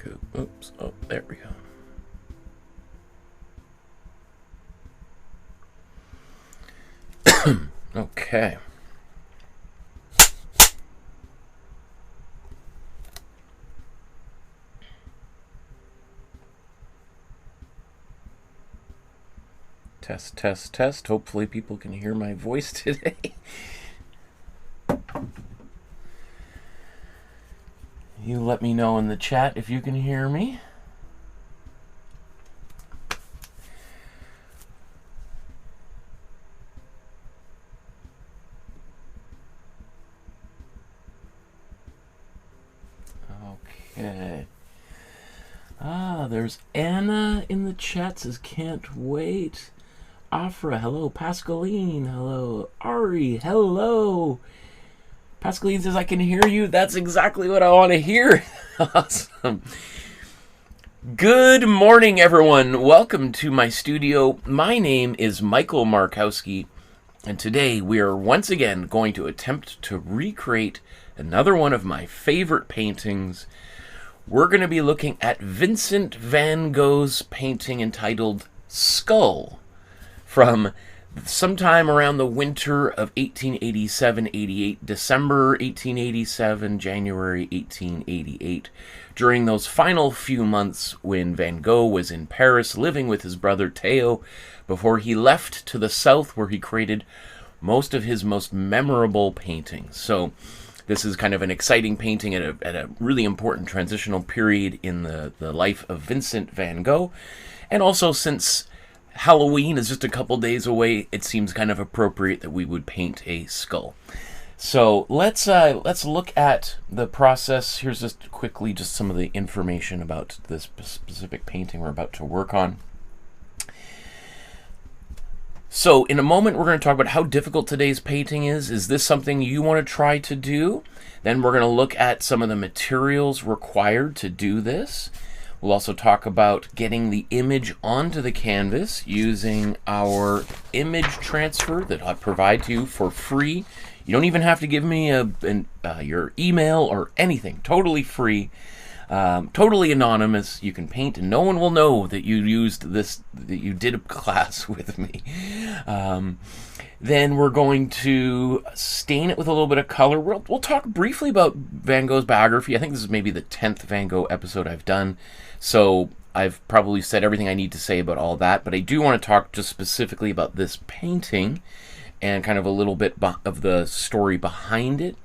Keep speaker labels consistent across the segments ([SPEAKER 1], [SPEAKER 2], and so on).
[SPEAKER 1] Cool. Oops. Oh, there we go. Okay. Test, test, test. Hopefully people can hear my voice today. You let me know in the chat if you can hear me. Okay. There's Anna in the chat, says can't wait. Afra, hello. Pascaline, hello. Ari, hello. Pascaline says, I can hear you. That's exactly what I want to hear. Awesome. Good morning, everyone. Welcome to my studio. My name is Michael Markowski, and today we are once again going to attempt to recreate another one of my favorite paintings. We're going to be looking at Vincent van Gogh's painting entitled Skull from sometime around the winter of 1887-88, December 1887, January 1888, during those final few months when Van Gogh was in Paris living with his brother Theo before he left to the south where he created most of his most memorable paintings. So this is kind of an exciting painting at a really important transitional period in the life of Vincent van Gogh. And also, since Halloween is just a couple days away, it seems kind of appropriate that we would paint a skull. So let's look at the process. Here's just quickly just some of the information about this specific painting we're about to work on. So in a moment, we're going to talk about how difficult today's painting is. Is this something you want to try to do? Then we're going to look at some of the materials required to do this. We'll also talk about getting the image onto the canvas using our image transfer that I provide to you for free. You don't even have to give me your email or anything. Totally free. Totally anonymous. You can paint and no one will know that you used this, that you did a class with me. Then we're going to stain it with a little bit of color. We'll talk briefly about Van Gogh's biography. I think this is maybe the 10th Van Gogh episode I've done. So I've probably said everything I need to say about all that. But I do want to talk just specifically about this painting and kind of a little bit of the story behind it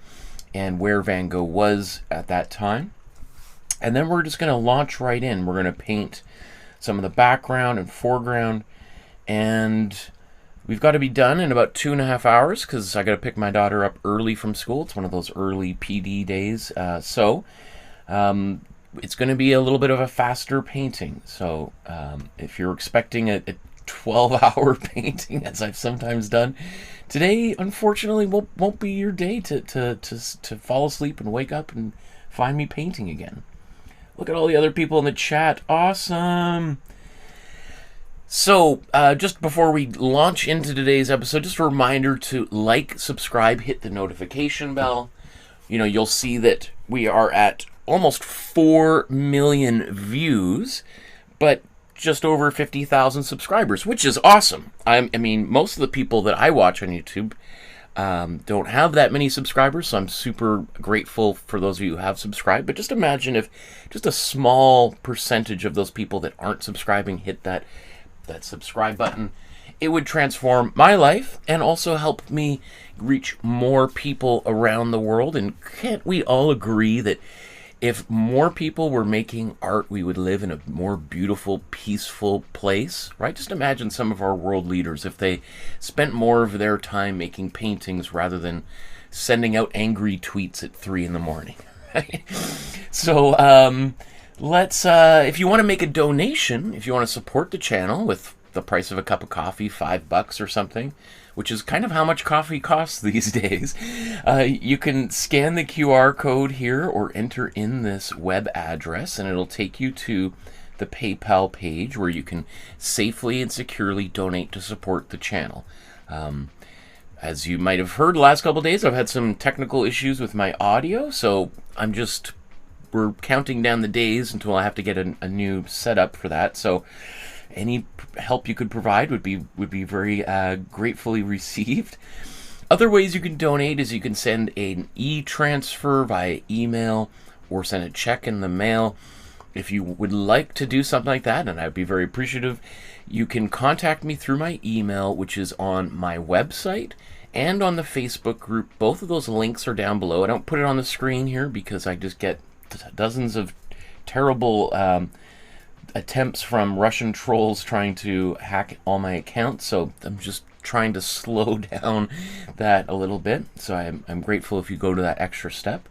[SPEAKER 1] and where Van Gogh was at that time. And then we're just going to launch right in. We're going to paint some of the background and foreground. And we've got to be done in about 2.5 hours because I got to pick my daughter up early from school. It's one of those early PD days. It's going to be a little bit of a faster painting. So if you're expecting a 12-hour painting, as I've sometimes done, today, unfortunately, won't be your day to fall asleep and wake up and find me painting again. Look at all the other people in the chat. Awesome. So, just before we launch into today's episode, just a reminder to like, subscribe, hit the notification bell. You know, you'll see that we are at almost 4 million views, but just over 50,000 subscribers, which is awesome. I mean, most of the people that I watch on YouTube don't have that many subscribers, so I'm super grateful for those of you who have subscribed. But just imagine if just a small percentage of those people that aren't subscribing hit that subscribe button. It would transform my life and also help me reach more people around the world. And can't we all agree that if more people were making art, we would live in a more beautiful, peaceful place, right? Just imagine some of our world leaders if they spent more of their time making paintings rather than sending out angry tweets at 3 in the morning. Right? So if you want to make a donation, if you want to support the channel with the price of a cup of coffee, $5 or something, which is kind of how much coffee costs these days, you can scan the QR code here or enter in this web address and it'll take you to the PayPal page where you can safely and securely donate to support the channel. As you might have heard the last couple of days, I've had some technical issues with my audio, so I'm just we're counting down the days until I have to get a new setup for that. So any help you could provide would be very gratefully received. Other ways you can donate is you can send an e-transfer via email or send a check in the mail. If you would like to do something like that, and I'd be very appreciative, you can contact me through my email, which is on my website and on the Facebook group. Both of those links are down below. I don't put it on the screen here because I just get dozens of terrible attempts from Russian trolls trying to hack all my accounts, so I'm just trying to slow down that a little bit. So I'm grateful if you go to that extra step.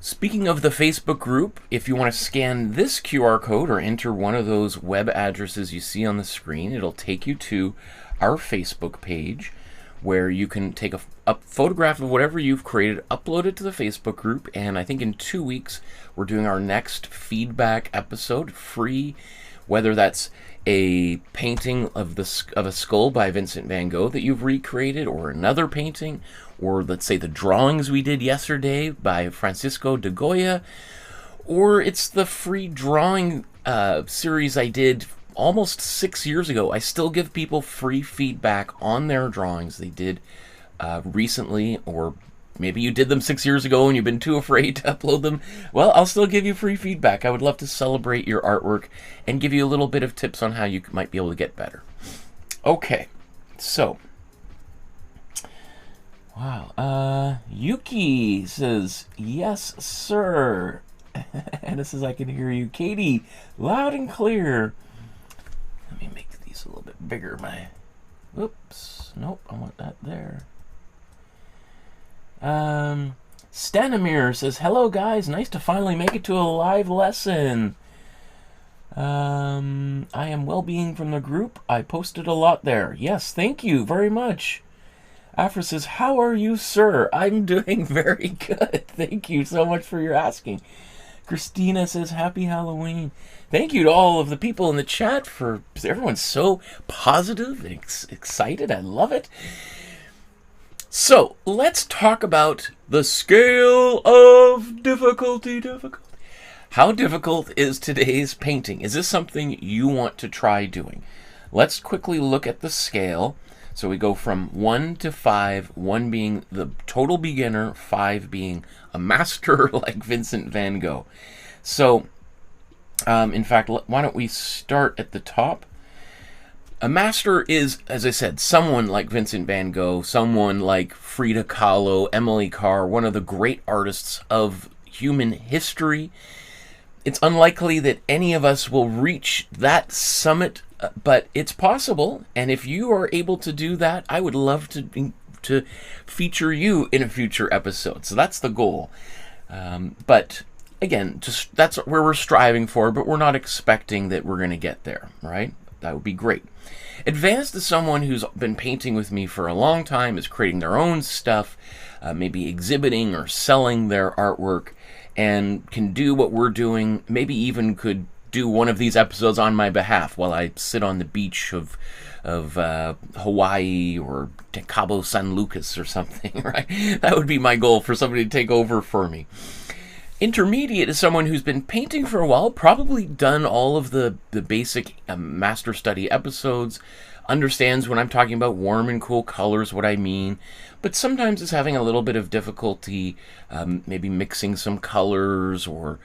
[SPEAKER 1] Speaking of the Facebook group, if you want to scan this QR code or enter one of those web addresses you see on the screen, it'll take you to our Facebook page where you can take a photograph of whatever you've created, upload it to the Facebook group, and I think in 2 weeks we're doing our next feedback episode, free, whether that's a painting of a skull by Vincent van Gogh that you've recreated, or another painting, or let's say the drawings we did yesterday by Francisco de Goya, or it's the free drawing series I did almost 6 years ago. I still give people free feedback on their drawings they did recently, or maybe you did them 6 years ago and you've been too afraid to upload them. Well, I'll still give you free feedback. I would love to celebrate your artwork and give you a little bit of tips on how you might be able to get better. Okay, so wow, Yuki says, yes, sir. Anna says, I can hear you. Katie, loud and clear. Let me make these a little bit bigger. Whoops. Nope, I want that there. Stanimir says, hello guys, nice to finally make it to a live lesson. I am well-being from the group. I posted a lot there. Yes, thank you very much. Afra says, how are you, sir? I'm doing very good. Thank you so much for your asking. Christina says, happy Halloween. Thank you to all of the people in the chat for everyone's so positive and excited. I love it. So let's talk about the scale of difficulty. How difficult is today's painting? Is this something you want to try doing? Let's quickly look at the scale. So we go from 1 to 5, 1 being the total beginner, 5 being a master like Vincent van Gogh. So, in fact, why don't we start at the top? A master is, as I said, someone like Vincent van Gogh, someone like Frida Kahlo, Emily Carr, one of the great artists of human history. It's unlikely that any of us will reach that summit, but it's possible. And if you are able to do that, I would love to feature you in a future episode. So that's the goal. But again, just that's where we're striving for, but we're not expecting that we're going to get there, right? That would be great. Advanced is someone who's been painting with me for a long time, is creating their own stuff, maybe exhibiting or selling their artwork, and can do what we're doing, maybe even could do one of these episodes on my behalf while I sit on the beach of Hawaii or Cabo San Lucas or something, right? That would be my goal, for somebody to take over for me. Intermediate is someone who's been painting for a while, probably done all of the basic master study episodes, understands when I'm talking about warm and cool colors what I mean, but sometimes is having a little bit of difficulty maybe mixing some colors, or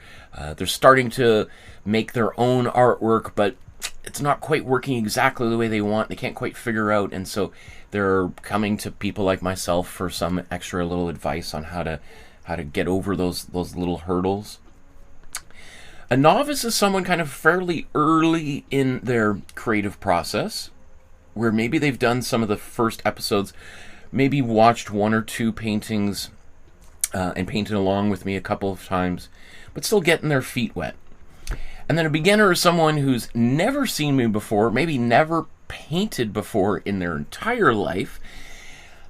[SPEAKER 1] they're starting to make their own artwork, but it's not quite working exactly the way they want. They can't quite figure out, and so they're coming to people like myself for some extra little advice on how to get over those little hurdles. A novice is someone kind of fairly early in their creative process, where maybe they've done some of the first episodes, maybe watched 1 or 2 paintings and painted along with me a couple of times, but still getting their feet wet. And then a beginner is someone who's never seen me before, maybe never painted before in their entire life,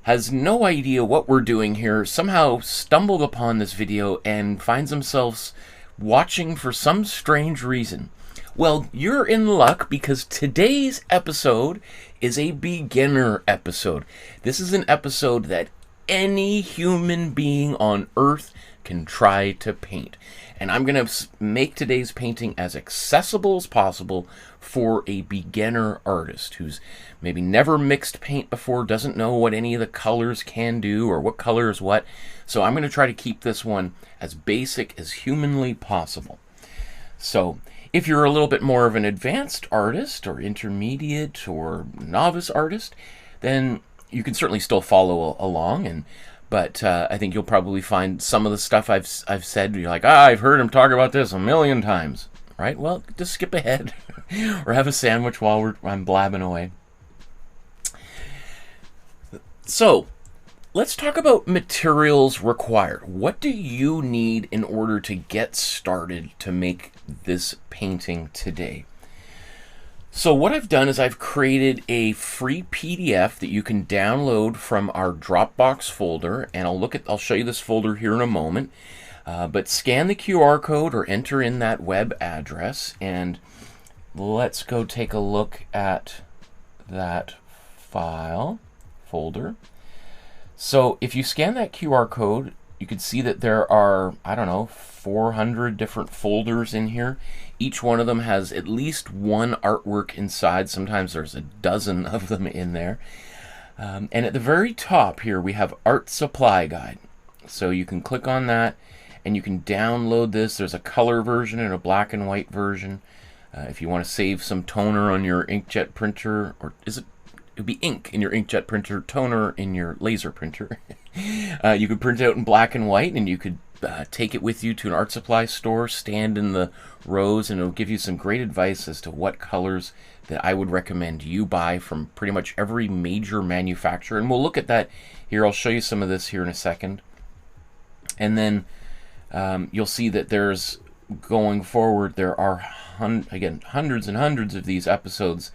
[SPEAKER 1] has no idea what we're doing here, somehow stumbled upon this video and finds themselves watching for some strange reason. Well, you're in luck, because today's episode is a beginner episode. This is an episode that any human being on Earth can try to paint. And I'm going to make today's painting as accessible as possible for a beginner artist who's maybe never mixed paint before, doesn't know what any of the colors can do or what color is what. So I'm going to try to keep this one as basic as humanly possible. So if you're a little bit more of an advanced artist or intermediate or novice artist, then you can certainly still follow along. But I think you'll probably find some of the stuff I've said, you're like, I've heard him talk about this a million times, right? Well, just skip ahead or have a sandwich while I'm blabbing away. So let's talk about materials required. What do you need in order to get started to make this painting today? So what I've done is I've created a free PDF that you can download from our Dropbox folder, and I'll show you this folder here in a moment. But scan the QR code or enter in that web address, and let's go take a look at that folder. So if you scan that QR code, you can see that there are, 400 different folders in here. Each one of them has at least one artwork inside. Sometimes there's a dozen of them in there. And at the very top here, we have Art Supply Guide. So you can click on that and you can download this. There's a color version and a black and white version. If you want to save some toner on your inkjet printer, or it would be ink in your inkjet printer, toner in your laser printer. You could print it out in black and white, and you could take it with you to an art supply store, stand in the rows, and it'll give you some great advice as to what colors that I would recommend you buy from pretty much every major manufacturer. And we'll look at that here. I'll show you some of this here in a second. And then you'll see that there's, going forward, there are, again, hundreds and hundreds of these episodes.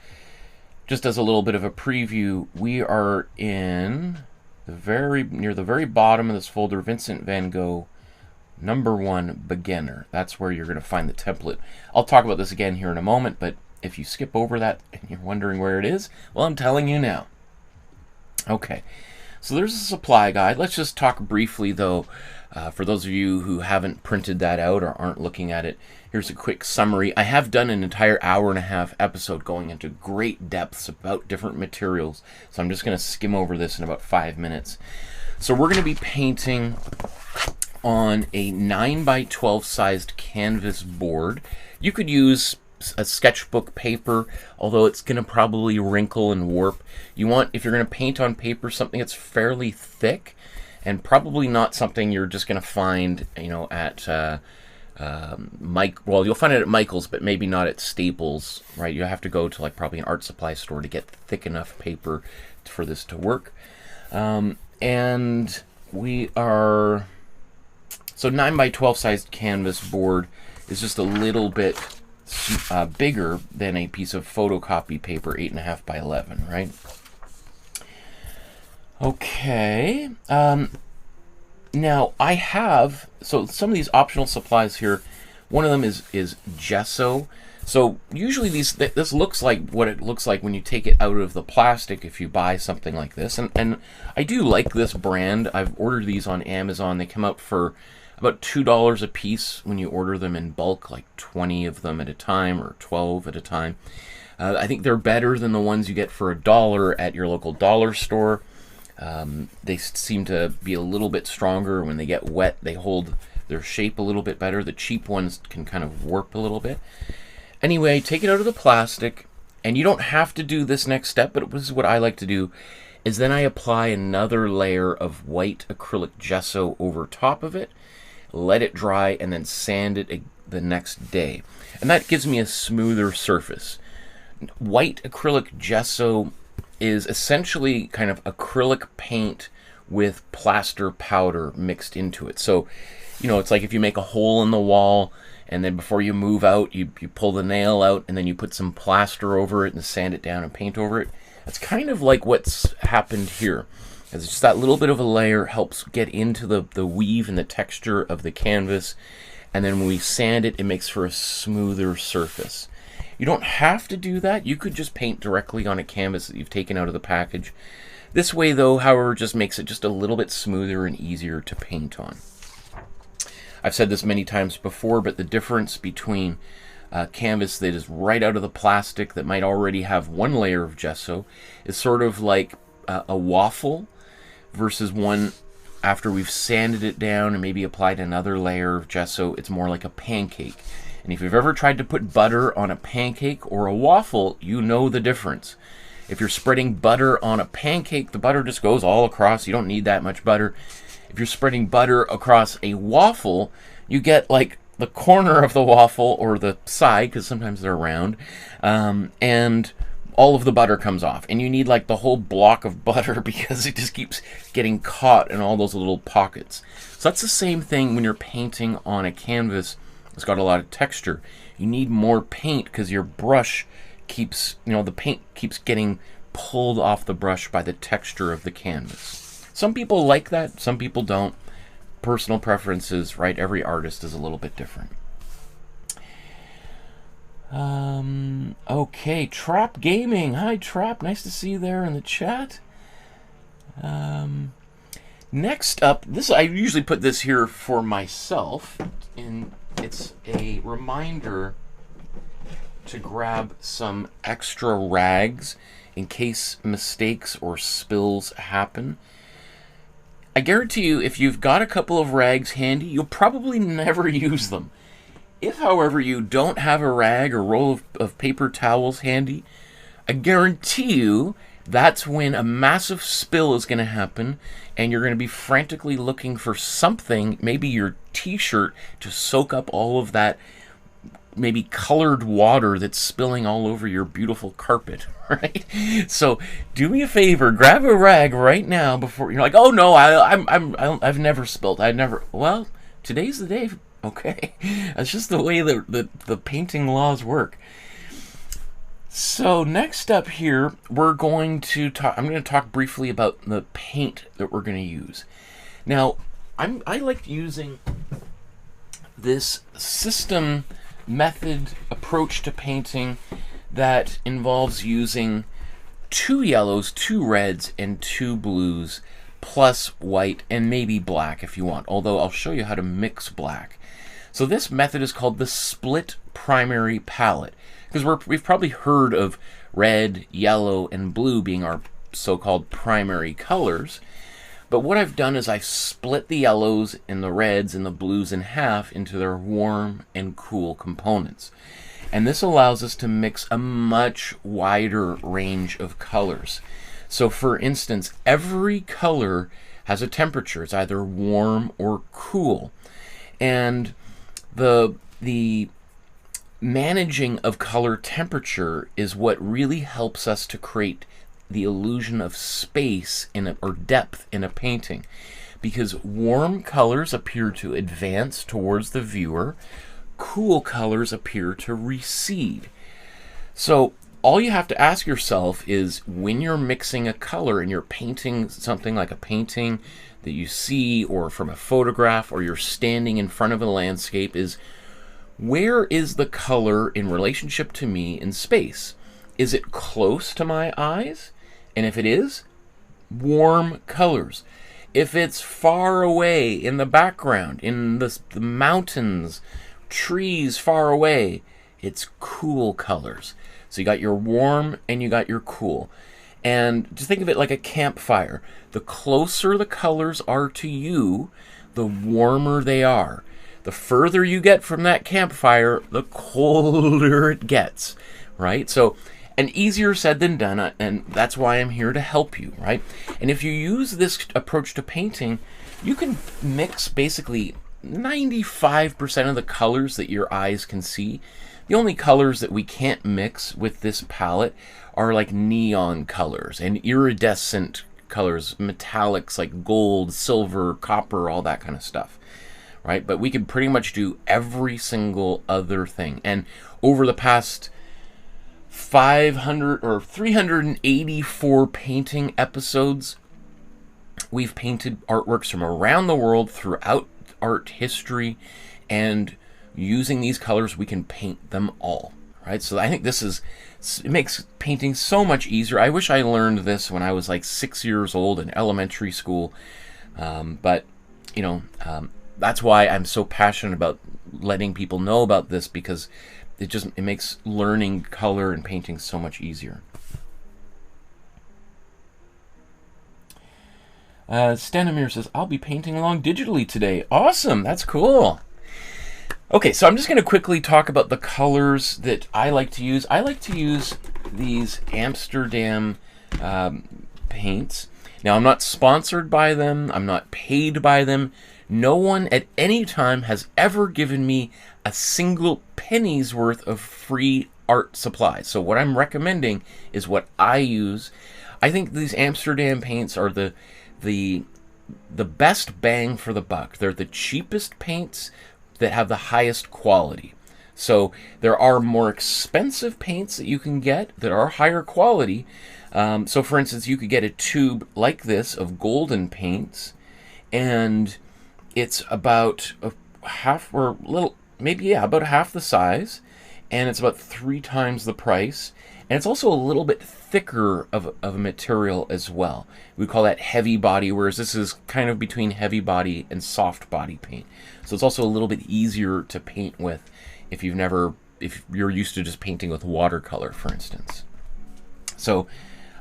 [SPEAKER 1] Just as a little bit of a preview, we are in near the very bottom of this folder, Vincent van Gogh, #1 beginner. That's where you're going to find the template. I'll talk about this again here in a moment, but if you skip over that and you're wondering where it is, well, I'm telling you now. Okay, so there's a supply guide. Let's just talk briefly, though, for those of you who haven't printed that out or aren't looking at it. Here's a quick summary. I have done an entire hour-and-a-half episode going into great depths about different materials, so I'm just going to skim over this in about 5 minutes. So we're going to be painting on a 9x12 sized canvas board. You could use a sketchbook paper, although it's going to probably wrinkle and warp. You want, if you're going to paint on paper, something that's fairly thick, and probably not something you're just going to find, at well, you'll find it at Michael's, but maybe not at Staples, right? You have to go to probably an art supply store to get thick enough paper for this to work. And we are, so 9x12 sized canvas board is just a little bit bigger than a piece of photocopy paper, 8.5 by 11, right? Okay. Now I have, so some of these optional supplies here, one of them is gesso. So usually this looks like what it looks like when you take it out of the plastic if you buy something like this. And I do like this brand. I've ordered these on Amazon. They come out for about $2 a piece when you order them in bulk, like 20 of them at a time or 12 at a time. I think they're better than the ones you get for $1 at your local dollar store. They seem to be a little bit stronger. When they get wet, they hold their shape a little bit better. The cheap ones can kind of warp a little bit. Anyway, take it out of the plastic, and you don't have to do this next step, but this is what I like to do, is then I apply another layer of white acrylic gesso over top of it, let it dry, and then sand it the next day. And that gives me a smoother surface. White acrylic gesso is essentially kind of acrylic paint with plaster powder mixed into it. So, it's like if you make a hole in the wall, and then before you move out, you pull the nail out, and then you put some plaster over it and sand it down and paint over it. That's kind of like what's happened here. It's just that little bit of a layer helps get into the weave and the texture of the canvas, and then when we sand it, it makes for a smoother surface. You don't have to do that. You could just paint directly on a canvas that you've taken out of the package. This way, though, however, just makes it just a little bit smoother and easier to paint on. I've said this many times before, but the difference between canvas that is right out of the plastic that might already have one layer of gesso is sort of like a waffle versus one after we've sanded it down and maybe applied another layer of gesso. It's more like a pancake. And if you've ever tried to put butter on a pancake or a waffle, you know the difference. If you're spreading butter on a pancake, the butter just goes all across. You don't need that much butter. If you're spreading butter across a waffle, you get like the corner of the waffle or the side, because sometimes they're round, and all of the butter comes off. And you need like the whole block of butter because it just keeps getting caught in all those little pockets. So that's the same thing when you're painting on a canvas. It's got a lot of texture. You need more paint because your brush keeps, the paint keeps getting pulled off the brush by the texture of the canvas. Some people like that, some people don't. Personal preferences, right? Every artist is a little bit different. Okay, Trap Gaming. Hi, Trap. Nice to see you there in the chat. Next up, I usually put this here for myself, and it's a reminder to grab some extra rags in case mistakes or spills happen. I guarantee you, if you've got a couple of rags handy, you'll probably never use them. If, however, you don't have a rag or roll of paper towels handy, I guarantee you that's when a massive spill is going to happen and you're going to be frantically looking for something, maybe your t-shirt, to soak up all of that maybe colored water that's spilling all over your beautiful carpet, right? So do me a favor, grab a rag right now before you're like, oh no, I've never spilled. Well, today's the day. Okay, that's just the way the painting laws work. So next up here, we're going to talk. I'm going to talk briefly about the paint that we're going to use. Now, I like using this system method approach to painting that involves using 2 yellows, 2 reds, and 2 blues, plus white and maybe black if you want, although I'll show you how to mix black. So this method is called the split primary palette, because we've probably heard of red, yellow, and blue being our so-called primary colors. But what I've done is I've split the yellows and the reds and the blues in half into their warm and cool components. And this allows us to mix a much wider range of colors. So for instance, every color has a temperature. It's either warm or cool. And the managing of color temperature is what really helps us to create the illusion of space or depth in a painting, because warm colors appear to advance towards the viewer, cool colors appear to recede. So all you have to ask yourself is, when you're mixing a color and you're painting something like a painting that you see or from a photograph, or you're standing in front of a landscape, is where is the color in relationship to me in space? Is it close to my eyes? And if it is, warm colors. If it's far away in the background, in the mountains, trees far away, it's cool colors. So you got your warm and you got your cool. And just think of it like a campfire. The closer the colors are to you, the warmer they are. The further you get from that campfire, the colder it gets, right? So, and easier said than done, and that's why I'm here to help you, right? And if you use this approach to painting, you can mix basically 95% of the colors that your eyes can see. The only colors that we can't mix with this palette are like neon colors and iridescent colors, metallics like gold, silver, copper, all that kind of stuff, right? But we can pretty much do every single other thing. And over the past 500 or 384 painting episodes, we've painted artworks from around the world throughout art history, and using these colors we can paint them all, right? So I think it makes painting so much easier. I wish I learned this when I was like 6 years old in elementary school, but that's why I'm so passionate about letting people know about this, because it makes learning color and painting so much easier. Stanimir says, I'll be painting along digitally today. Awesome, that's cool. Okay, so I'm just going to quickly talk about the colors that I like to use. I like to use these Amsterdam paints. Now, I'm not sponsored by them. I'm not paid by them. No one at any time has ever given me a single penny's worth of free art supplies. So what I'm recommending is what I use. I think these Amsterdam paints are the best bang for the buck. They're the cheapest paints that have the highest quality. So there are more expensive paints that you can get that are higher quality. So for instance, you could get a tube like this of golden paints, and it's about half, or little, maybe, yeah, about half the size, and it's about 3 times the price. And it's also a little bit thicker of a material as well. We call that heavy body, whereas this is kind of between heavy body and soft body paint. So it's also a little bit easier to paint with if you're used to just painting with watercolor, for instance. So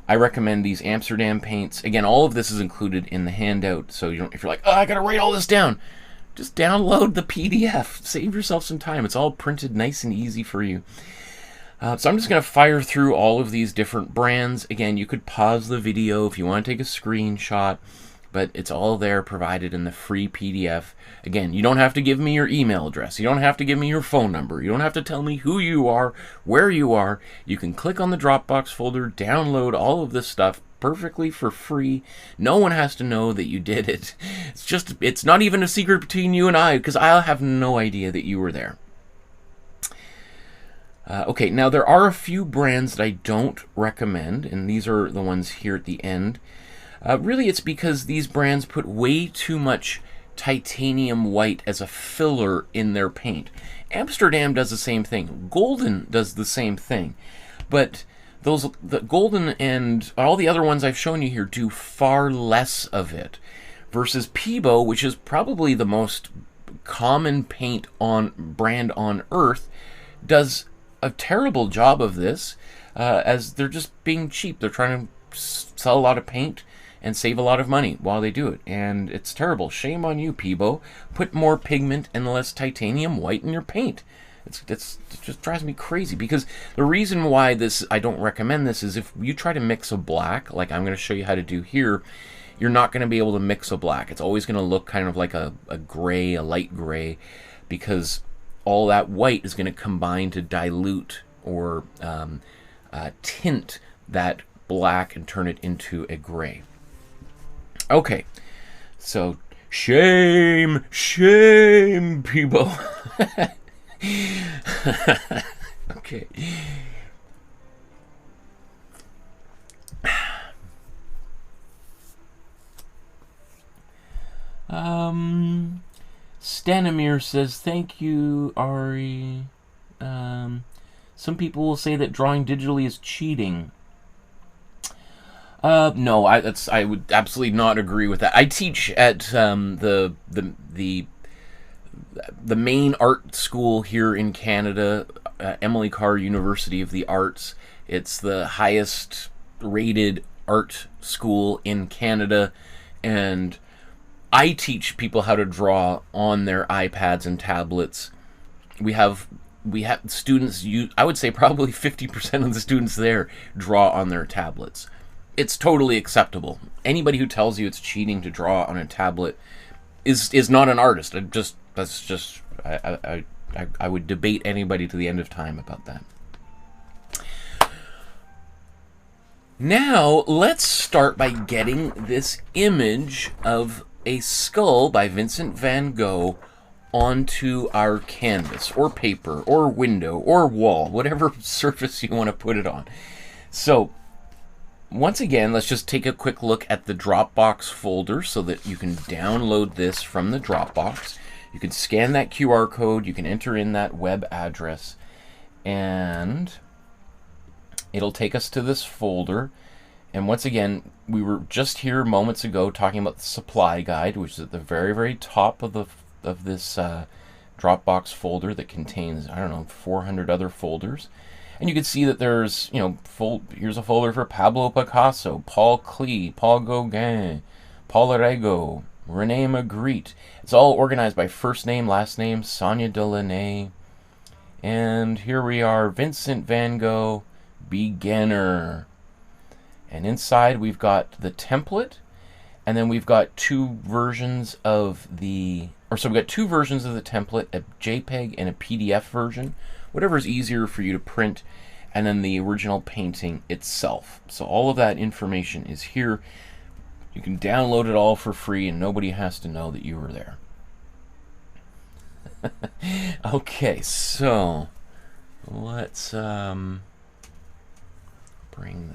[SPEAKER 1] I recommend these Amsterdam paints. Again, all of this is included in the handout, so if you're like, oh, I gotta write all this down, just download the PDF. Save yourself some time. It's all printed nice and easy for you. So I'm just going to fire through all of these different brands. Again, you could pause the video if you want to take a screenshot, but it's all there provided in the free PDF. Again, you don't have to give me your email address. You don't have to give me your phone number. You don't have to tell me who you are, where you are. You can click on the Dropbox folder, download all of this stuff perfectly for free. No one has to know that you did it. It's not even a secret between you and I, because I'll have no idea that you were there. Okay, now there are a few brands that I don't recommend, and these are the ones here at the end. Really, it's because these brands put way too much titanium white as a filler in their paint. Amsterdam does the same thing. Golden does the same thing. But the Golden and all the other ones I've shown you here do far less of it. Versus Peebo, which is probably the most common paint brand on earth, does a terrible job of this, as they're just being cheap. They're trying to sell a lot of paint and save a lot of money while they do it, and it's terrible. Shame on you, Peebo. Put more pigment and less titanium white in your paint. It just drives me crazy, because the reason why I don't recommend this is if you try to mix a black, like I'm going to show you how to do here, you're not going to be able to mix a black. It's always going to look kind of like a gray, a light gray, because all that white is going to combine to dilute or tint that black and turn it into a gray. Okay, so shame, Peebo. Okay. Stanimir says, thank you, Ari. Some people will say that drawing digitally is cheating. No, I would absolutely not agree with that. I teach at the main art school here in Canada, Emily Carr University of the Arts. It's the highest rated art school in Canada, and I teach people how to draw on their iPads and tablets. We have students, I would say probably 50% of the students there draw on their tablets. It's totally acceptable. Anybody who tells you it's cheating to draw on a tablet is not an artist. I would debate anybody to the end of time about that. Now, let's start by getting this image of a skull by Vincent van Gogh onto our canvas, or paper, or window, or wall, whatever surface you want to put it on. So, once again, let's just take a quick look at the Dropbox folder so that you can download this from the Dropbox. You can scan that QR code, you can enter in that web address, and it'll take us to this folder. And once again, we were just here moments ago talking about the supply guide, which is at the very, very top of the of this Dropbox folder that contains, I don't know, 400 other folders. And you can see that there's, you know, here's a folder for Pablo Picasso, Paul Klee, Paul Gauguin, Paul Arago, Rene Magritte. It's all organized by first name, last name, Sonia Delaunay. And here we are, Vincent van Gogh, beginner. And inside we've got the template, and then we've got two versions of the, we've got two versions of the template, a JPEG and a PDF version, whatever is easier for you to print, and then the original painting itself. So all of that information is here. You can download it all for free, and nobody has to know that you were there. Okay, so let's bring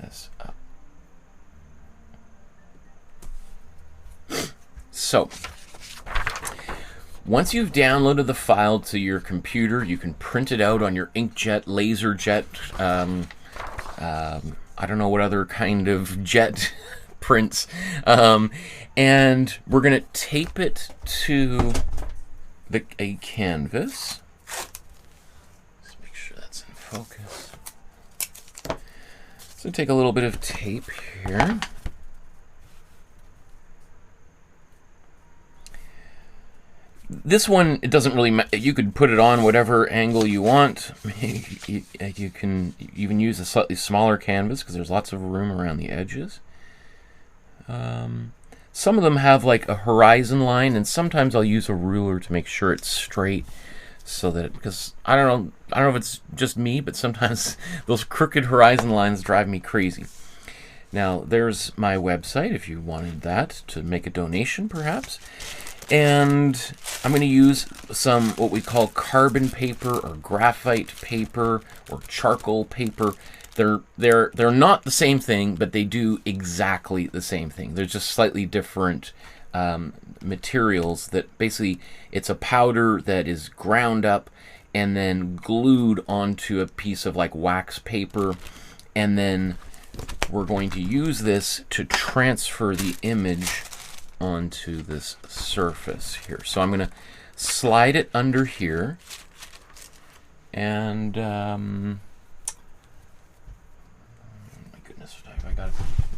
[SPEAKER 1] this up. So once you've downloaded the file to your computer, you can print it out on your inkjet, laserjet, I don't know what other kind of jet prints, and we're going to tape it to a canvas. Let's make sure that's in focus. So take a little bit of tape here. This one, it doesn't really matter. You could put it on whatever angle you want. You can even use a slightly smaller canvas because there's lots of room around the edges. Some of them have like a horizon line, and sometimes I'll use a ruler to make sure it's straight, so that, because I don't know if it's just me, but sometimes those crooked horizon lines drive me crazy. Now there's my website if you wanted that to make a donation perhaps. And I'm going to use some what we call carbon paper or graphite paper or charcoal paper. They're not the same thing, but they do exactly the same thing. They're just slightly different materials. That basically, it's a powder that is ground up and then glued onto a piece of like wax paper, and then we're going to use this to transfer the image onto this surface here. So I'm going to slide it under here, and oh my goodness, I got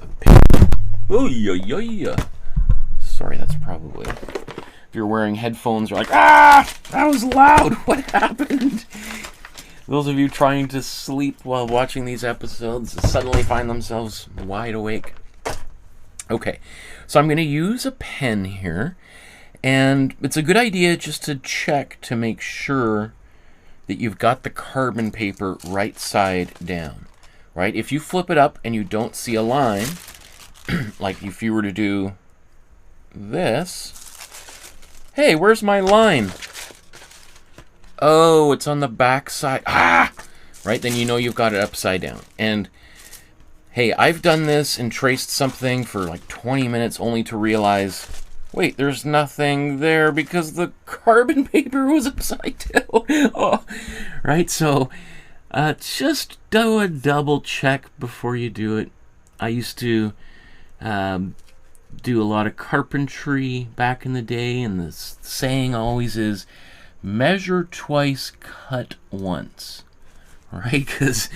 [SPEAKER 1] a paper. Oh yeah. Sorry, that's probably, if you're wearing headphones, you're like, ah, that was loud. What happened? Those of you trying to sleep while watching these episodes suddenly find themselves wide awake. Okay, so I'm going to use a pen here, and it's a good idea just to check to make sure that you've got the carbon paper right side down, right? If you flip it up and you don't see a line, like if you were to do this, hey, where's my line? Oh, it's on the back side. Ah! Right, then you know you've got it upside down. And hey, I've done this and traced something for like 20 minutes only to realize, wait, there's nothing there because the carbon paper was upside down. Oh, right, so just do a double check before you do it. I used to do a lot of carpentry back in the day, and the saying always is, measure twice, cut once. Right? Because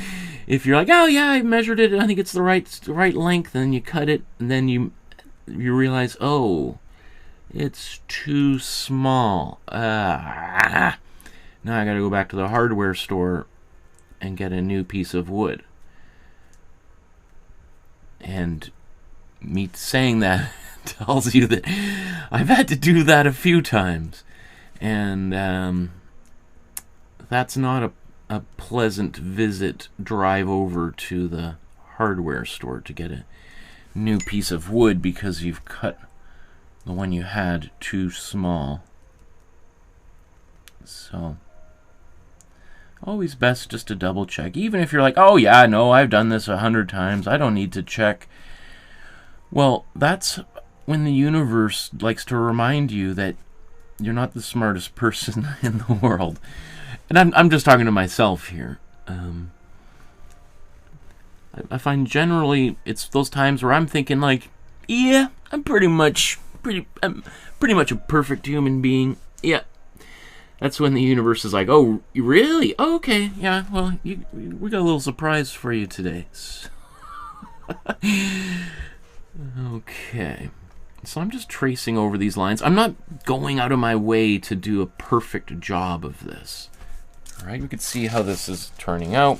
[SPEAKER 1] if you're like, oh yeah, I measured it, and I think it's the right length, and you cut it, and then you realize, oh, it's too small. Now I got to go back to the hardware store and get a new piece of wood. And me saying that tells you that I've had to do that a few times, and that's not a pleasant visit drive over to the hardware store to get a new piece of wood because you've cut the one you had too small. So always best just to double check, even if you're like, oh yeah, no, I've done this 100 times, I don't need to check. Well, that's when the universe likes to remind you that you're not the smartest person in the world. And I'm just talking to myself here. I find generally it's those times where I'm thinking like, yeah, I'm pretty much a perfect human being, Yeah. That's when the universe is like, oh, really? Oh, okay, yeah, well, we got a little surprise for you today. Okay. So I'm just tracing over these lines. I'm not going out of my way to do a perfect job of this. All right, we can see how this is turning out.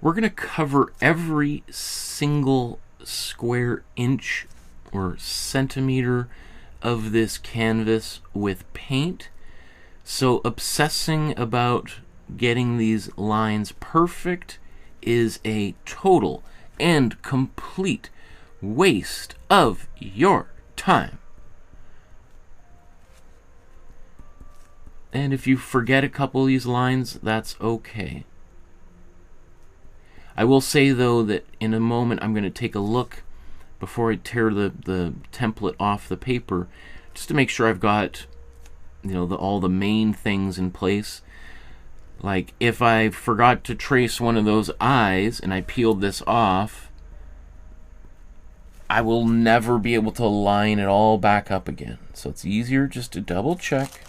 [SPEAKER 1] We're going to cover every single square inch or centimeter of this canvas with paint. So obsessing about getting these lines perfect is a total and complete waste of your time. And if you forget a couple of these lines, that's okay. I will say, though, that in a moment I'm going to take a look before I tear the template off the paper, just to make sure I've got, you know, all the main things in place. Like, if I forgot to trace one of those eyes and I peeled this off, I will never be able to line it all back up again. So it's easier just to double check.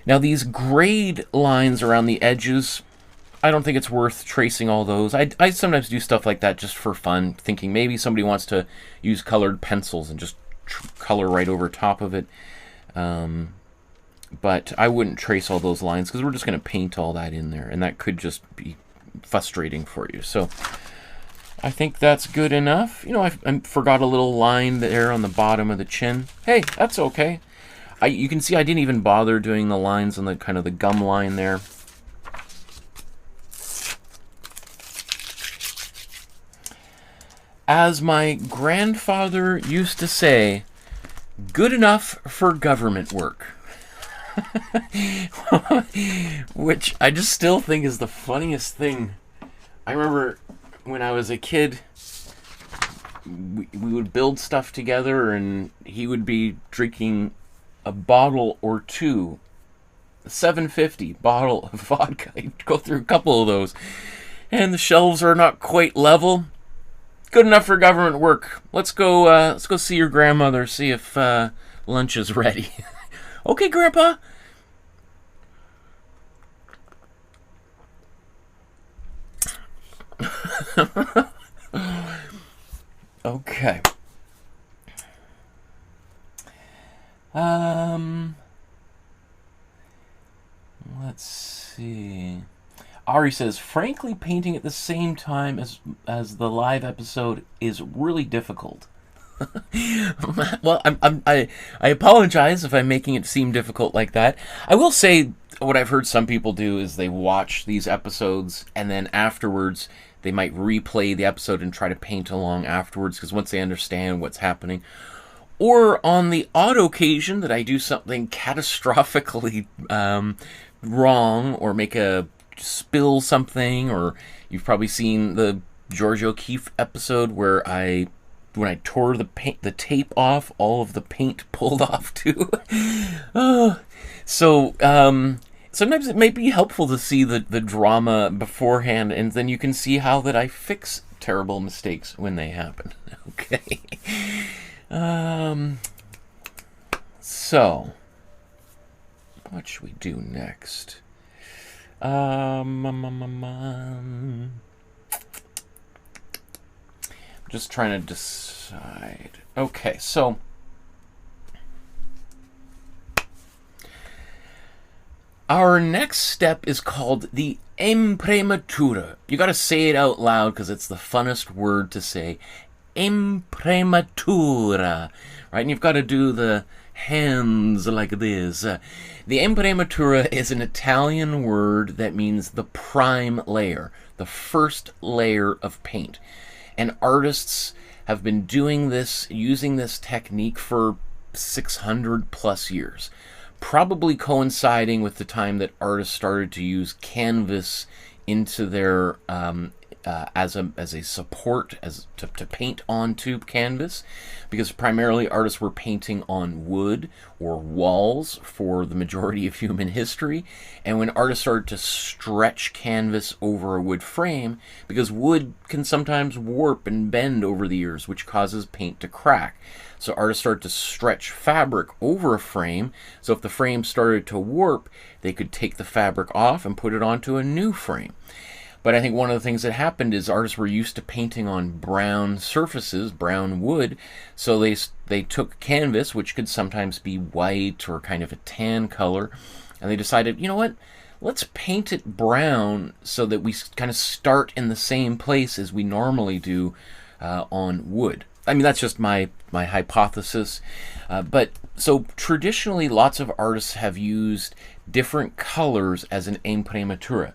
[SPEAKER 1] Now, these grayed lines around the edges, I don't think it's worth tracing all those. I sometimes do stuff like that just for fun, thinking maybe somebody wants to use colored pencils and just color right over top of it. But I wouldn't trace all those lines because we're just going to paint all that in there, and that could just be frustrating for you. So I think that's good enough. You know, I forgot a little line there on the bottom of the chin. Hey, that's okay. You can see I didn't even bother doing the lines on the kind of the gum line there. As my grandfather used to say, good enough for government work. Which I just still think is the funniest thing. I remember when I was a kid, we would build stuff together, and he would be drinking a bottle or two, a 750 bottle of vodka. He'd go through a couple of those, and the shelves are not quite level. Good enough for government work. Let's go see your grandmother, see if lunch is ready. Okay, Grandpa. Okay. Let's see. Ari says, frankly, painting at the same time as the live episode is really difficult. Well, I apologize if I'm making it seem difficult like that. I will say what I've heard some people do is they watch these episodes and then afterwards they might replay the episode and try to paint along afterwards, because once they understand what's happening. Or on the odd occasion that I do something catastrophically wrong, or make a spill something, or you've probably seen the George O'Keeffe episode where when I tore the tape off, all of the paint pulled off too. So sometimes it might be helpful to see the drama beforehand, and then you can see how that I fix terrible mistakes when they happen. Okay. So what should we do next? Just trying to decide. Okay, so our next step is called the Imprimatura. You got to say it out loud because it's the funnest word to say. Imprimatura, right? And you've got to do the hands like this. The Imprimatura is an Italian word that means the prime layer, the first layer of paint. And artists have been doing this, using this technique for 600 plus years, probably coinciding with the time that artists started to use canvas into their as a support to paint onto canvas, because primarily artists were painting on wood or walls for the majority of human history. And when artists started to stretch canvas over a wood frame, because wood can sometimes warp and bend over the years, which causes paint to crack. So artists started to stretch fabric over a frame, so if the frame started to warp, they could take the fabric off and put it onto a new frame. But I think one of the things that happened is artists were used to painting on brown surfaces, brown wood, so they took canvas, which could sometimes be white or kind of a tan color, and they decided, you know what, let's paint it brown so that we kind of start in the same place as we normally do on wood. I mean, that's just my hypothesis. But so traditionally, lots of artists have used different colors as an imprimatura.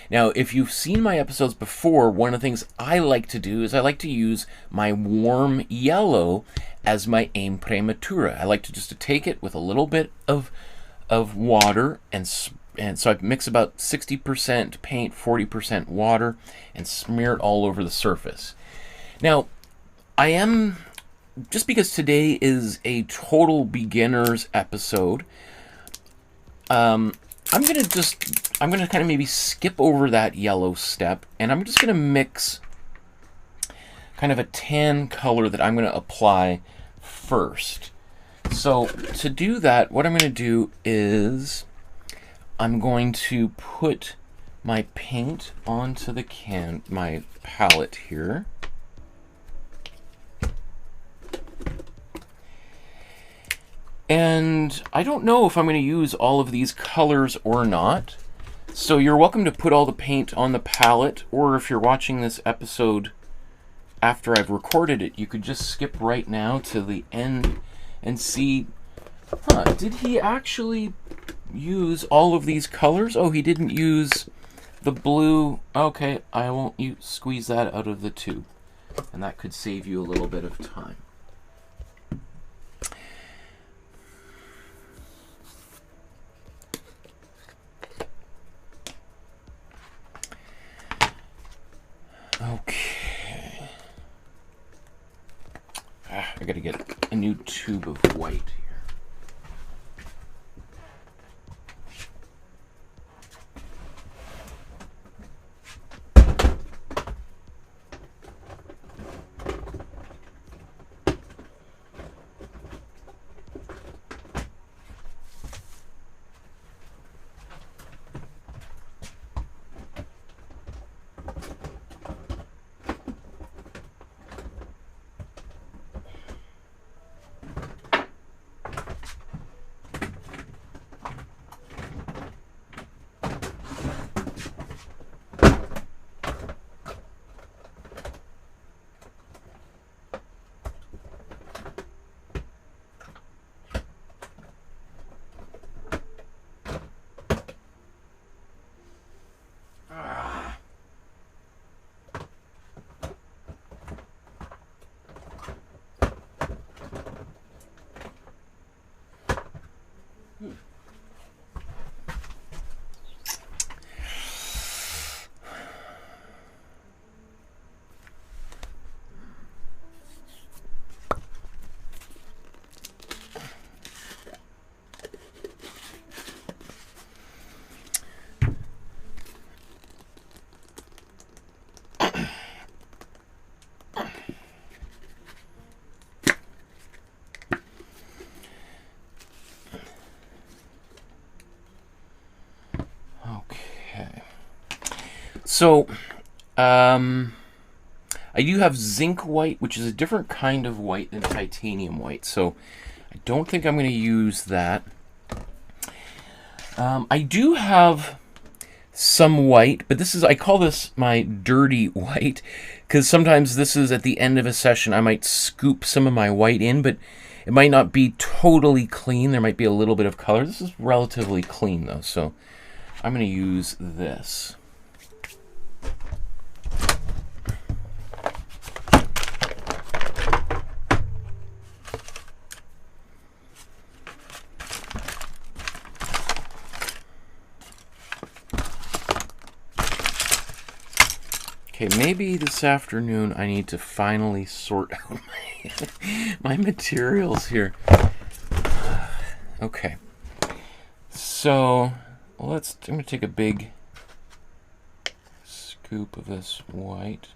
[SPEAKER 1] Now, if you've seen my episodes before, one of the things I like to do is I like to use my warm yellow as my imprimatura. I like to just take it with a little bit of water, and so I mix about 60% paint, 40% water, and smear it all over the surface. Now, I am, just because today is a total beginner's episode, I'm gonna kind of maybe skip over that yellow step, and I'm just gonna mix kind of a tan color that I'm gonna apply first. So to do that, what I'm gonna do is I'm going to put my paint onto the my palette here. And I don't know if I'm going to use all of these colors or not. So you're welcome to put all the paint on the palette, or if you're watching this episode after I've recorded it, you could just skip right now to the end and see, did he actually use all of these colors? Oh, he didn't use the blue. Okay, I won't squeeze that out of the tube. And that could save you a little bit of time. Okay. I gotta get a new tube of white here. So, I do have zinc white, which is a different kind of white than titanium white, so I don't think I'm going to use that. I do have some white, but I call this my dirty white, because sometimes this is at the end of a session, I might scoop some of my white in, but it might not be totally clean. There might be a little bit of color. This is relatively clean, though, so I'm going to use this. Okay, maybe this afternoon I need to finally sort out my materials here. Okay. So, I'm going to take a big scoop of this white.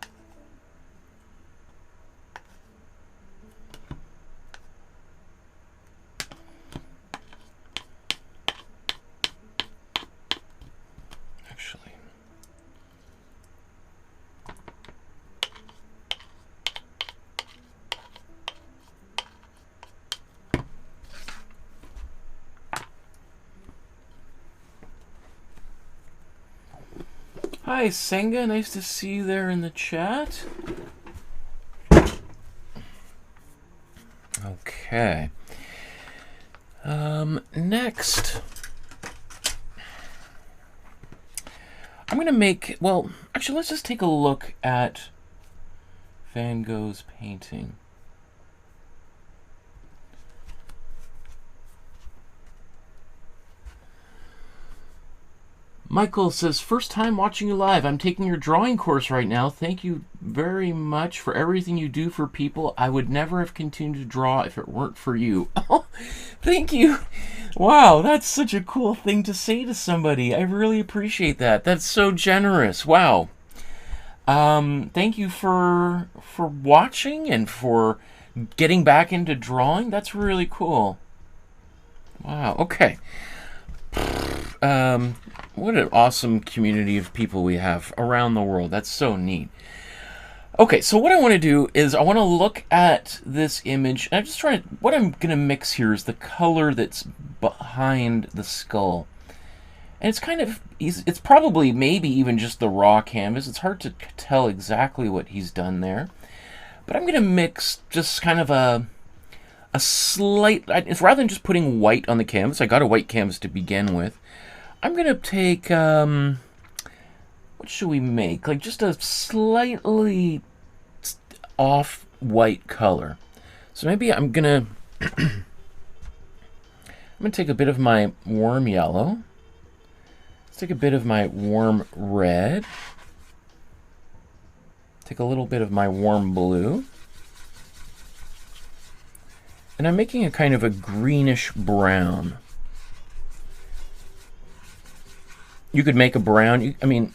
[SPEAKER 1] Hi, Senga. Nice to see you there in the chat. Okay. Next, I'm going to make... Well, actually, let's just take a look at Van Gogh's painting. Michael says, first time watching you live. I'm taking your drawing course right now. Thank you very much for everything you do for people. I would never have continued to draw if it weren't for you. Oh, thank you. Wow, that's such a cool thing to say to somebody. I really appreciate that. That's so generous. Wow. Thank you for watching and for getting back into drawing. That's really cool. Wow, okay. What an awesome community of people we have around the world. That's so neat. Okay, so what I want to do is I want to look at this image. And I'm just trying to... What I'm going to mix here is the color that's behind the skull. And it's kind of... It's probably maybe even just the raw canvas. It's hard to tell exactly what he's done there. But I'm going to mix just kind of a slight... It's rather than just putting white on the canvas. I got a white canvas to begin with. I'm going to take, what should we make? Like just a slightly off-white color. So maybe I'm going to, take a bit of my warm yellow. Let's take a bit of my warm red. Take a little bit of my warm blue. And I'm making a kind of a greenish brown. You could make a brown. I mean,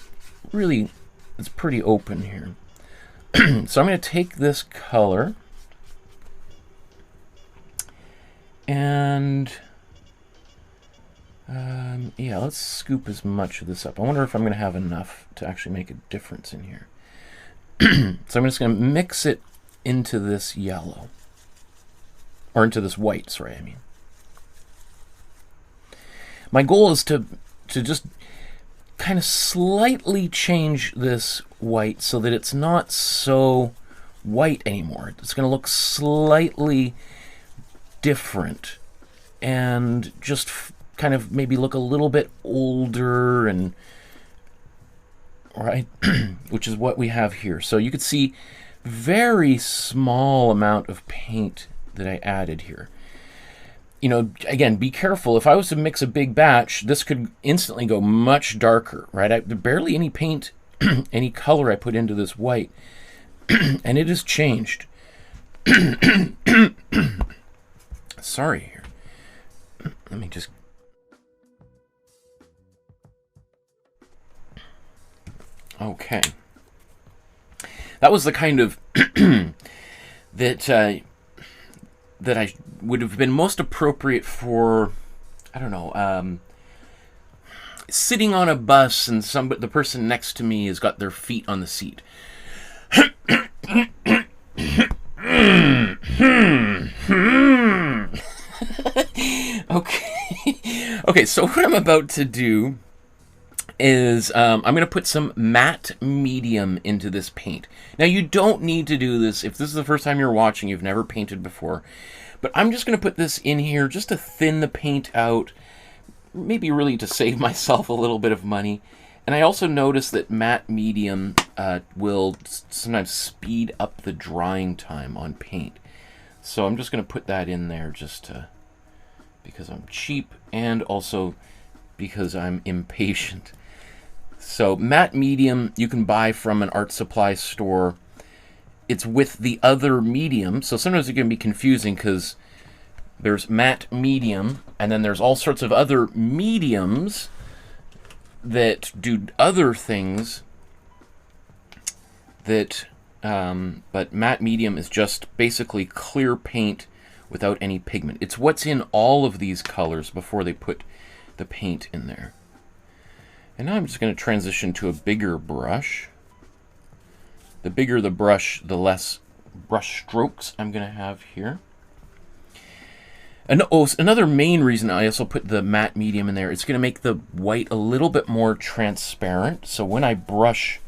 [SPEAKER 1] really, it's pretty open here. So I'm going to take this color and yeah, let's scoop as much of this up. I wonder if I'm going to have enough to actually make a difference in here. So I'm just going to mix it into this yellow. Or into this white, sorry, I mean. My goal is to just kind of slightly change this white so that it's not so white anymore. It's going to look slightly different and just kind of maybe look a little bit older, and right, which is what we have here. So you could see very small amount of paint that I added here. You know, again, be careful. If I was to mix a big batch, this could instantly go much darker, right? Barely any paint, any color I put into this white, and it has changed. Sorry here. Let me just... Okay. That was the kind of... that I would have been most appropriate for, I don't know, sitting on a bus and the person next to me has got their feet on the seat. Okay, so what I'm about to do is I'm going to put some matte medium into this paint. Now, you don't need to do this if this is the first time you're watching, you've never painted before. But I'm just going to put this in here just to thin the paint out, maybe really to save myself a little bit of money. And I also noticed that matte medium will sometimes speed up the drying time on paint. So I'm just going to put that in there just because I'm cheap and also because I'm impatient. So matte medium you can buy from an art supply store. It's with the other medium, so sometimes it can be confusing because there's matte medium, and then there's all sorts of other mediums that do other things that, but matte medium is just basically clear paint without any pigment. It's what's in all of these colors before they put the paint in there. And now I'm just going to transition to a bigger brush. The bigger the brush, the less brush strokes I'm going to have here. And another main reason I also put the matte medium in there, it's going to make the white a little bit more transparent. So when I brush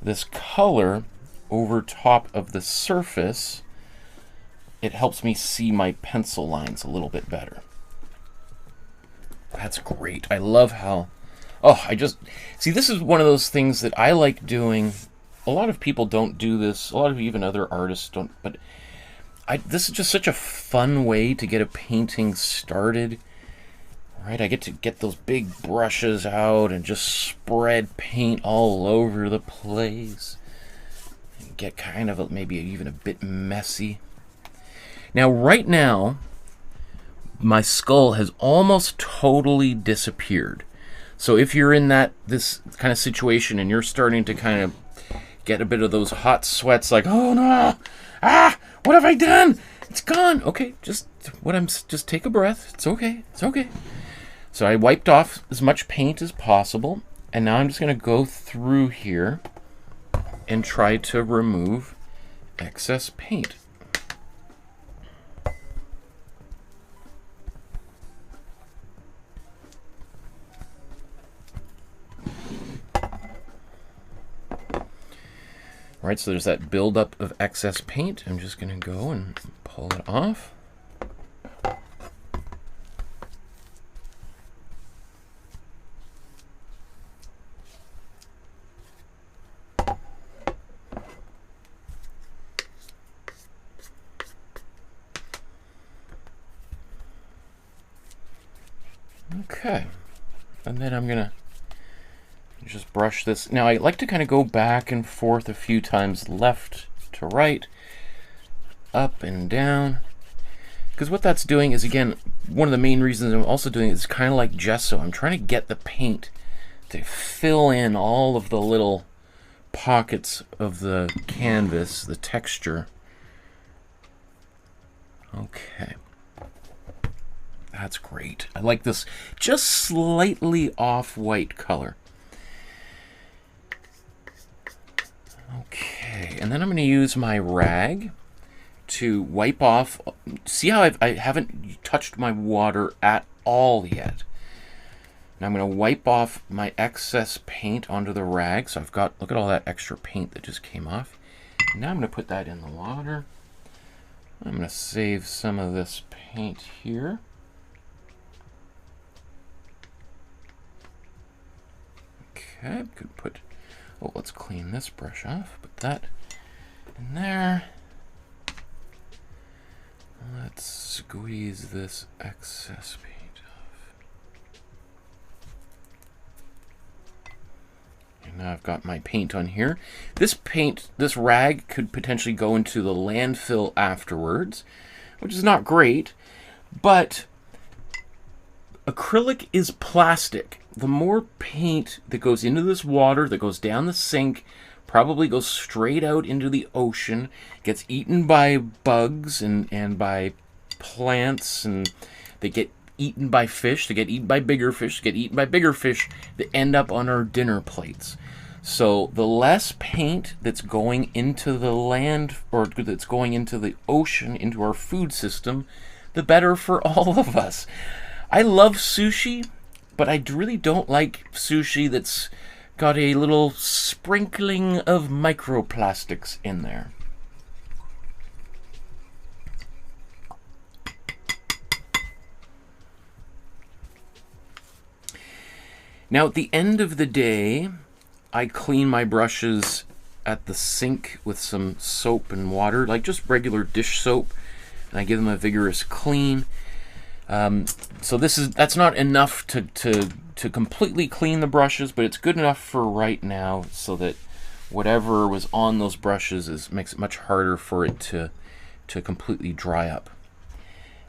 [SPEAKER 1] this color over top of the surface, it helps me see my pencil lines a little bit better. That's great. I love how... Oh, I just... See, this is one of those things that I like doing. A lot of people don't do this. A lot of even other artists don't. But this is just such a fun way to get a painting started. Right? I get to get those big brushes out and just spread paint all over the place. And get kind of maybe even a bit messy. Now, right now, my skull has almost totally disappeared. So if you're in this kind of situation and you're starting to kind of get a bit of those hot sweats, like, oh no, what have I done? It's gone. Okay, just take a breath. It's okay. It's okay. So I wiped off as much paint as possible, and now I'm just going to go through here and try to remove excess paint. All right, so there's that buildup of excess paint. I'm just going to go and pull it off. Okay, and then I'm going to just brush this. Now I like to kind of go back and forth a few times, left to right, up and down, because what that's doing is, again, one of the main reasons I'm also doing it is kind of like gesso. I'm trying to get the paint to fill in all of the little pockets of the canvas, the texture. Okay. That's great. I like this just slightly off-white color. Okay, and then I'm going to use my rag to wipe off. See how I haven't touched my water at all yet. Now I'm going to wipe off my excess paint onto the rag. So I've got, look at all that extra paint that just came off. Now I'm going to put that in the water. I'm going to save some of this paint here. Okay, could put... Oh, let's clean this brush off. Put that in there. Let's squeeze this excess paint off. And now I've got my paint on here. This paint, this rag could potentially go into the landfill afterwards, which is not great, but acrylic is plastic. The more paint that goes into this water, that goes down the sink, probably goes straight out into the ocean, gets eaten by bugs and by plants, and they get eaten by fish, they get eaten by bigger fish, they get eaten by bigger fish, that end up on our dinner plates. So the less paint that's going into the land, or that's going into the ocean, into our food system, the better for all of us. I love sushi, but I really don't like sushi that's got a little sprinkling of microplastics in there. Now, at the end of the day, I clean my brushes at the sink with some soap and water, like just regular dish soap, and I give them a vigorous clean. So that's not enough to to completely clean the brushes, but it's good enough for right now so that whatever was on those brushes makes it much harder for it to completely dry up.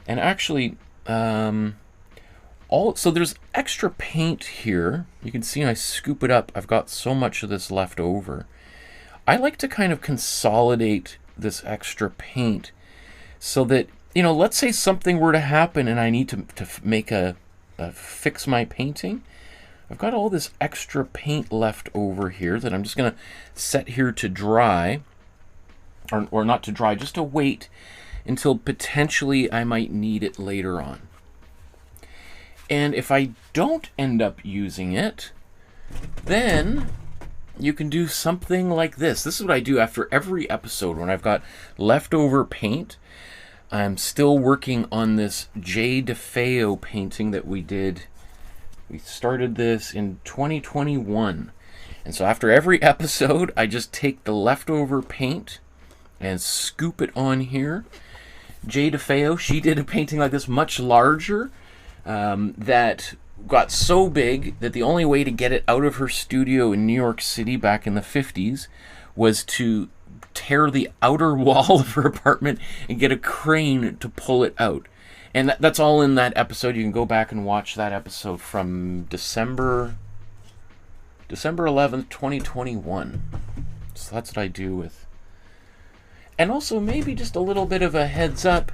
[SPEAKER 1] And actually, so there's extra paint here. You can see I scoop it up. I've got so much of this left over. I like to kind of consolidate this extra paint so that, you know, let's say something were to happen and I need to make fix my painting. I've got all this extra paint left over here that I'm just going to set here to dry, or not to dry, just to wait until potentially I might need it later on. And if I don't end up using it, then you can do something like this. This is what I do after every episode when I've got leftover paint. I'm still working on this Bd de Clichy painting that we did. We started this in 2021. And so after every episode, I just take the leftover paint and scoop it on here. Bd de Clichy, she did a painting like this, much larger, that got so big that the only way to get it out of her studio in New York City back in the 50s was to tear the outer wall of her apartment and get a crane to pull it out. And that's all in that episode. You can go back and watch that episode from December 11th, 2021. So that's what I do with. And also maybe just a little bit of a heads up.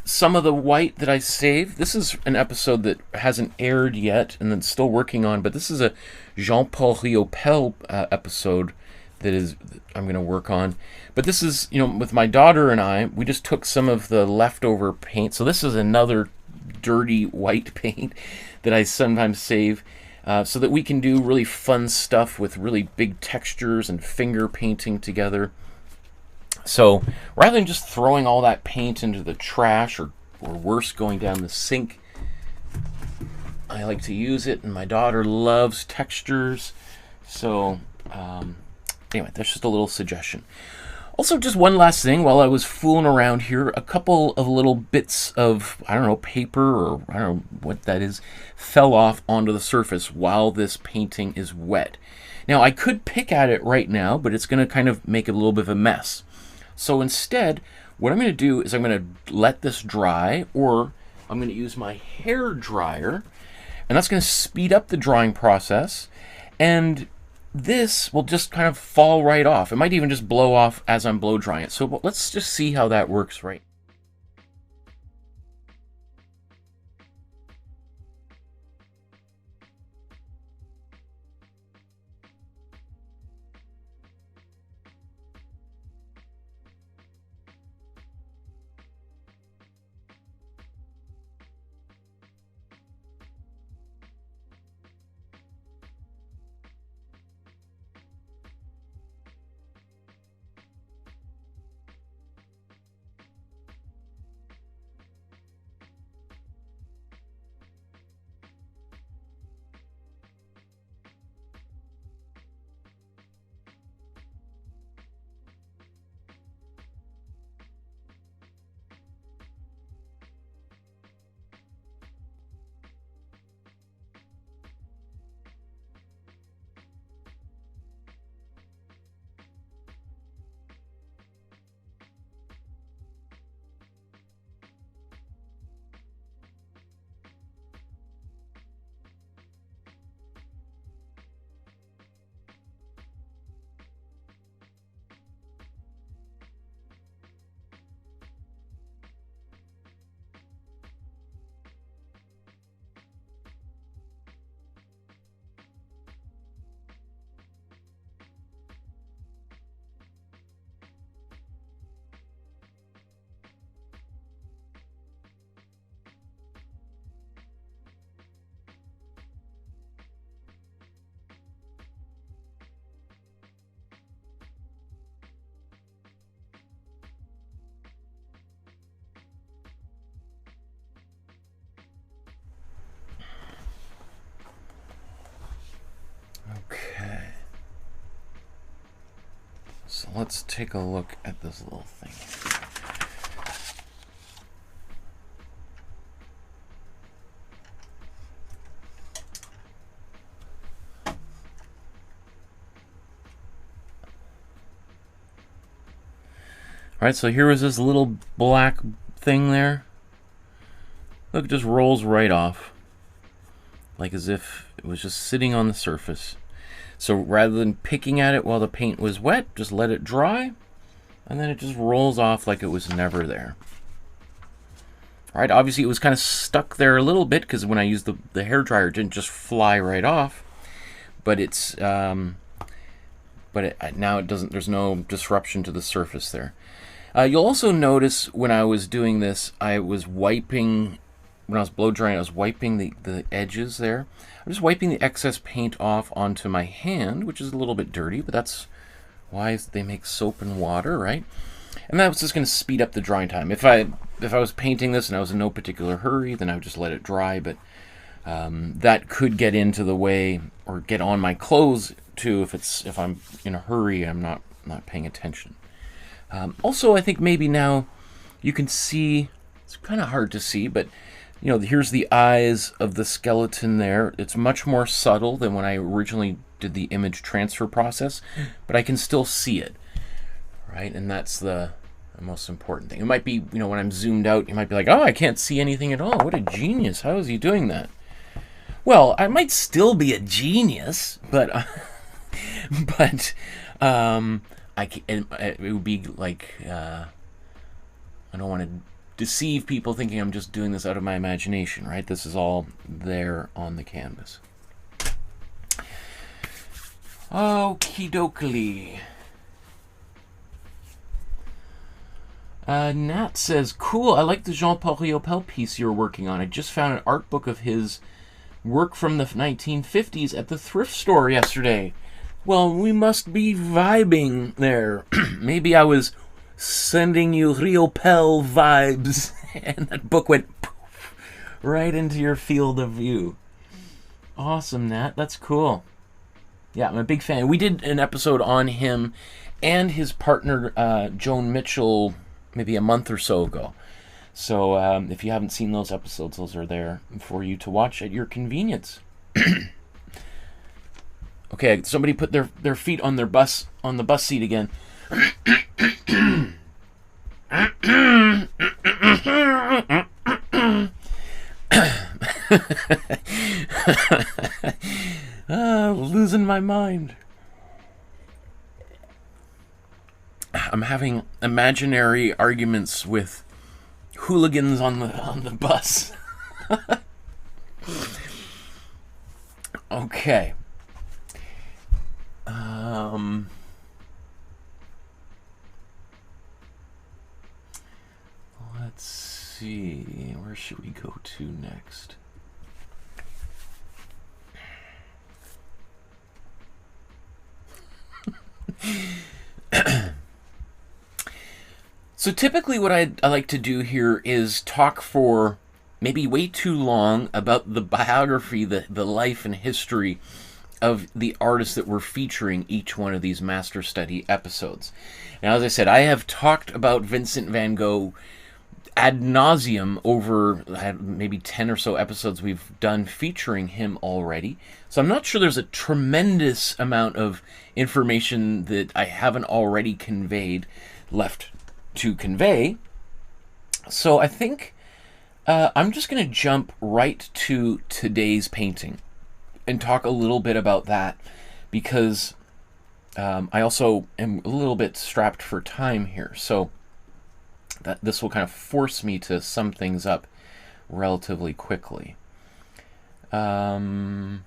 [SPEAKER 1] Some of the white that I saved, this is an episode that hasn't aired yet and that's still working on, but this is a Jean-Paul Riopel episode that I'm going to work on. But this is, you know, with my daughter and I, we just took some of the leftover paint. So this is another dirty white paint that I sometimes save so that we can do really fun stuff with really big textures and finger painting together. So rather than just throwing all that paint into the trash or worse, going down the sink, I like to use it, and my daughter loves textures. So anyway, that's just a little suggestion. Also, just one last thing, while I was fooling around here, a couple of little bits of, I don't know, paper, or I don't know what that is, fell off onto the surface while this painting is wet. Now, I could pick at it right now, but it's going to kind of make a little bit of a mess. So instead, what I'm going to do is I'm going to let this dry, or I'm going to use my hair dryer, and that's going to speed up the drying process, and this will just kind of fall right off. It might even just blow off as I'm blow drying it. So let's just see how that works right. Okay. So let's take a look at this little thing. Right, so here was this little black thing there. Look, it just rolls right off. Like as if it was just sitting on the surface. So rather than picking at it while the paint was wet, just let it dry, and then it just rolls off like it was never there. All right, obviously it was kind of stuck there a little bit because when I used the hairdryer, it didn't just fly right off. But it's now it doesn't. There's no disruption to the surface there. You'll also notice when I was doing this, I was wiping. When I was blow drying, I was wiping the edges there. I'm just wiping the excess paint off onto my hand, which is a little bit dirty, but that's why they make soap and water, right? And that was just going to speed up the drying time. If I was painting this and I was in no particular hurry, then I would just let it dry, but that could get into the way or get on my clothes too if I'm in a hurry and I'm not paying attention. Also, I think maybe now you can see, it's kind of hard to see, but you know, here's the eyes of the skeleton there. It's much more subtle than when I originally did the image transfer process, but I can still see it, right? And that's the most important thing. It might be, you know, when I'm zoomed out, you might be like, oh, I can't see anything at all. What a genius. How is he doing that? Well, I might still be a genius, but it would be like, I don't want to deceive people thinking I'm just doing this out of my imagination, right? This is all there on the canvas. Okie dokie. Nat says, cool, I like the Jean-Paul Riopel piece you're working on. I just found an art book of his work from the 1950s at the thrift store yesterday. Well, we must be vibing there. Maybe I was sending you Riopel vibes, and that book went poof, right into your field of view. Awesome, Nat. That's cool. Yeah, I'm a big fan. We did an episode on him and his partner, Joan Mitchell, maybe a month or so ago. So if you haven't seen those episodes, those are there for you to watch at your convenience. Okay, somebody put their feet on the bus seat again. Losing my mind. I'm having imaginary arguments with hooligans on the bus. Okay. Let's see. Where should we go to next? So typically what I like to do here is talk for maybe way too long about the biography, the life and history of the artists that we're featuring each one of these Master Study episodes. Now, as I said, I have talked about Vincent van Gogh ad nauseum over maybe 10 or so episodes we've done featuring him already. So I'm not sure there's a tremendous amount of information that I haven't already conveyed left to convey. So I think I'm just going to jump right to today's painting and talk a little bit about that, because I also am a little bit strapped for time here. So that this will kind of force me to sum things up relatively quickly. Yeah,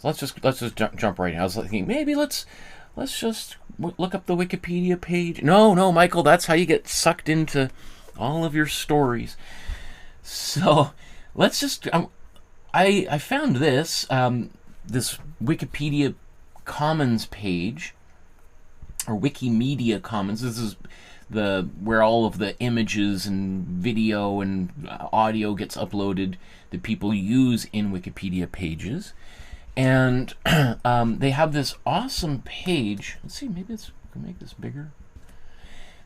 [SPEAKER 1] let's just jump right in. I was thinking maybe let's just look up the Wikipedia page. No, Michael, that's how you get sucked into all of your stories. So let's just. I found this this Wikipedia Commons page, or Wikimedia Commons. This is where all of the images and video and audio gets uploaded that people use in Wikipedia pages. And they have this awesome page. Let's see, maybe we can make this bigger.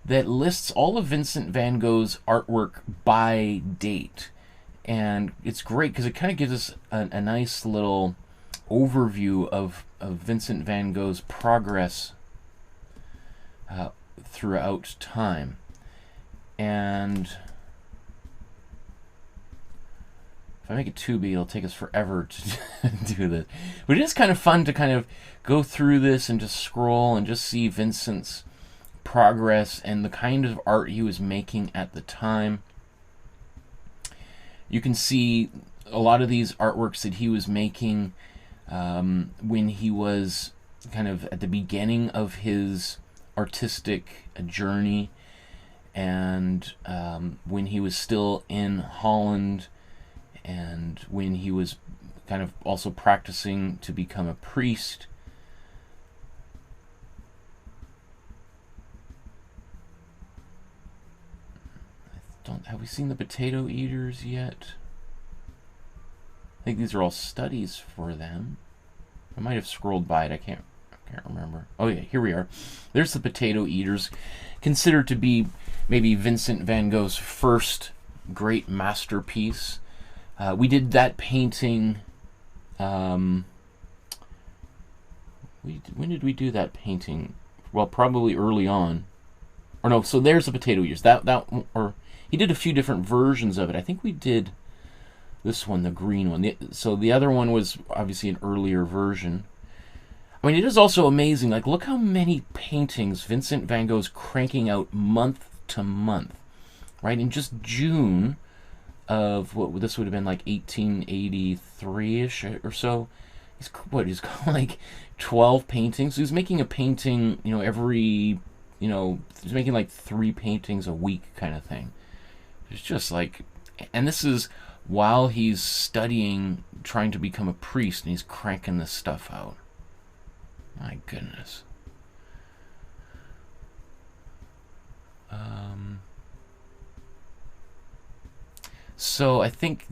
[SPEAKER 1] That lists all of Vincent van Gogh's artwork by date. And it's great because it kind of gives us a nice little overview of Vincent van Gogh's progress throughout time. And if I make it too big, it'll take us forever to do this. But it is kind of fun to kind of go through this and just scroll and just see Vincent's progress and the kind of art he was making at the time. You can see a lot of these artworks that he was making when he was kind of at the beginning of his artistic journey, and when he was still in Holland, and when he was kind of also practicing to become a priest. Have we seen the potato eaters yet? I think these are all studies for them. I might have scrolled by it. I can't remember. Oh yeah, here we are. There's the potato eaters, considered to be maybe Vincent van Gogh's first great masterpiece. We did that painting. When did we do that painting? Well, probably early on. Or no, so there's the potato eaters. Or he did a few different versions of it. I think we did this one, the green one. So the other one was obviously an earlier version. I mean, it is also amazing. Like, look how many paintings Vincent van Gogh's cranking out month to month, right? In just June of what this would have been like 1883-ish or so. He's got like 12 paintings. He's making a painting, every, he's making like 3 paintings a week kind of thing. It's just like, and this is while he's studying, trying to become a priest, and he's cranking this stuff out. My goodness. So I think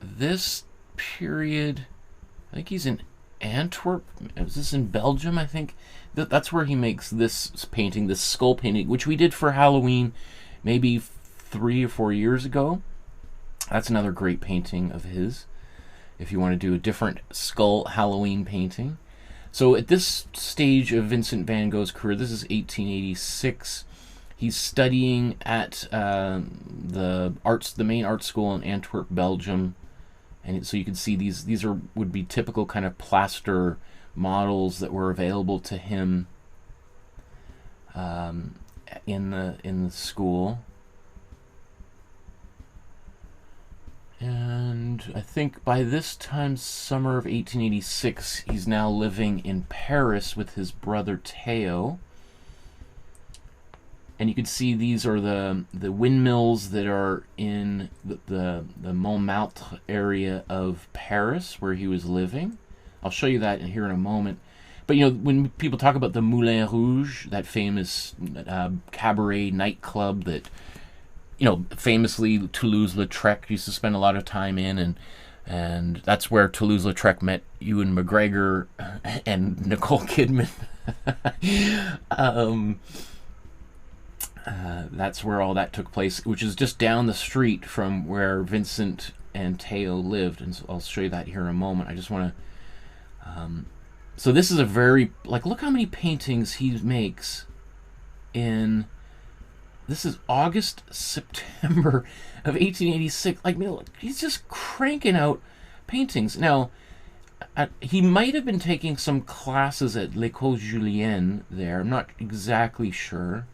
[SPEAKER 1] this period, I think he's in Antwerp. Is this in Belgium? I think that's where he makes this painting, this skull painting, which we did for Halloween maybe 3 or 4 years ago. That's another great painting of his, if you want to do a different skull Halloween painting. So at this stage of Vincent van Gogh's career, this is 1886. He's studying at the main art school in Antwerp, Belgium, and so you can see these would be typical kind of plaster models that were available to him in the school. And I think by this time, summer of 1886, he's now living in Paris with his brother Theo. And you can see these are the windmills that are in the Montmartre area of Paris where he was living. I'll show you that here in a moment. But when people talk about the Moulin Rouge, that famous cabaret nightclub that famously Toulouse-Lautrec used to spend a lot of time in, and that's where Toulouse-Lautrec met Ewan McGregor and Nicole Kidman. That's where all that took place, which is just down the street from where Vincent and Theo lived, and so I'll show you that here in a moment. I just want to... so this is a very... look how many paintings he makes in... This is August, September of 1886. He's just cranking out paintings. Now, he might have been taking some classes at L'École Julian there. I'm not exactly sure.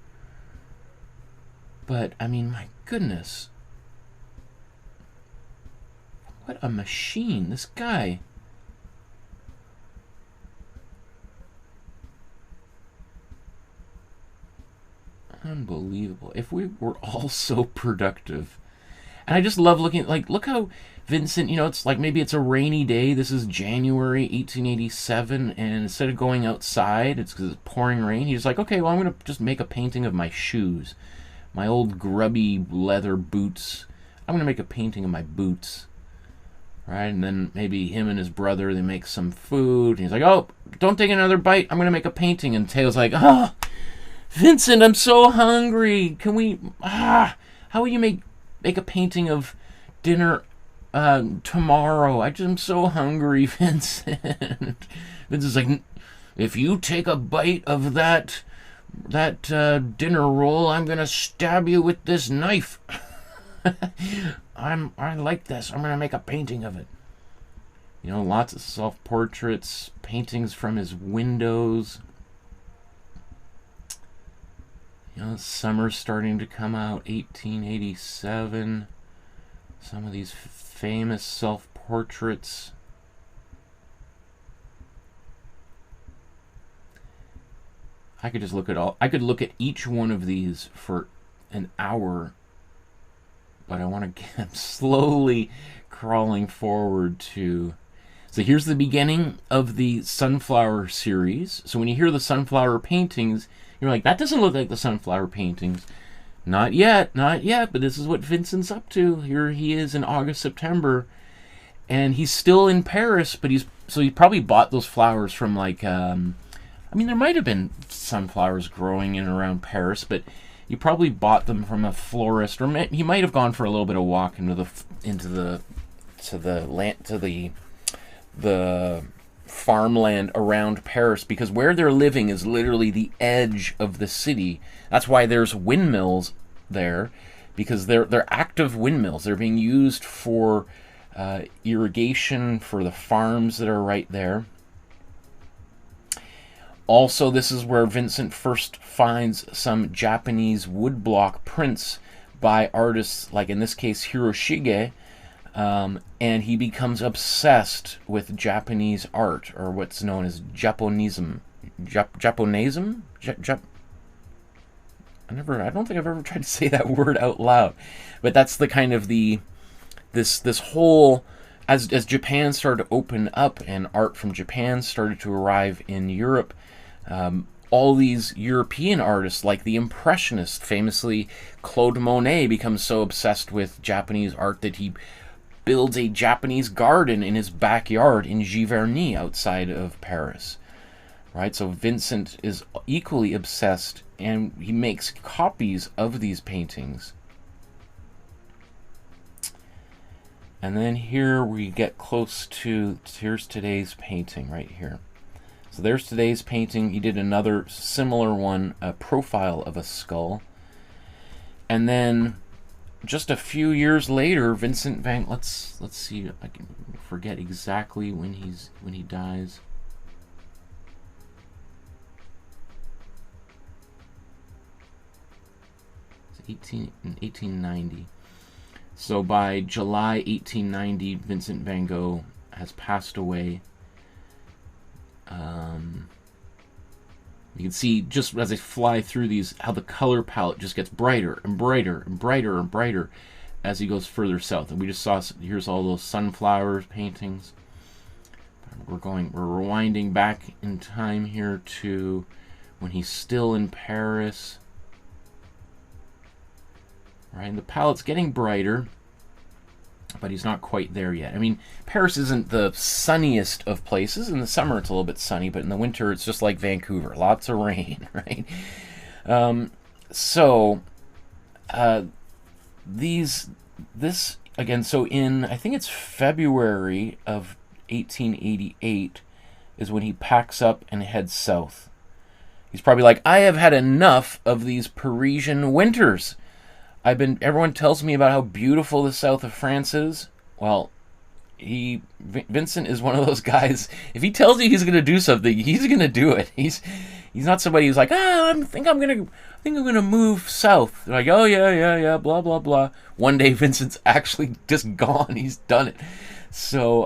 [SPEAKER 1] But, I mean, my goodness. What a machine. This guy... Unbelievable. If we were all so productive. And I just love looking, look how Vincent, it's maybe it's a rainy day. This is January 1887, and instead of going outside, it's because it's pouring rain. He's like, okay, well, I'm going to just make a painting of my shoes. My old grubby leather boots. I'm going to make a painting of my boots. Right? And then maybe him and his brother, they make some food. And he's like, oh, don't take another bite. I'm going to make a painting. And Theo's like, oh, Vincent, I'm so hungry. Can we... how will you make a painting of dinner tomorrow? I'm so hungry, Vincent. Vincent's like, If you take a bite of that dinner roll, I'm gonna stab you with this knife. I like this. I'm gonna make a painting of it. You know, lots of self-portraits, paintings from his windows. You know, summer's starting to come out, 1887. Some of these famous self-portraits. I could just look at all. I could look at each one of these for an hour, but I want to get slowly crawling forward to. So here's the beginning of the sunflower series. So when you hear the sunflower paintings, you're like, that doesn't look like the sunflower paintings. Not yet, not yet, but this is what Vincent's up to. Here he is in August, September, and he's still in Paris, but he probably bought those flowers from like, I mean, there might have been sunflowers growing in and around Paris, but you probably bought them from a florist, or he might have gone for a little bit of walk into the farmland around Paris, because where they're living is literally the edge of the city. That's why there's windmills there, because they're active windmills. They're being used for irrigation for the farms that are right there. Also, this is where Vincent first finds some Japanese woodblock prints by artists, like in this case Hiroshige, and he becomes obsessed with Japanese art, or what's known as Japonism. Japonism? I don't think I've ever tried to say that word out loud, but that's the kind of this whole. As Japan started to open up and art from Japan started to arrive in Europe, all these European artists, like the Impressionists, famously Claude Monet, becomes so obsessed with Japanese art that he builds a Japanese garden in his backyard in Giverny outside of Paris. Right? So Vincent is equally obsessed, and he makes copies of these paintings. And then here we get close to, here's today's painting right here. So there's today's painting. He did another similar one, a profile of a skull. And then just a few years later, Vincent van, let's see, I can forget exactly when he dies. It's 1890. So by July 1890, Vincent van Gogh has passed away. You can see, just as I fly through these, how the color palette just gets brighter and brighter and brighter and brighter as he goes further south. And we just saw, here's all those sunflower paintings. We're rewinding back in time here to when he's still in Paris. Right, and the palette's getting brighter, but he's not quite there yet. I mean, Paris isn't the sunniest of places. In the summer, it's a little bit sunny, but in the winter, it's just like Vancouver, lots of rain, right? This again. So in, I think it's February of 1888 is when he packs up and heads south. He's probably like, I have had enough of these Parisian winters. Everyone tells me about how beautiful the south of France is. Well, Vincent is one of those guys. If he tells you he's going to do something, he's going to do it. He's not somebody who's like, I think I'm going to move south. They're like, oh yeah, blah blah blah. One day Vincent's actually just gone. He's done it. So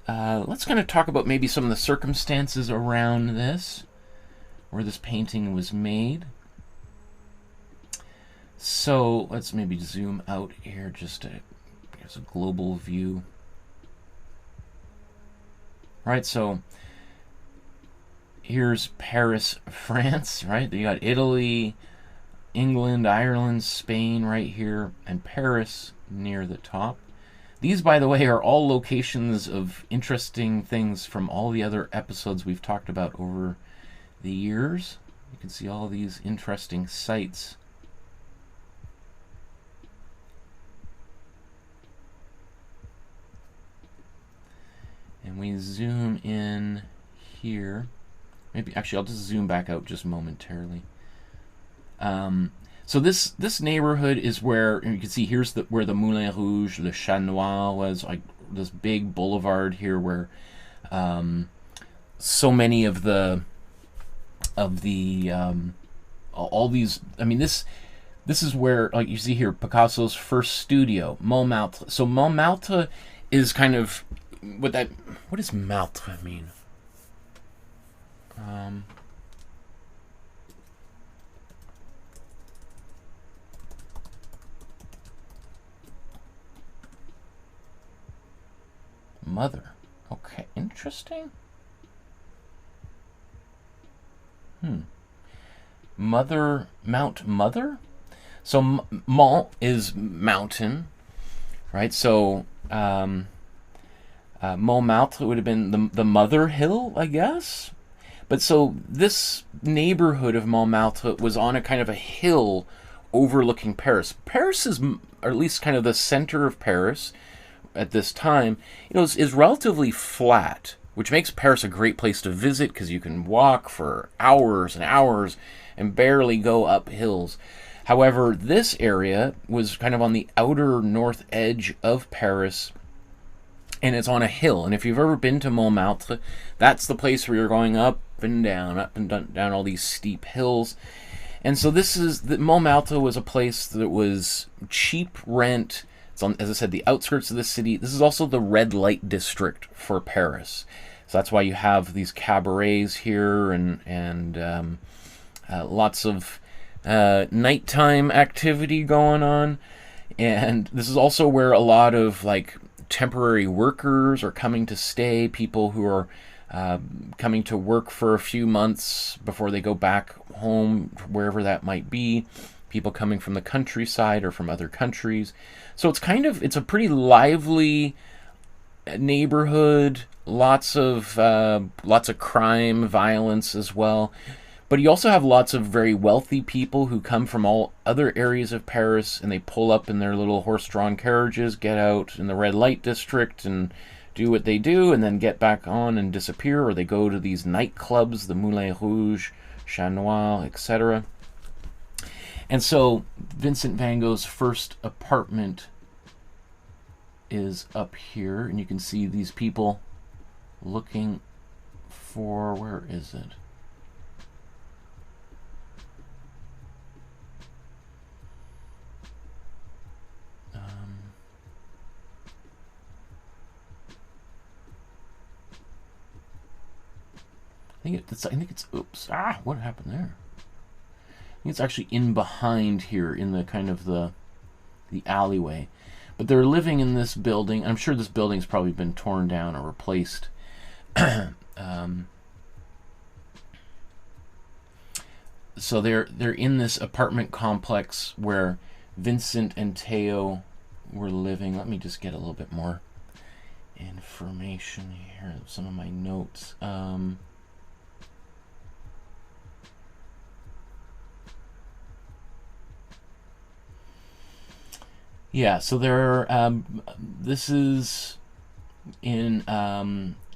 [SPEAKER 1] let's kind of talk about maybe some of the circumstances around this, where this painting was made. So let's maybe zoom out here just to here's a global view. Right, so here's Paris, France, right? You got Italy, England, Ireland, Spain right here, and Paris near the top. These, by the way, are all locations of interesting things from all the other episodes we've talked about over the years. You can see all these interesting sites. And and we zoom in here. Maybe actually I'll just zoom back out just momentarily. So this neighborhood is where you can see here's where the Moulin Rouge, Le Chat Noir was, like this big boulevard here where so many of the all these, I mean, this is where, like you see here, Picasso's first studio, Montmartre. So Montmartre is kind of what does Martre mean? Mother. Okay, interesting. Mother, Mount Mother? So Mont is mountain, right? So Montmartre would have been the mother hill, I guess. But so this neighborhood of Montmartre was on a kind of a hill overlooking Paris. Paris is, or at least kind of the center of Paris at this time, is relatively flat, which makes Paris a great place to visit because you can walk for hours and hours and barely go up hills. However, this area was kind of on the outer north edge of Paris, and it's on a hill. And if you've ever been to Montmartre, that's the place where you're going up and down all these steep hills. And so Montmartre was a place that was cheap rent. It's on, as I said, the outskirts of the city. This is also the red light district for Paris. So that's why you have these cabarets here and lots of nighttime activity going on. And this is also where a lot of like temporary workers are coming to stay, people who are coming to work for a few months before they go back home, wherever that might be. People coming from the countryside or from other countries. So it's a pretty lively neighborhood, lots of crime, violence as well. But you also have lots of very wealthy people who come from all other areas of Paris, and they pull up in their little horse-drawn carriages, get out in the red light district and do what they do, and then get back on and disappear, or they go to these nightclubs, the Moulin Rouge, Chat Noir, etc. And so Vincent van Gogh's first apartment is up here, and you can see these people looking for, where is it? I think it's oops. What happened there? I think it's actually in behind here in the kind of the alleyway. But they're living in this building. I'm sure this building's probably been torn down or replaced. So they're in this apartment complex where Vincent and Theo were living. Let me just get a little bit more information here. Some of my notes. Yeah, so this is in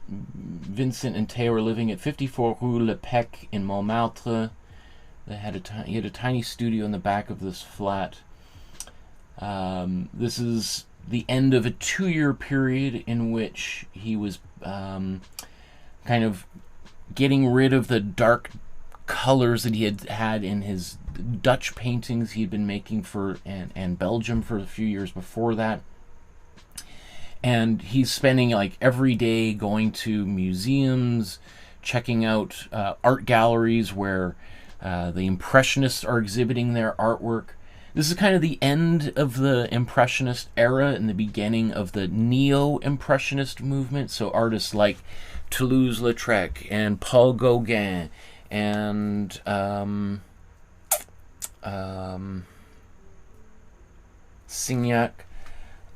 [SPEAKER 1] Vincent and Theo are living at 54 Rue Lepic in Montmartre. He had a tiny studio in the back of this flat. This is the end of a 2-year period in which he was kind of getting rid of the dark colors that he had in his Dutch paintings he'd been making and Belgium for a few years before that. And he's spending like every day going to museums, checking out art galleries where the Impressionists are exhibiting their artwork. This is kind of the end of the Impressionist era and the beginning of the Neo-Impressionist movement. So artists like Toulouse-Lautrec and Paul Gauguin and Signac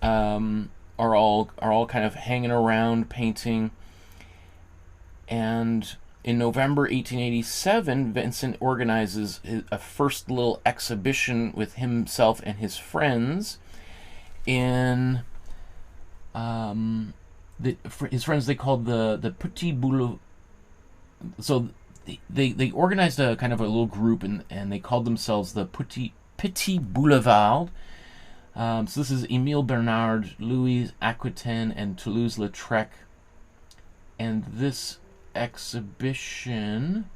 [SPEAKER 1] are all kind of hanging around painting. And in November 1887, Vincent organizes a first little exhibition with himself and his friends in the his friends, they called the Petit Boulevard. So they organized a kind of a little group, and they called themselves the Petit Boulevard. So this is Emile Bernard, Louis Aquitaine, and Toulouse-Lautrec. And this exhibition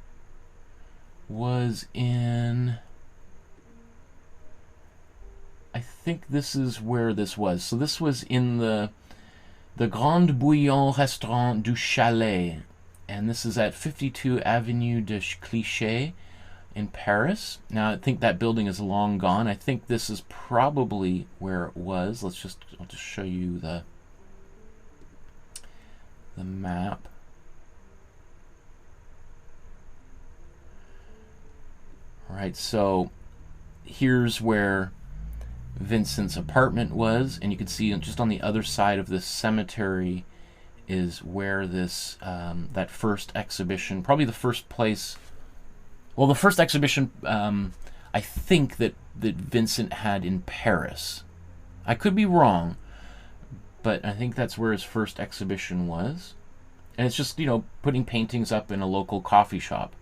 [SPEAKER 1] was in... I think this is where this was. So this was in the Grand Bouillon Restaurant du Chalet. And this is at 52 Avenue de Clichy in Paris. Now, I think that building is long gone. I think this is probably where it was. I'll just show you the map. All right, so here's where Vincent's apartment was, and you can see just on the other side of this cemetery is where this that first exhibition, probably the first place, well, the first exhibition I think that Vincent had in Paris. I could be wrong, but I think that's where his first exhibition was. And it's just, putting paintings up in a local coffee shop,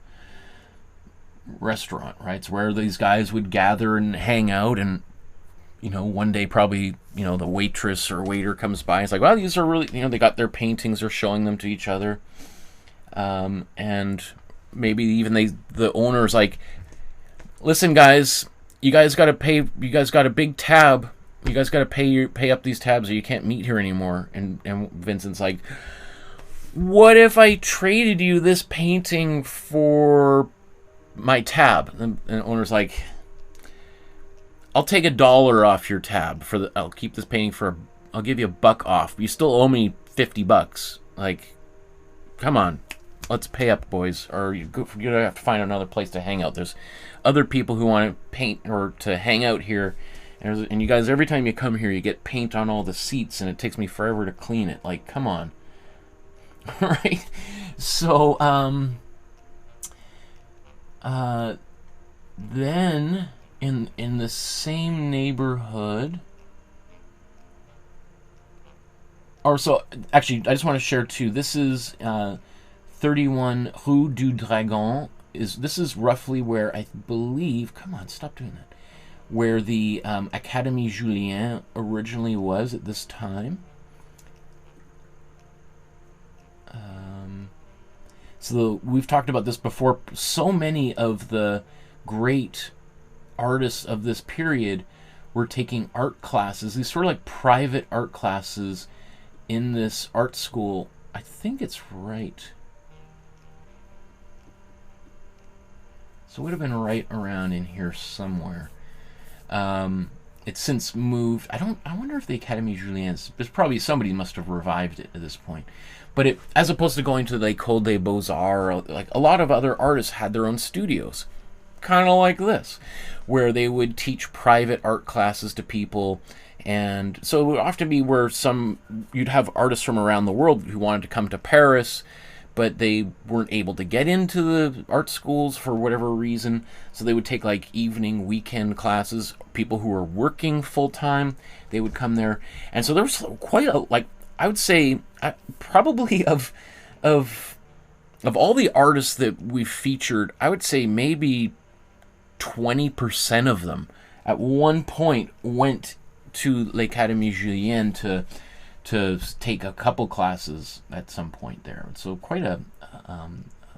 [SPEAKER 1] restaurant, right? It's where these guys would gather and hang out, and one day probably, the waitress or waiter comes by and it's like, well, these are really, they got their paintings, they're showing them to each other. And maybe even the owner's like, listen, guys, you guys got to pay, you guys got a big tab. You guys got to pay up these tabs or you can't meet here anymore. And Vincent's like, what if I traded you this painting for my tab? And the owner's like, I'll take $1 off your tab I'll keep this painting I'll give you $1 off. You still owe me $50. Like, come on, let's pay up, boys, or you're gonna have to find another place to hang out. There's other people who want to paint or to hang out here, and you guys, every time you come here, you get paint on all the seats, and it takes me forever to clean it. Like, come on. All right. So, then in the same neighborhood, or so actually, I just want to share too. This is 31 Rue du Dragon. This is roughly where I believe? Come on, stop doing that. Where the Académie Julian originally was at this time. So we've talked about this before. So many of the great artists of this period were taking art classes, these sort of like private art classes in this art school. I think it's right. So it would have been right around in here somewhere. It's since moved. I wonder if the Académie Julian, there's probably somebody must have revived it at this point. But it, as opposed to going to the École des Beaux-Arts, like a lot of other artists had their own studios, kind of like this, where they would teach private art classes to people. And so it would often be where you'd have artists from around the world who wanted to come to Paris, but they weren't able to get into the art schools for whatever reason. So they would take like evening, weekend classes. People who were working full time, they would come there. And so there was quite a, like, I would say probably of all the artists that we've featured, I would say maybe 20% of them at one point went to l'Académie Julian to take a couple classes at some point there. So quite a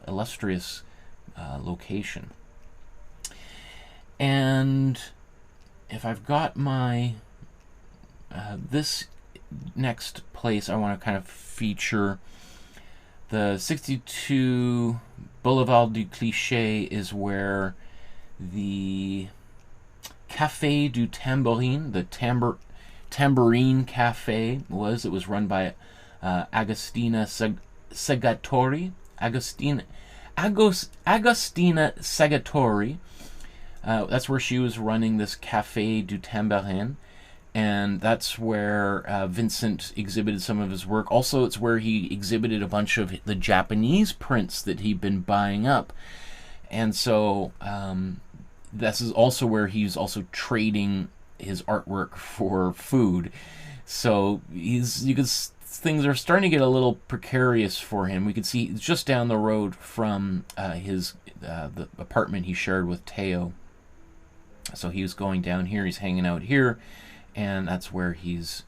[SPEAKER 1] illustrious location. And if I've got my this next place, I want to kind of feature the 62 Boulevard du Clichy is where the Café du Tambourin, the Tambourine Cafe was. It was run by Agostina Segatori. Agostina Segatori. That's where she was running this Café du Tambourin. And that's where Vincent exhibited some of his work. Also, it's where he exhibited a bunch of the Japanese prints that he'd been buying up. And so this is also where he's also trading his artwork for food. So you can things are starting to get a little precarious for him. We can see it's just down the road from the apartment he shared with Theo. So he was going down here, he's hanging out here, and that's where he's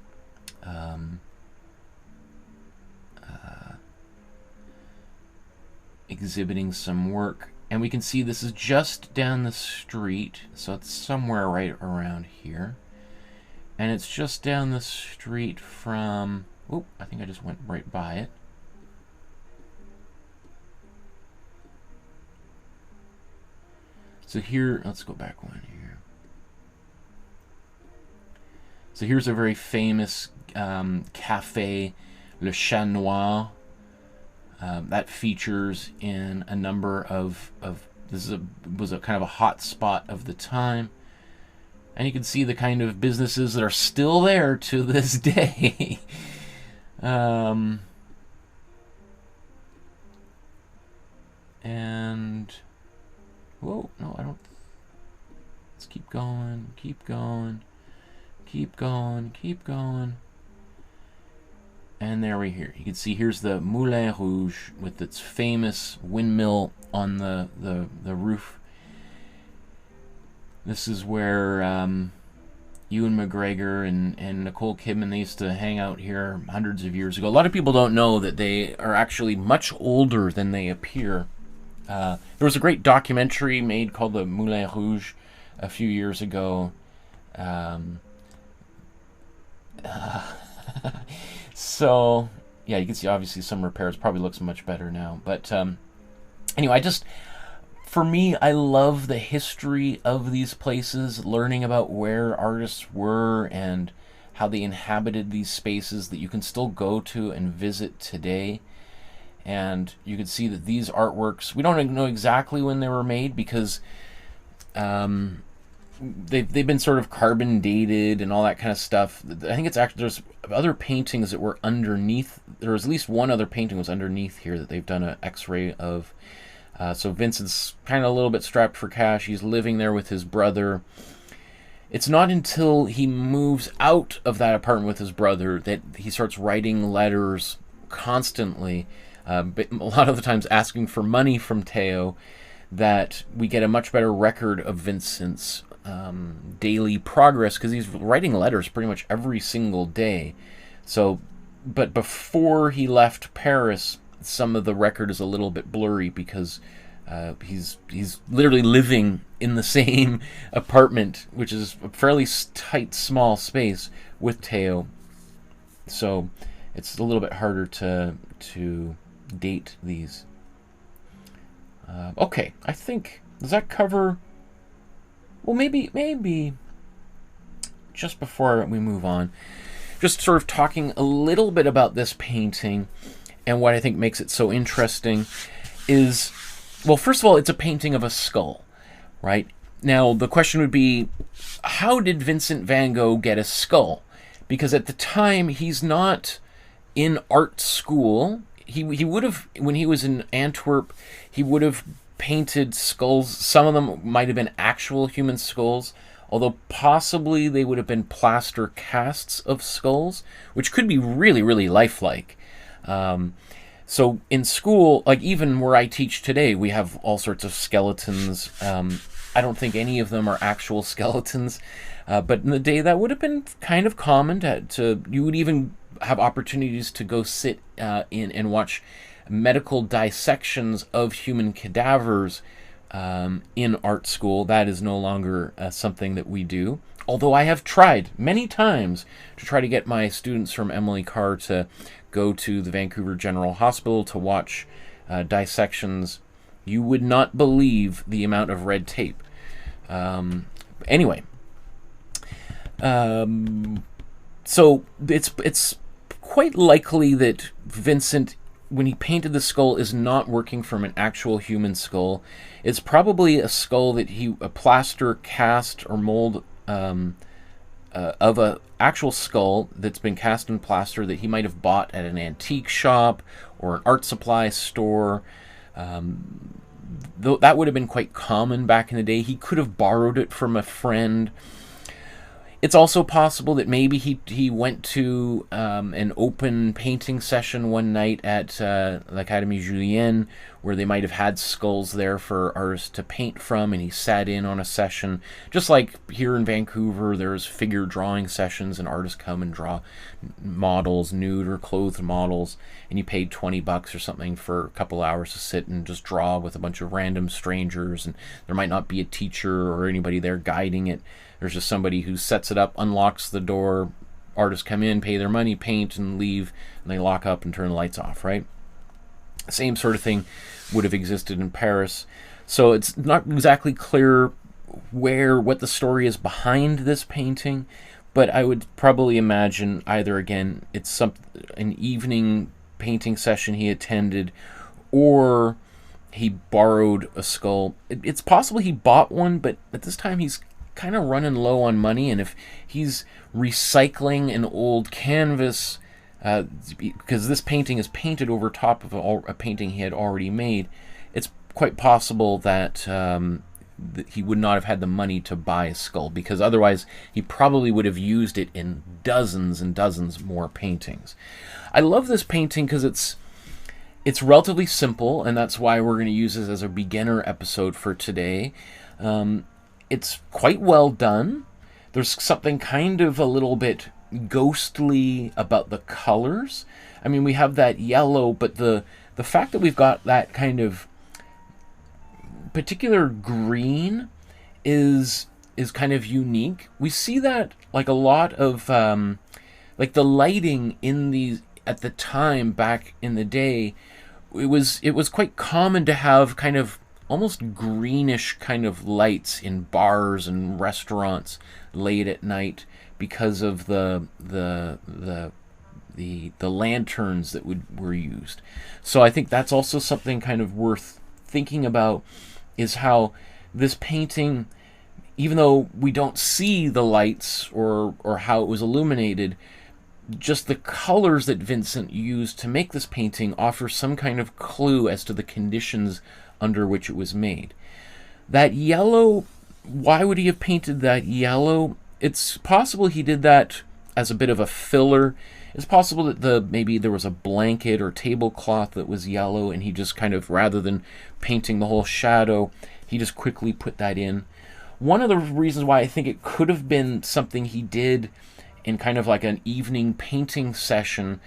[SPEAKER 1] exhibiting some work. And we can see this is just down the street, so it's somewhere right around here. And it's just down the street from... Oop, I think I just went right by it. So here, let's go back one here. So here's a very famous Café Le Chat Noir that features in a number of this was a kind of a hot spot of the time. And you can see the kind of businesses that are still there to this day. And whoa, no, I don't. Let's keep going, keep going, keep going, keep going. And there we here. You can see here's the Moulin Rouge with its famous windmill on the roof. This is where Ewan McGregor and Nicole Kidman, they used to hang out here hundreds of years ago. A lot of people don't know that they are actually much older than they appear. There was a great documentary made called the Moulin Rouge a few years ago. So, yeah, you can see obviously some repairs. Probably looks much better now. But anyway, for me, I love the history of these places, learning about where artists were and how they inhabited these spaces that you can still go to and visit today. And you can see that these artworks, we don't know exactly when they were made because they've been sort of carbon dated and all that kind of stuff. I think it's actually, there's other paintings that were underneath. There was at least one other painting was underneath here that they've done an X-ray of. So Vincent's kind of a little bit strapped for cash. He's living there with his brother. It's not until he moves out of that apartment with his brother that he starts writing letters constantly, but a lot of the times asking for money from Theo, that we get a much better record of Vincent's daily progress, because he's writing letters pretty much every single day. So, but before he left Paris, some of the record is a little bit blurry because he's literally living in the same apartment, which is a fairly tight, small space, with Theo. So it's a little bit harder to date these. Okay, I think, does that cover? Well, maybe just before we move on, just sort of talking a little bit about this painting. And what I think makes it so interesting is, well, first of all, it's a painting of a skull, right? Now, the question would be, how did Vincent van Gogh get a skull? Because at the time, he's not in art school. He would have, when he was in Antwerp, he would have painted skulls. Some of them might have been actual human skulls, although possibly they would have been plaster casts of skulls, which could be really, really lifelike. So in school, like even where I teach today, we have all sorts of skeletons. I don't think any of them are actual skeletons, but in the day that would have been kind of common to you would even have opportunities to go sit in and watch medical dissections of human cadavers in art school. That is no longer something that we do. Although I have tried many times to try to get my students from Emily Carr to go to the Vancouver General Hospital to watch dissections. You would not believe the amount of red tape. Anyway, so it's quite likely that Vincent, when he painted the skull, is not working from an actual human skull. It's probably a skull that a plaster cast or mold of a actual skull that's been cast in plaster that he might have bought at an antique shop or an art supply store. Though that would have been quite common back in the day. He could have borrowed it from a friend. It's also possible that maybe he went to an open painting session one night at l'Académie Julian, where they might have had skulls there for artists to paint from, and he sat in on a session. Just like here in Vancouver, there's figure drawing sessions, and artists come and draw models, nude or clothed models, and you paid $20 or something for a couple hours to sit and just draw with a bunch of random strangers, and there might not be a teacher or anybody there guiding it. There's just somebody who sets it up, unlocks the door, artists come in, pay their money, paint, and leave, and they lock up and turn the lights off, right? Same sort of thing would have existed in Paris. So it's not exactly clear what the story is behind this painting, but I would probably imagine either, again, it's an evening painting session he attended, or he borrowed a skull. It's possible he bought one, but at this time he's kind of running low on money, and if he's recycling an old canvas, because this painting is painted over top of a painting he had already made, it's quite possible that he would not have had the money to buy a skull, because otherwise he probably would have used it in dozens and dozens more paintings. I love this painting because it's relatively simple, and that's why we're going to use this as a beginner episode for today. It's quite well done. There's something kind of a little bit ghostly about the colors. I mean, we have that yellow, but the fact that we've got that kind of particular green is kind of unique. We see that like a lot of like the lighting in these at the time back in the day. It was quite common to have kind of almost greenish kind of lights in bars and restaurants late at night because of the lanterns that were used. So I think that's also something kind of worth thinking about, is how this painting, even though we don't see the lights or how it was illuminated, just the colors that Vincent used to make this painting offer some kind of clue as to the conditions under which it was made. That yellow, why would he have painted that yellow? It's possible he did that as a bit of a filler. It's possible that maybe there was a blanket or tablecloth that was yellow, and he just kind of, rather than painting the whole shadow, he just quickly put that in. One of the reasons why I think it could have been something he did in kind of like an evening painting session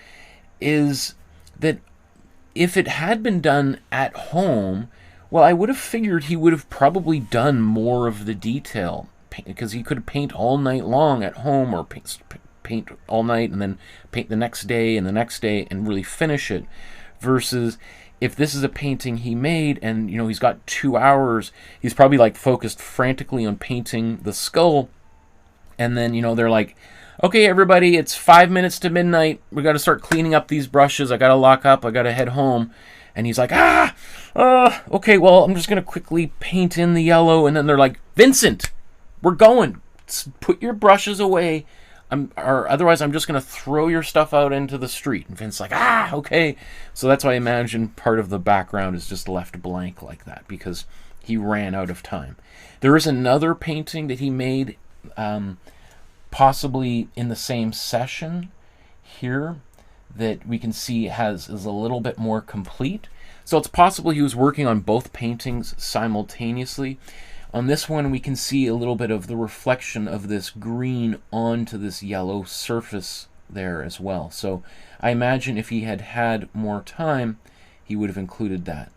[SPEAKER 1] is that if it had been done at home, well, I would have figured he would have probably done more of the detail, because he could paint all night long at home, or paint all night and then paint the next day and the next day and really finish it, versus if this is a painting he made and, you know, he's got 2 hours, he's probably like focused frantically on painting the skull, and then, you know, they're like, okay, everybody, it's 5 minutes to midnight, we got to start cleaning up these brushes, I got to lock up, I got to head home. And he's like, okay, well, I'm just going to quickly paint in the yellow. And then they're like, Vincent, we're going. Put your brushes away. Or otherwise, I'm just going to throw your stuff out into the street. And Vincent's like, okay. So that's why I imagine part of the background is just left blank like that, because he ran out of time. There is another painting that he made, possibly in the same session here, that we can see is a little bit more complete. So it's possible he was working on both paintings simultaneously. On this one, we can see a little bit of the reflection of this green onto this yellow surface there as well. So I imagine if he had had more time, he would have included that.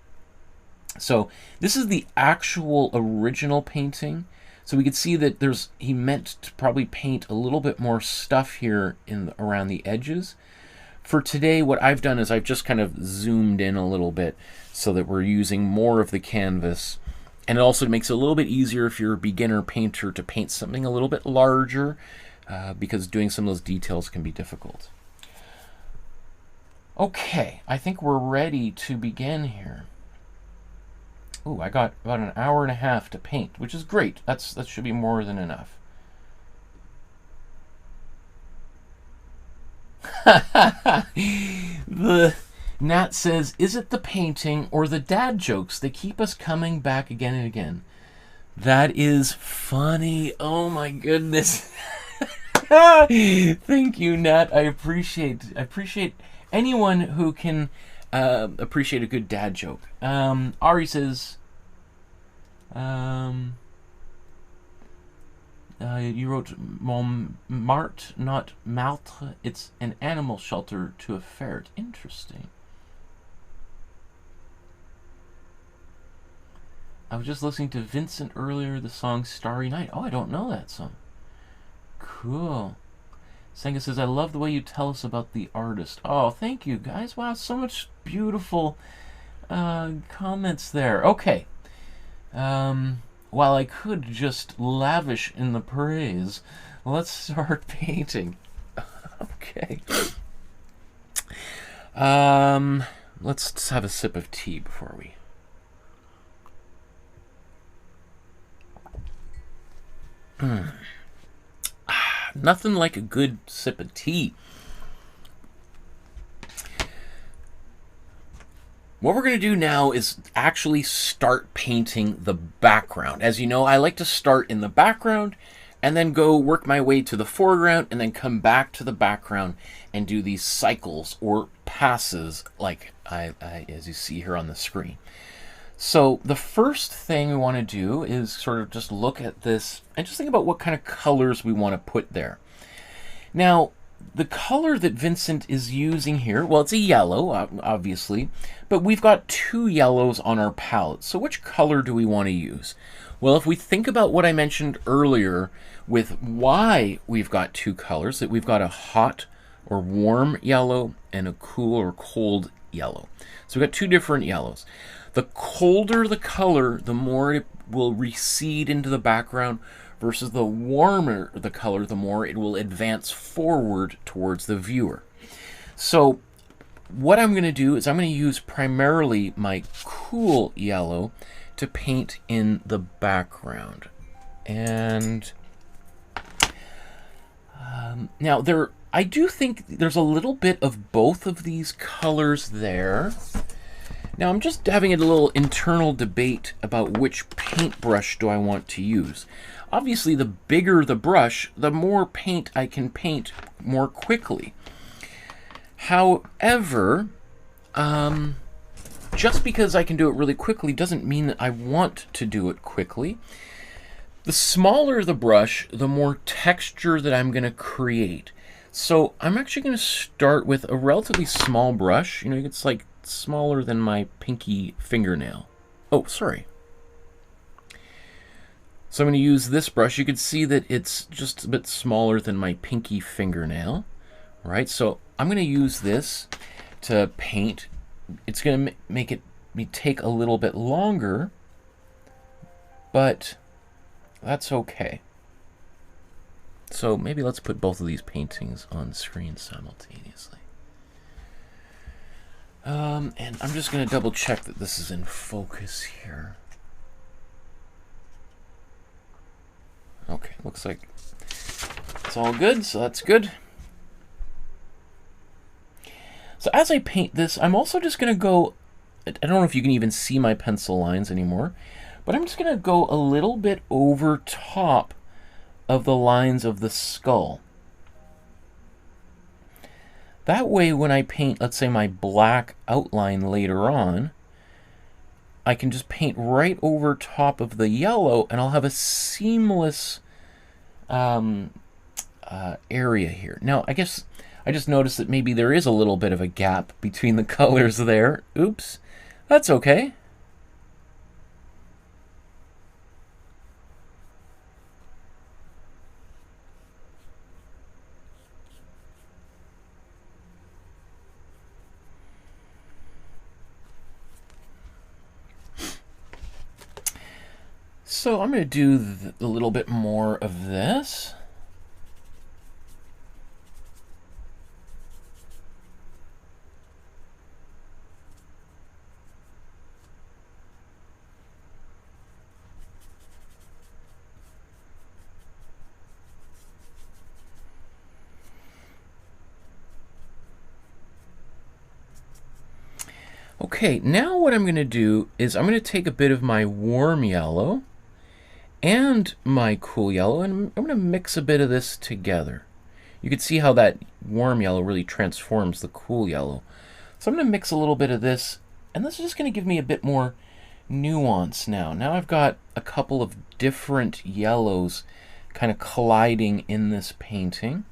[SPEAKER 1] So this is the actual original painting. So we could see that he meant to probably paint a little bit more stuff here around the edges. For today, what I've done is I've just kind of zoomed in a little bit so that we're using more of the canvas. And it also makes it a little bit easier if you're a beginner painter to paint something a little bit larger, because doing some of those details can be difficult. Okay, I think we're ready to begin here. Ooh, I got about an hour and a half to paint, which is great. That should be more than enough. The Nat says, is it the painting or the dad jokes that keep us coming back again and again? That is funny. Oh my goodness. Thank you, Nat. I appreciate anyone who can appreciate a good dad joke. Ari says, you wrote Montmartre, not Maltre. It's an animal shelter to a ferret. Interesting. I was just listening to Vincent earlier, the song Starry Night. Oh, I don't know that song. Cool. Senga says, I love the way you tell us about the artist. Oh, thank you, guys. Wow, so much beautiful comments there. Okay. While I could just lavish in the praise, let's start painting. Okay. Let's have a sip of tea before we... Nothing like a good sip of tea. What we're going to do now is actually start painting the background. As you know, I like to start in the background and then go work my way to the foreground and then come back to the background and do these cycles or passes like as you see here on the screen. So the first thing we want to do is sort of just look at this and just think about what kind of colors we want to put there. Now, the color that Vincent is using here, well, it's a yellow, obviously, but we've got two yellows on our palette. So which color do we want to use? Well, if we think about what I mentioned earlier with why we've got two colors, that we've got a hot or warm yellow and a cool or cold yellow. So we've got two different yellows. The colder the color, the more it will recede into the background, versus the warmer the color, the more it will advance forward towards the viewer. So what I'm going to do is I'm going to use primarily my cool yellow to paint in the background. And now I do think there's a little bit of both of these colors there. Now I'm just having a little internal debate about which paintbrush do I want to use. Obviously, the bigger the brush, the more paint I can paint more quickly. However, just because I can do it really quickly doesn't mean that I want to do it quickly. The smaller the brush, the more texture that I'm going to create. So I'm actually going to start with a relatively small brush. You know, it's like smaller than my pinky fingernail. Oh, sorry. So I'm going to use this brush. You can see that it's just a bit smaller than my pinky fingernail. Right? So I'm going to use this to paint. It's going to make it take a little bit longer, but that's okay. So maybe let's put both of these paintings on screen simultaneously. And I'm just going to double check that this is in focus here. Okay, looks like it's all good, so that's good. So as I paint this, I'm also just going to go, I don't know if you can even see my pencil lines anymore, but I'm just going to go a little bit over top of the lines of the skull. That way when I paint, let's say, my black outline later on, I can just paint right over top of the yellow and I'll have a seamless area here. Now, I guess I just noticed that maybe there is a little bit of a gap between the colors there. Oops, that's okay. So I'm going to do a little bit more of this. Okay, now what I'm going to do is I'm going to take a bit of my warm yellow and my cool yellow, and I'm going to mix a bit of this together. you can see how that warm yellow really transforms the cool yellow. So I'm going to mix a little bit of this, and this is just going to give me a bit more nuance now. Now I've got a couple of different yellows kind of colliding in this painting.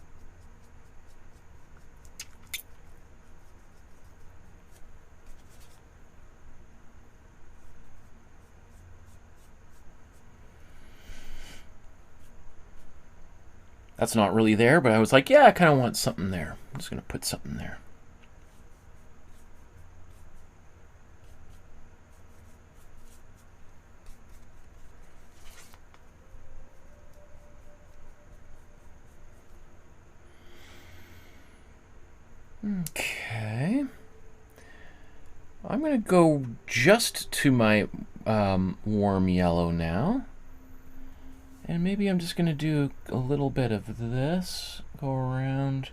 [SPEAKER 1] That's not really there, but I was like, yeah, I kind of want something there. I'm just going to put something there. Okay. I'm going to go just to my warm yellow now. And maybe I'm just going to do a little bit of this, go around.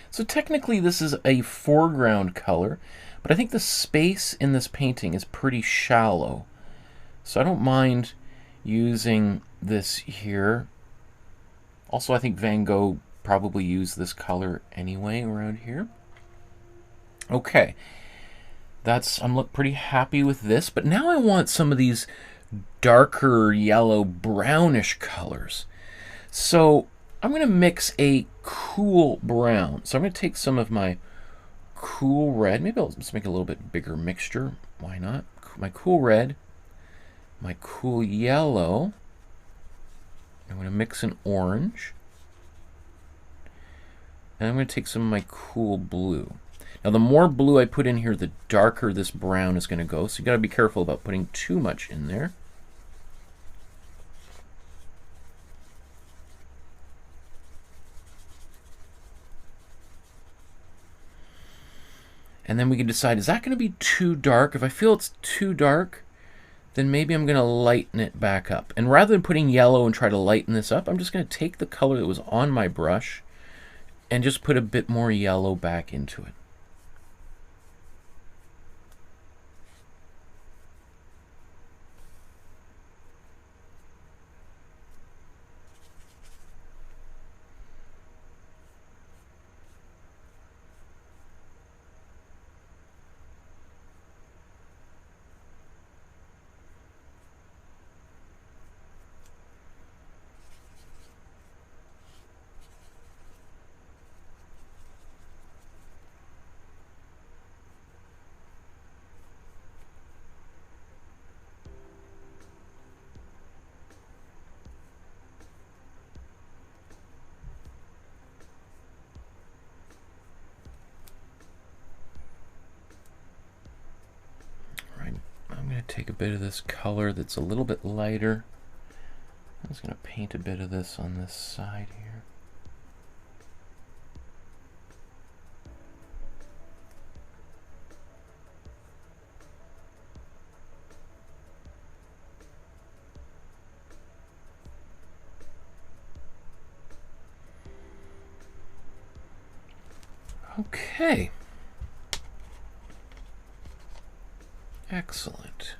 [SPEAKER 1] So technically this is a foreground color, but I think the space in this painting is pretty shallow. So I don't mind using this here. Also, I think Van Gogh probably used this color anyway around here. Okay. I'm look pretty happy with this, but now I want some of these darker yellow brownish colors. So I'm going to mix a cool brown. So I'm going to take some of my cool red. Maybe I'll just make a little bit bigger mixture. Why not? My cool red, my cool yellow. I'm going to mix an orange. And I'm going to take some of my cool blue. Now, the more blue I put in here, the darker this brown is going to go. So you got to be careful about putting too much in there. And then we can decide, is that going to be too dark? If I feel it's too dark, then maybe I'm going to lighten it back up. And rather than putting yellow and try to lighten this up, I'm just going to take the color that was on my brush and just put a bit more yellow back into it. Take a bit of this color that's a little bit lighter. I'm just going to paint a bit of this on this side here. Okay. Excellent.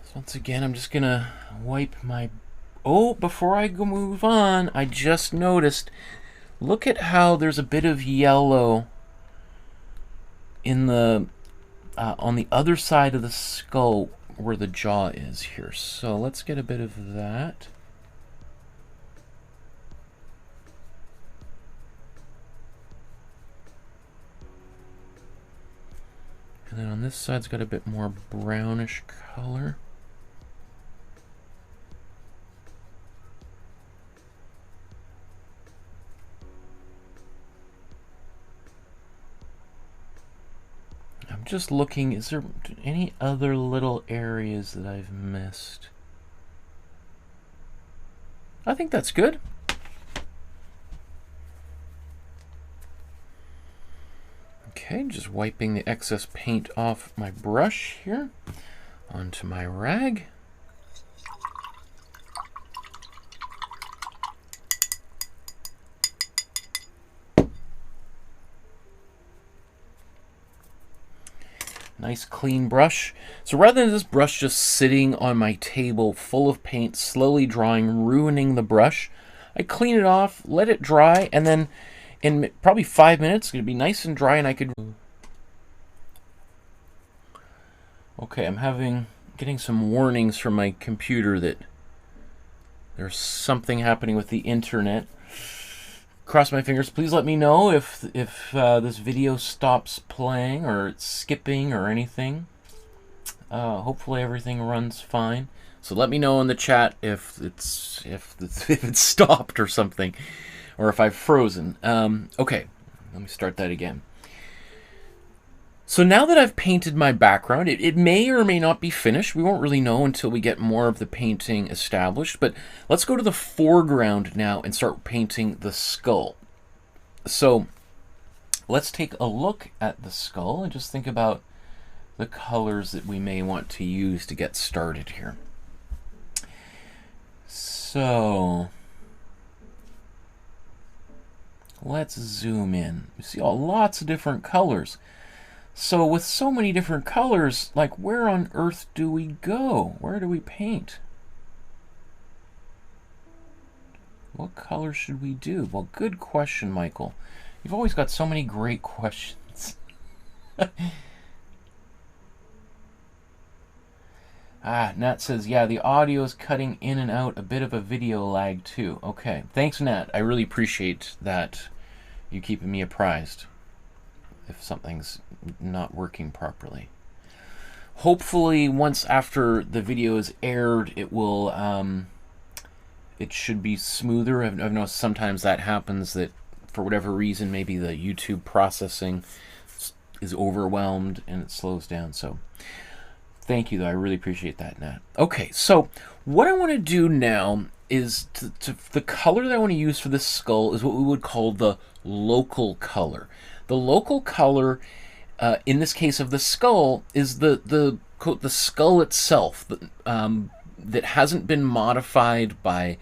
[SPEAKER 1] So once again, I'm just gonna wipe my... Oh, before I go move on, I just noticed, look at how there's a bit of yellow in the on the other side of the skull where the jaw is here. So let's get a bit of that. And then on this side, it's got a bit more brownish color. I'm just looking, is there any other little areas that I've missed? I think that's good. Okay, just wiping the excess paint off my brush here onto my rag. Nice clean brush. So rather than this brush just sitting on my table full of paint, slowly drying, ruining the brush, I clean it off, let it dry, and then in probably 5 minutes, it's going to be nice and dry, and I could... Okay, I'm getting some warnings from my computer that there's something happening with the internet. Cross my fingers. Please let me know if this video stops playing or it's skipping or anything. Hopefully everything runs fine. So let me know in the chat if it's stopped or something, or if I've frozen. Okay, let me start that again. So now that I've painted my background, it may or may not be finished. We won't really know until we get more of the painting established. But let's go to the foreground now and start painting the skull. So let's take a look at the skull and just think about the colors that we may want to use to get started here. So let's zoom in. You see lots of different colors. So with so many different colors, like, where on earth do we go? Where do we paint? What color should we do? Well, good question, Michael. You've always got so many great questions. Nat says, yeah, the audio is cutting in and out, a bit of a video lag too. Okay, thanks, Nat. I really appreciate that you keeping me apprised if something's not working properly. Hopefully, once after the video is aired, it will, it should be smoother. I've noticed sometimes that happens, that for whatever reason, maybe the YouTube processing is overwhelmed and it slows down. So thank you, though. I really appreciate that, Nat. Okay, so what I want to do now is the color that I want to use for this skull is what we would call the local color. The local color, in this case of the skull, is the skull itself, that hasn't been modified by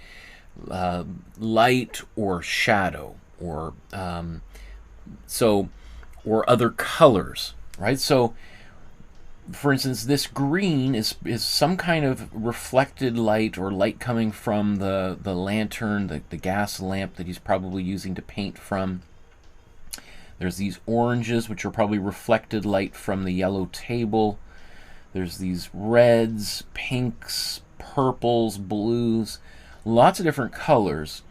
[SPEAKER 1] light or shadow or other colors, right? So, for instance, this green is some kind of reflected light or light coming from the lantern, the gas lamp that he's probably using to paint from. There's these oranges, which are probably reflected light from the yellow table. There's these reds, pinks, purples, blues, lots of different colors.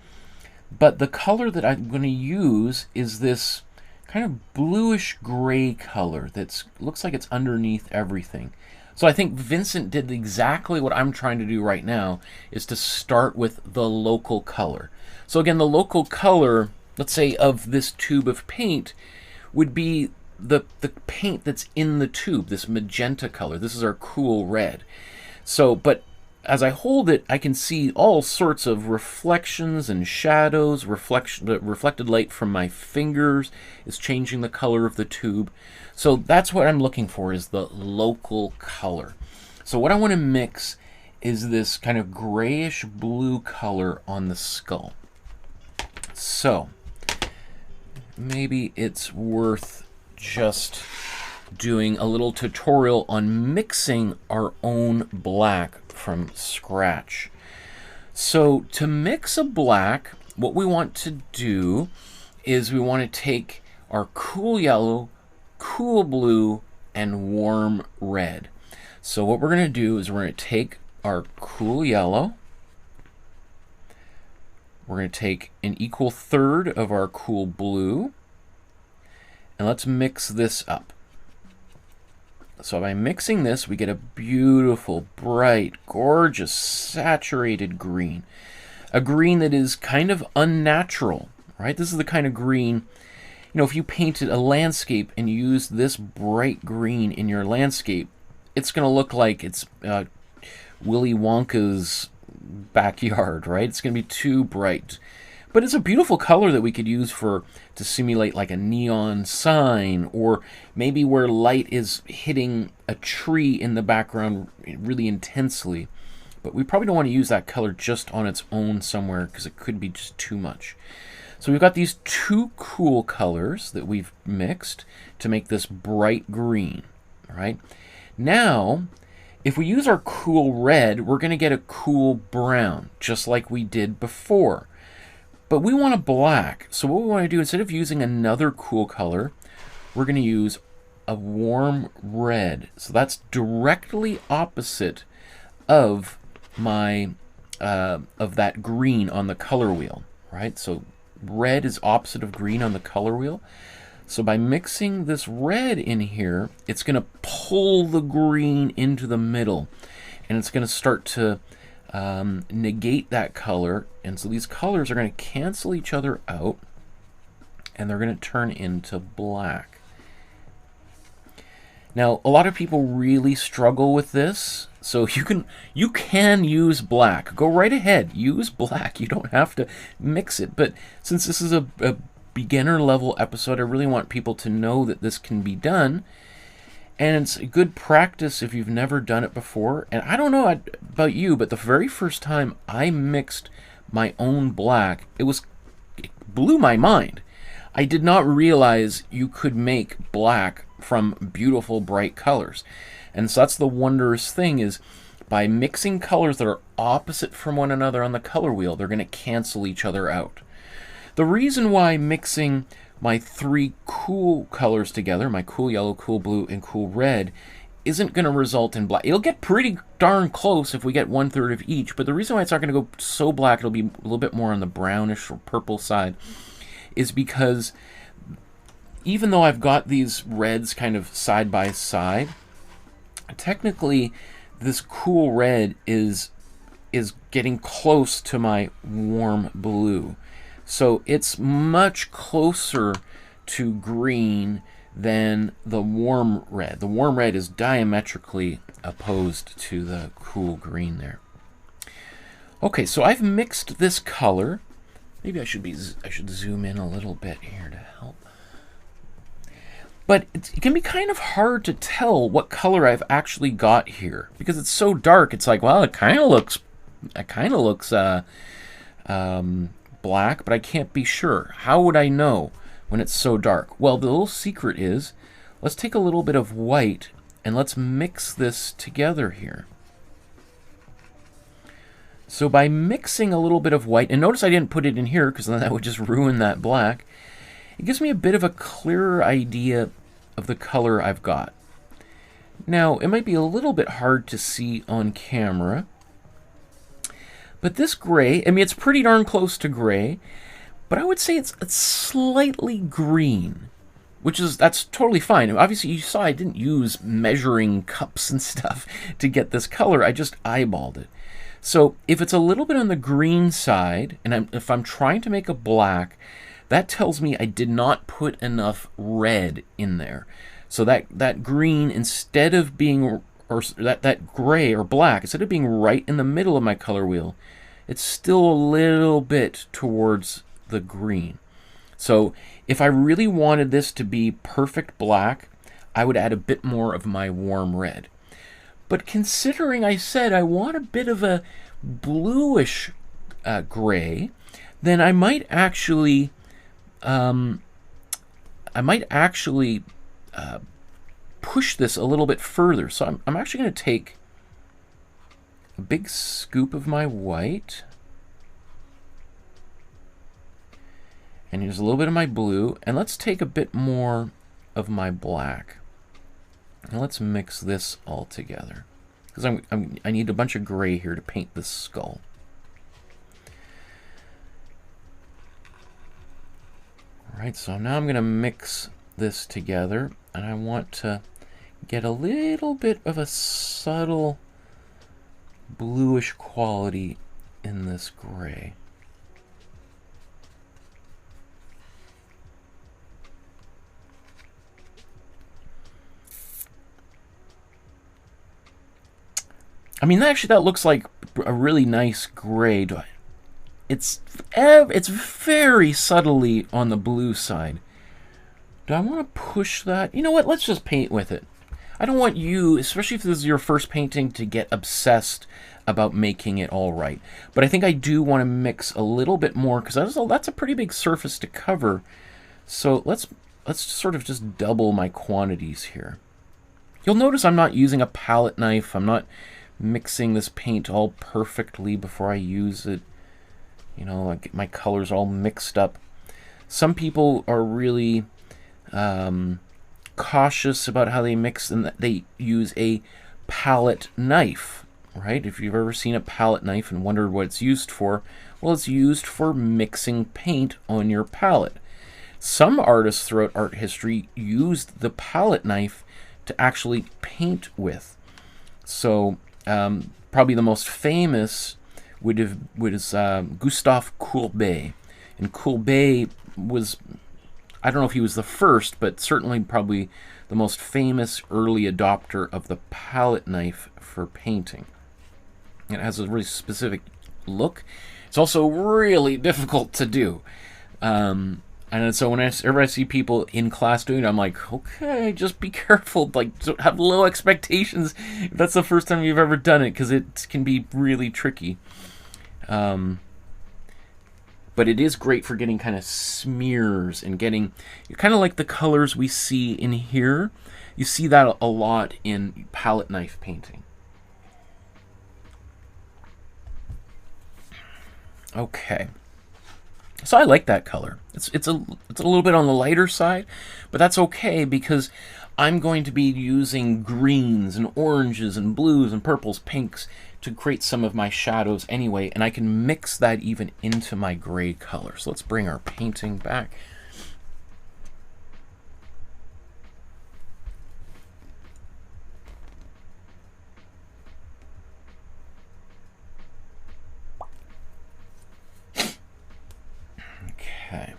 [SPEAKER 1] But the color that I'm going to use is this kind of bluish gray color that looks like it's underneath everything. So I think Vincent did exactly what I'm trying to do right now, is to start with the local color. So again, the local color, let's say, of this tube of paint would be the paint that's in the tube, this magenta color. This is our cool red. So, but as I hold it, I can see all sorts of reflections and shadows. Reflected light from my fingers is changing the color of the tube. So that's what I'm looking for, is the local color. So what I want to mix is this kind of grayish blue color on the skull. So maybe it's worth just doing a little tutorial on mixing our own black from scratch. So to mix a black, what we want to do is we want to take our cool yellow, cool blue, and warm red. So what we're going to do is we're going to take our cool yellow, we're going to take an equal third of our cool blue, and let's mix this up. So by mixing this, we get a beautiful, bright, gorgeous, saturated green. A green that is kind of unnatural, right? This is the kind of green, you know, if you painted a landscape and you use this bright green in your landscape, it's going to look like it's Willy Wonka's backyard, right? It's going to be too bright. But it's a beautiful color that we could use to simulate like a neon sign, or maybe where light is hitting a tree in the background really intensely. But we probably don't want to use that color just on its own somewhere, because it could be just too much. So we've got these two cool colors that we've mixed to make this bright green. All right. Now, if we use our cool red, we're going to get a cool brown, just like we did before. But we want a black. So what we want to do, instead of using another cool color, we're going to use a warm red. So that's directly opposite of my of that green on the color wheel, right? So red is opposite of green on the color wheel. So by mixing this red in here, it's going to pull the green into the middle, and it's going to start to negate that color. And so these colors are going to cancel each other out, and they're going to turn into black. Now, a lot of people really struggle with this, so you can use black. Go right ahead, use black. You don't have to mix it. But since this is a beginner level episode, I really want people to know that this can be done, and it's a good practice if you've never done it before. And I don't know about you, but the very first time I mixed my own black, it blew my mind. I did not realize you could make black from beautiful bright colors. And so that's the wondrous thing, is by mixing colors that are opposite from one another on the color wheel, they're going to cancel each other out. The reason why mixing my three cool colors together, my cool yellow, cool blue, and cool red, isn't going to result in black. It'll get pretty darn close if we get 1/3 of each, but the reason why it's not going to go so black, it'll be a little bit more on the brownish or purple side, is because even though I've got these reds kind of side by side, technically this cool red is getting close to my warm blue. So it's much closer to green than the warm red. The warm red is diametrically opposed to the cool green there. Okay, so I've mixed this color. Maybe I should zoom in a little bit here to help. But it can be kind of hard to tell what color I've actually got here because it's so dark. It's like, well, it kind of looks black, but I can't be sure. How would I know when it's so dark? Well, the little secret is, let's take a little bit of white and let's mix this together here. So by mixing a little bit of white, and notice I didn't put it in here because then that would just ruin that black, it gives me a bit of a clearer idea of the color I've got. Now, it might be a little bit hard to see on camera, but this gray, I mean, it's pretty darn close to gray, but I would say it's slightly green, that's totally fine. Obviously, you saw I didn't use measuring cups and stuff to get this color. I just eyeballed it. So if it's a little bit on the green side, and if I'm trying to make a black, that tells me I did not put enough red in there. So that green, instead of being, or that gray or black, instead of being right in the middle of my color wheel, it's still a little bit towards the green. So if I really wanted this to be perfect black, I would add a bit more of my warm red. But considering I said I want a bit of a bluish gray, then I might actually push this a little bit further. So I'm actually going to take a big scoop of my white, and here's a little bit of my blue, and let's take a bit more of my black. And let's mix this all together, because I need a bunch of gray here to paint this skull. All right, so now I'm going to mix this together, and I want to get a little bit of a subtle bluish quality in this gray. I mean, actually, that looks like a really nice gray. It's very subtly on the blue side. Do I want to push that? You know what? Let's just paint with it. I don't want you, especially if this is your first painting, to get obsessed about making it all right. But I think I do want to mix a little bit more, because that's a pretty big surface to cover. So let's sort of just double my quantities here. You'll notice I'm not using a palette knife. I'm not mixing this paint all perfectly before I use it. You know, I get my colors all mixed up. Some people are really cautious about how they mix, and they use a palette knife, right? If you've ever seen a palette knife and wondered what it's used for, well, it's used for mixing paint on your palette. Some artists throughout art history used the palette knife to actually paint with. So probably the most famous was Gustave Courbet. And Courbet was, I don't know if he was the first, but certainly probably the most famous early adopter of the palette knife for painting. It has a really specific look. It's also really difficult to do. And so whenever I see people in class doing it, I'm like, okay, just be careful. Like, have low expectations if that's the first time you've ever done it, because it can be really tricky. But it is great for getting kind of smears and getting kind of like the colors we see in here. You see that a lot in palette knife painting. Okay. So I like that color. It's a little bit on the lighter side, but that's okay because I'm going to be using greens and oranges and blues and purples, pinks to create some of my shadows anyway, and I can mix that even into my gray color. So let's bring our painting back. Okay.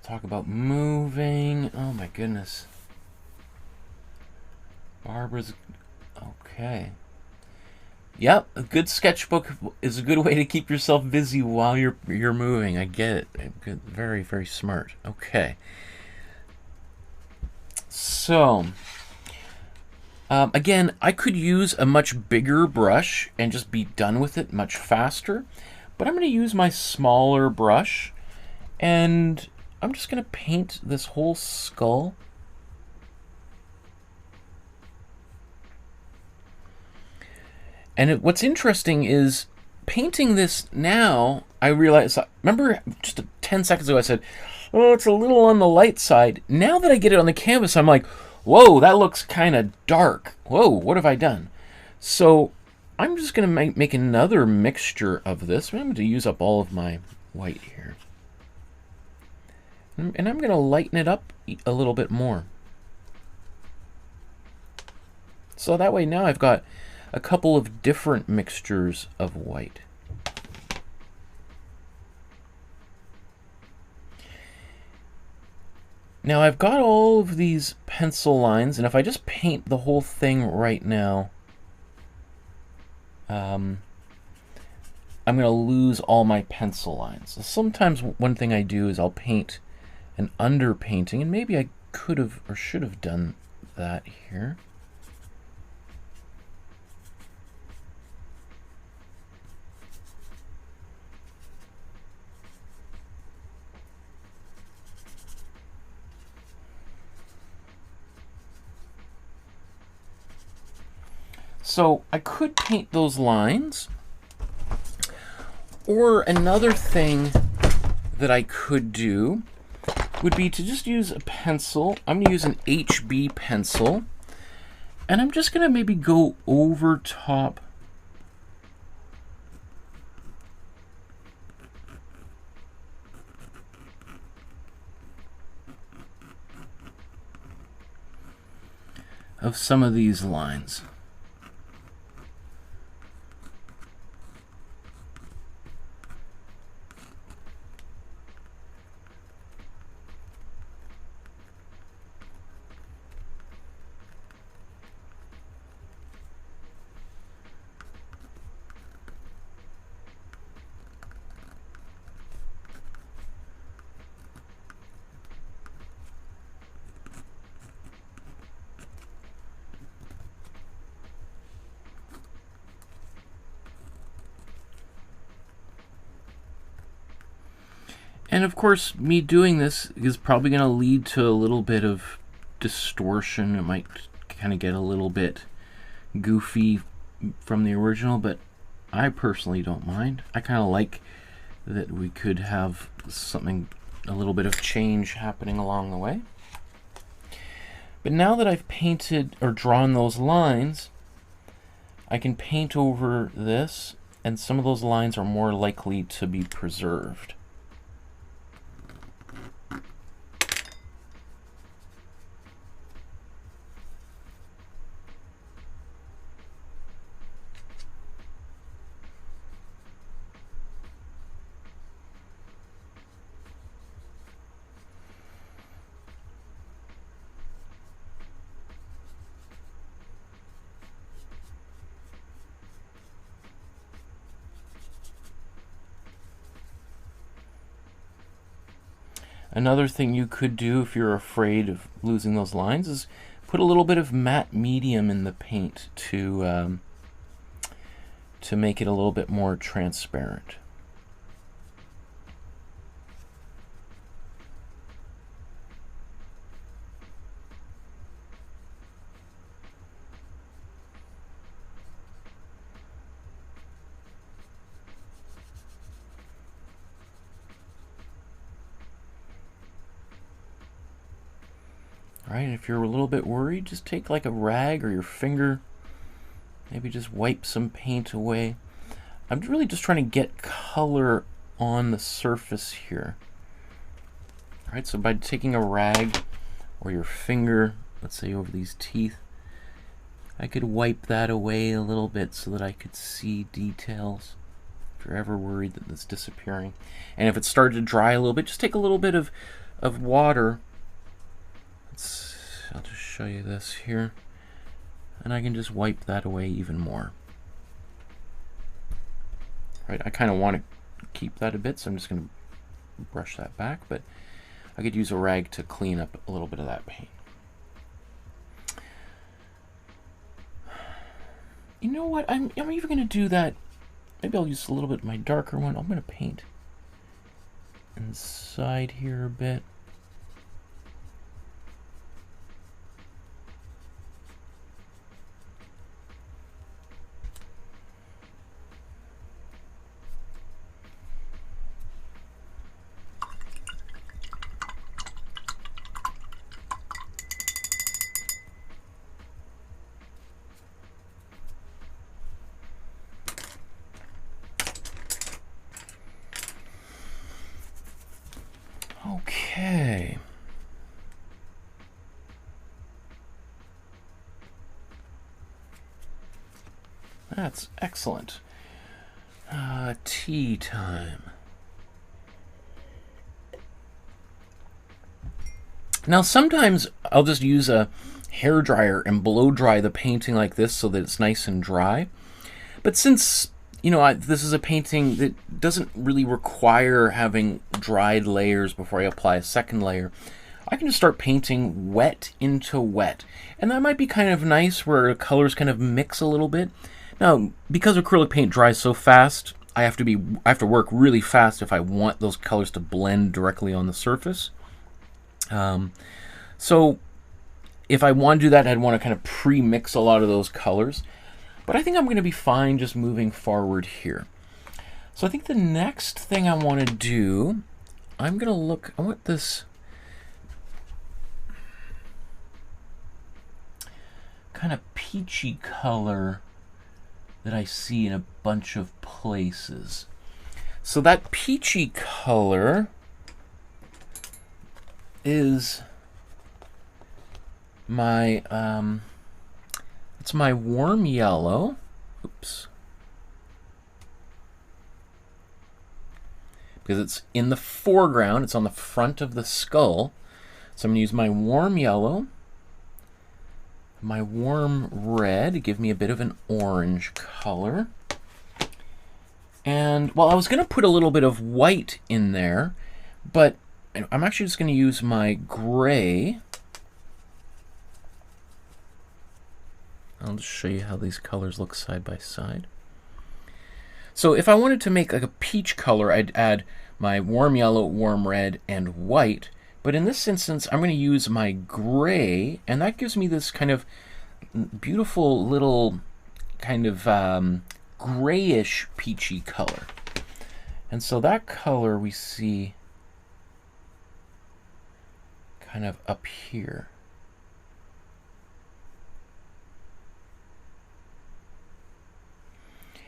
[SPEAKER 1] Talk about moving. Oh my goodness. Barbara's okay. Yep, a good sketchbook is a good way to keep yourself busy while you're moving. I get it. Good, very, very smart. Okay. So again, I could use a much bigger brush and just be done with it much faster, but I'm going to use my smaller brush, and I'm just going to paint this whole skull. And what's interesting is painting this now, I realize, remember just 10 seconds ago I said, oh, it's a little on the light side. Now that I get it on the canvas, I'm like, whoa, that looks kind of dark. Whoa, what have I done? So I'm just going to make another mixture of this. I'm going to use up all of my white here. And I'm going to lighten it up a little bit more. So that way now I've got a couple of different mixtures of white. Now I've got all of these pencil lines, and if I just paint the whole thing right now, I'm going to lose all my pencil lines. So sometimes one thing I do is I'll paint an underpainting, and maybe I could have or should have done that here. So I could paint those lines, or another thing that I could do would be to just use a pencil. I'm going to use an HB pencil, and I'm just going to maybe go over top of some of these lines. And of course, me doing this is probably going to lead to a little bit of distortion. It might kind of get a little bit goofy from the original, but I personally don't mind. I kind of like that we could have something, a little bit of change happening along the way. But now that I've painted or drawn those lines, I can paint over this, and some of those lines are more likely to be preserved. Another thing you could do if you're afraid of losing those lines is put a little bit of matte medium in the paint to make it a little bit more transparent. Alright, if you're a little bit worried, just take like a rag or your finger, maybe just wipe some paint away. I'm really just trying to get color on the surface here. Alright, so by taking a rag or your finger, let's say over these teeth, I could wipe that away a little bit so that I could see details. If you're ever worried that it's disappearing. And if it started to dry a little bit, just take a little bit of water. I'll just show you this here, and I can just wipe that away even more. Right, I kind of want to keep that a bit, so I'm just going to brush that back, but I could use a rag to clean up a little bit of that paint. You know what, I'm even going to do that. Maybe I'll use a little bit of my darker one. I'm going to paint inside here a bit. Okay. That's excellent. Tea time. Now sometimes I'll just use a hairdryer and blow dry the painting like this so that it's nice and dry. But since this is a painting that doesn't really require having dried layers before I apply a second layer, I can just start painting wet into wet. And that might be kind of nice where the colors kind of mix a little bit. Now, because acrylic paint dries so fast, I have to work really fast if I want those colors to blend directly on the surface. So if I want to do that, I'd want to kind of pre-mix a lot of those colors. But I think I'm going to be fine just moving forward here. So I think the next thing I want to do, I want this kind of peachy color that I see in a bunch of places. So that peachy color is my it's my warm yellow. Oops. Because it's in the foreground, it's on the front of the skull. So I'm going to use my warm yellow, my warm red to give me a bit of an orange color. And, well, I was going to put a little bit of white in there, but I'm actually just going to use my gray. I'll just show you how these colors look side by side. So if I wanted to make like a peach color, I'd add my warm yellow, warm red, and white. But in this instance, I'm going to use my gray, and that gives me this kind of beautiful little kind of grayish peachy color. And so that color we see kind of up here.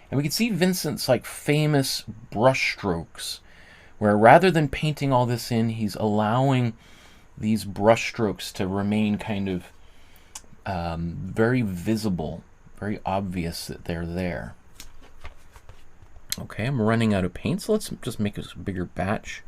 [SPEAKER 1] And we can see Vincent's like famous brush strokes, where rather than painting all this in, he's allowing these brush strokes to remain kind of very visible, very obvious that they're there. Okay, I'm running out of paint, so let's just make a bigger batch.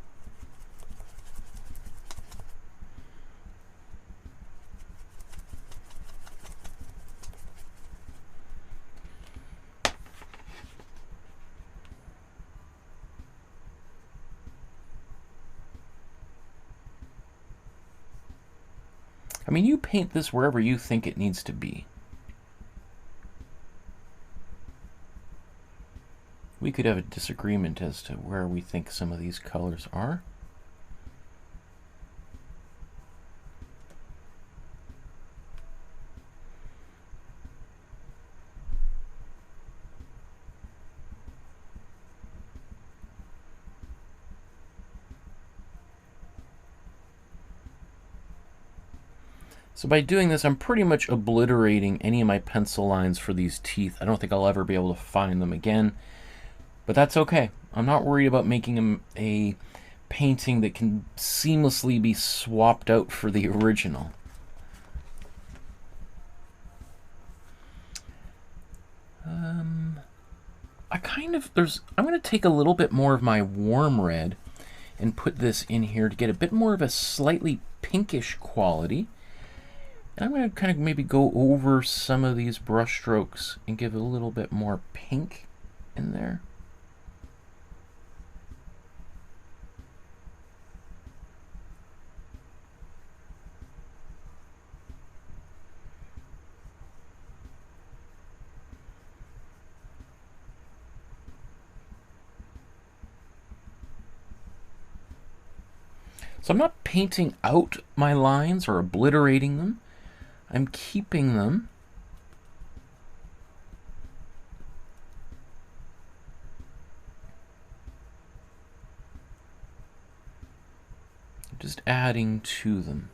[SPEAKER 1] I mean, you paint this wherever you think it needs to be. We could have a disagreement as to where we think some of these colors are. So by doing this, I'm pretty much obliterating any of my pencil lines for these teeth. I don't think I'll ever be able to find them again, but that's okay. I'm not worried about making a painting that can seamlessly be swapped out for the original. I'm going to take a little bit more of my warm red and put this in here to get a bit more of a slightly pinkish quality. And I'm going to kind of maybe go over some of these brush strokes and give a little bit more pink in there. So I'm not painting out my lines or obliterating them. I'm keeping them. Just adding to them.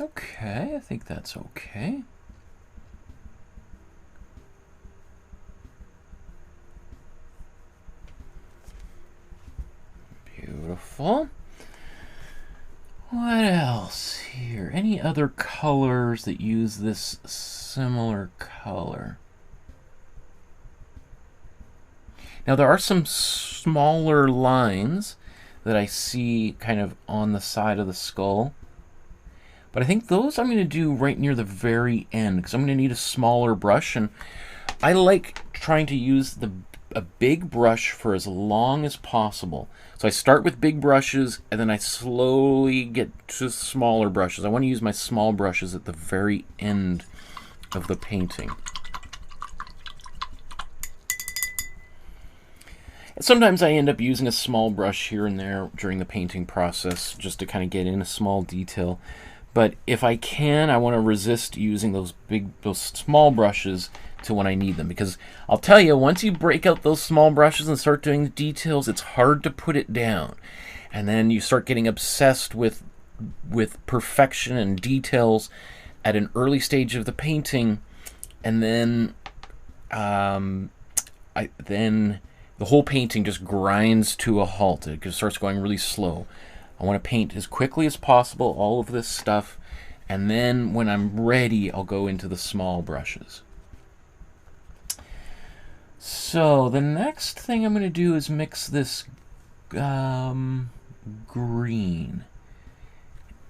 [SPEAKER 1] Okay, I think that's okay. Beautiful. What else here? Any other colors that use this similar color? Now there are some smaller lines that I see kind of on the side of the skull. But I think those I'm going to do right near the very end, because I'm going to need a smaller brush, and I like trying to use a big brush for as long as possible. So I start with big brushes, and then I slowly get to smaller brushes. I want to use my small brushes at the very end of the painting. Sometimes I end up using a small brush here and there during the painting process just to kind of get in a small detail. But if I can, I want to resist using those small brushes to when I need them. Because I'll tell you, once you break out those small brushes and start doing the details, it's hard to put it down. And then you start getting obsessed with perfection and details at an early stage of the painting. And then, then the whole painting just grinds to a halt. It just starts going really slow. I want to paint as quickly as possible all of this stuff, and then when I'm ready, I'll go into the small brushes. So the next thing I'm going to do is mix this green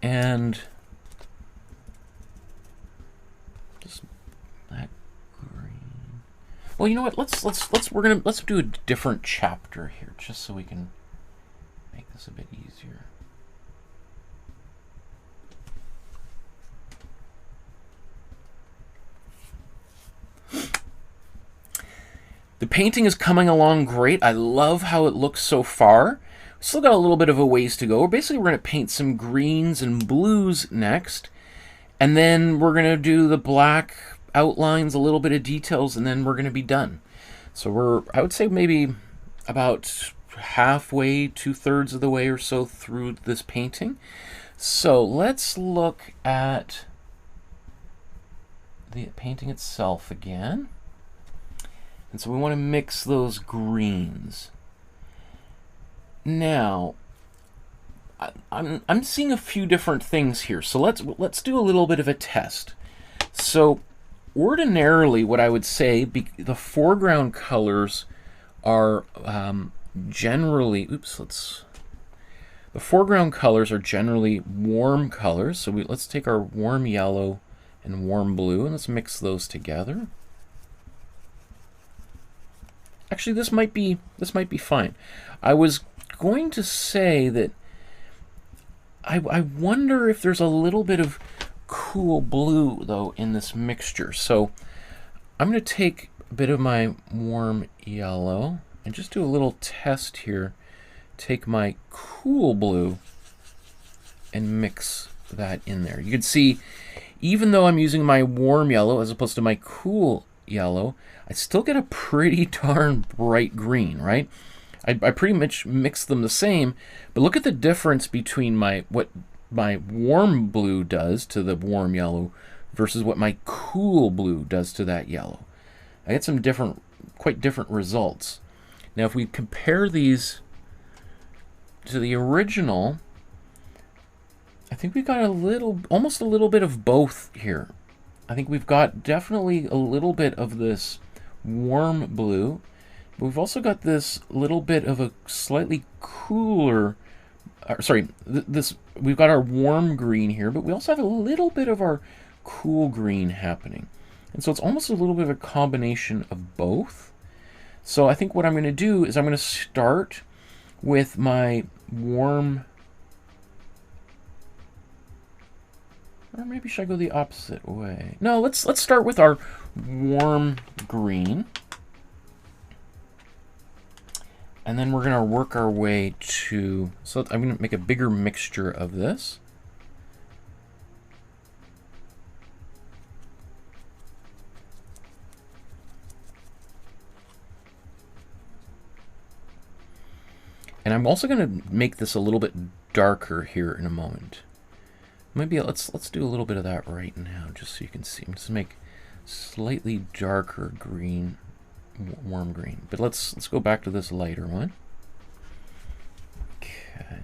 [SPEAKER 1] and just that green. Well, you know what? Let's do a different chapter here, just so we can make this a bit easier. The painting is coming along great. I love how it looks so far. Still got a little bit of a ways to go. Basically, we're going to paint some greens and blues next. And then we're going to do the black outlines, a little bit of details, and then we're going to be done. So I would say maybe about halfway, 2/3 of the way or so through this painting. So let's look at the painting itself again. And so we want to mix those greens. Now, I'm seeing a few different things here. So let's do a little bit of a test. So ordinarily, what I would say, the foreground colors are generally, the foreground colors are generally warm colors. So let's take our warm yellow and warm blue, and let's mix those together. Actually, this might be fine. I was going to say that I wonder if there's a little bit of cool blue though in this mixture. So I'm going to take a bit of my warm yellow and just do a little test here. Take my cool blue and mix that in there. You can see, even though I'm using my warm yellow as opposed to my cool yellow, I still get a pretty darn bright green, right? I pretty much mix them the same, but look at the difference between what my warm blue does to the warm yellow versus what my cool blue does to that yellow. I get some quite different results. Now, if we compare these to the original, I think we've got almost a little bit of both here. I think we've got definitely a little bit of this warm blue, but we've also got this little bit of a slightly cooler, we've got our warm green here, but we also have a little bit of our cool green happening. And so it's almost a little bit of a combination of both. So I think what I'm going to do is I'm going to start with my warm, or maybe should I go the opposite way? No, let's start with our warm green. And then we're going to work our way to, so I'm going to make a bigger mixture of this. And I'm also going to make this a little bit darker here in a moment. Maybe let's do a little bit of that right now, just so you can see. I'm just going to make slightly darker green, warm green. But let's go back to this lighter one. Okay.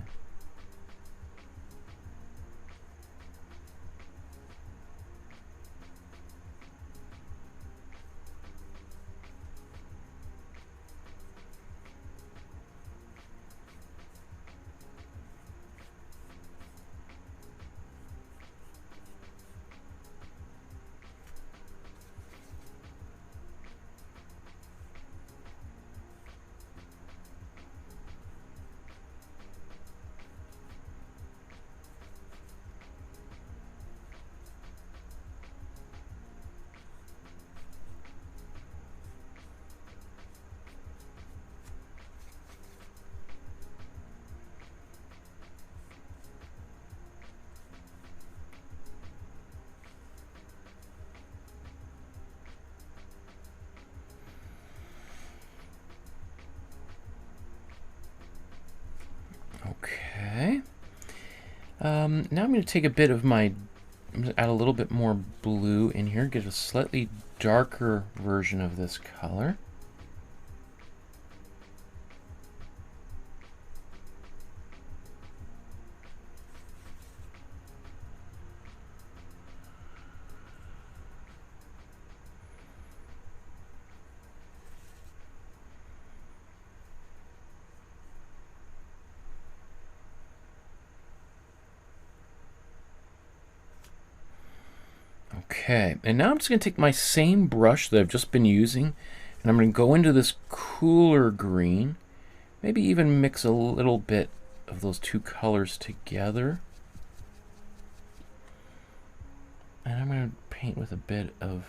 [SPEAKER 1] Okay. Now I'm going to take a bit of I'm going to add a little bit more blue in here, get a slightly darker version of this color. Okay, and now I'm just going to take my same brush that I've just been using And I'm going to go into this cooler green, maybe even mix a little bit of those two colors together. And I'm going to paint with a bit of,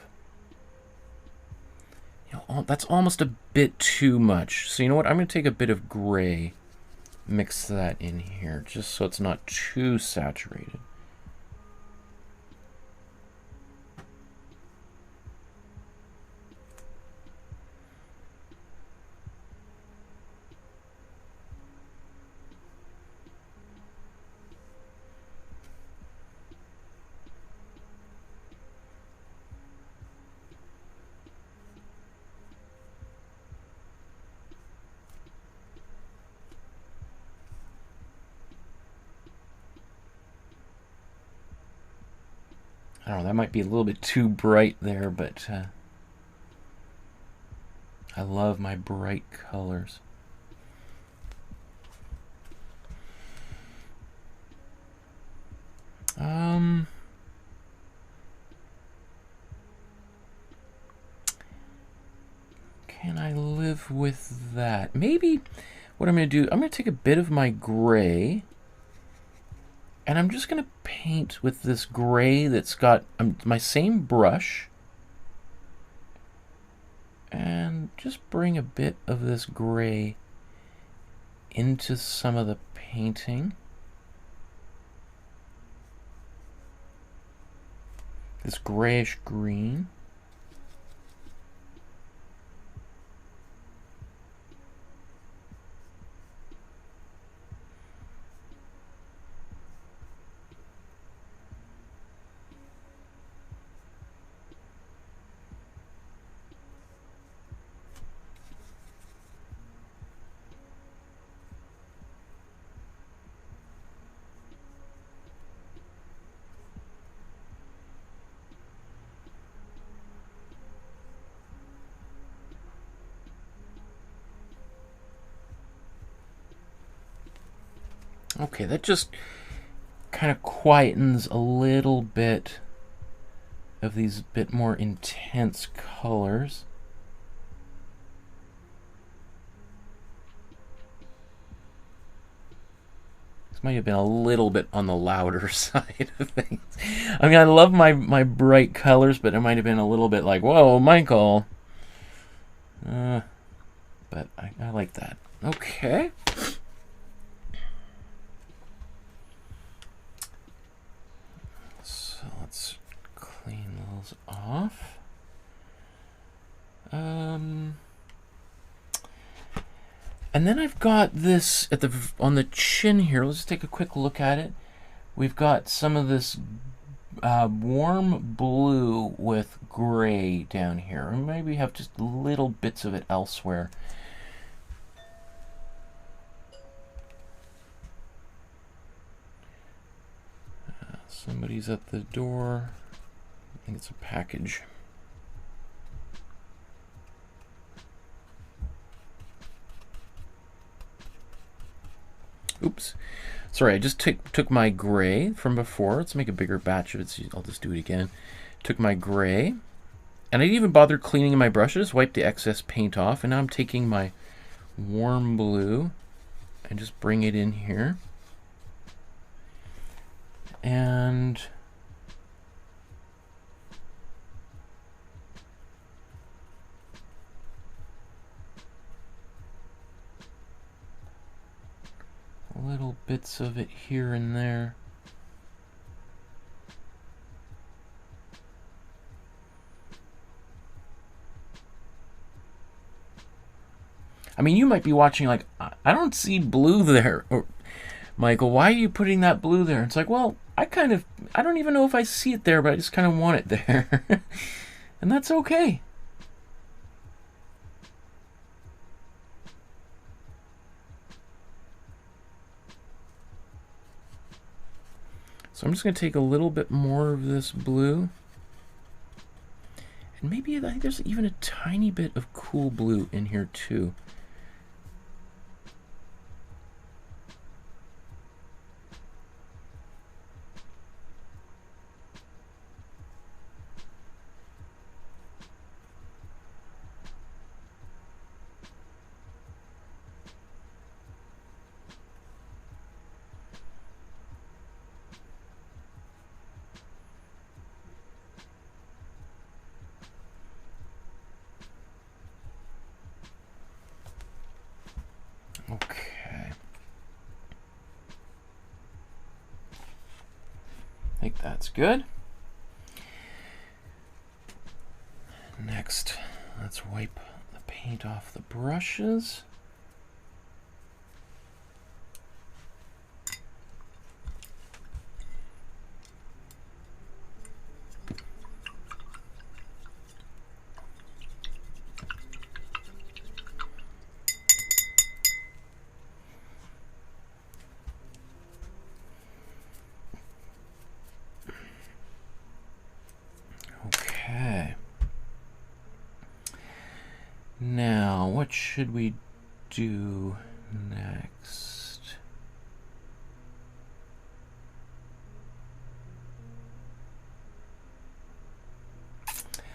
[SPEAKER 1] that's almost a bit too much. So you know what? I'm going to take a bit of gray, mix that in here, just so it's not too saturated. I don't know, that might be a little bit too bright there, but I love my bright colors. Can I live with that? Maybe what I'm going to do, I'm going to take a bit of my gray, and I'm just going to paint with this gray that's got my same brush, and just bring a bit of this gray into some of the painting. This grayish green. Okay, that just kind of quietens a little bit of these bit more intense colors. This might have been a little bit on the louder side of things. I mean, I love my bright colors, but it might have been a little bit like, whoa, Michael. But I like that. Okay. So let's clean those off. And then I've got this at on the chin here. Let's just take a quick look at it. We've got some of this warm blue with gray down here. Or maybe we have just little bits of it elsewhere. Somebody's at the door. I think it's a package. Oops. Sorry, I just took my gray from before. Let's make a bigger batch of it. So I'll just do it again. Took my gray, and I didn't even bother cleaning my brushes. Wiped the excess paint off, and now I'm taking my warm blue and just bring it in here. And little bits of it here and there. I mean, you might be watching like, I don't see blue there. Or, Michael, why are you putting that blue there? It's like, well, I don't even know if I see it there, but I just kind of want it there. And that's okay. So I'm just going to take a little bit more of this blue. And maybe I think there's even a tiny bit of cool blue in here too. think that's good. Next, let's wipe the paint off the brushes. Okay. Now, what should we do next?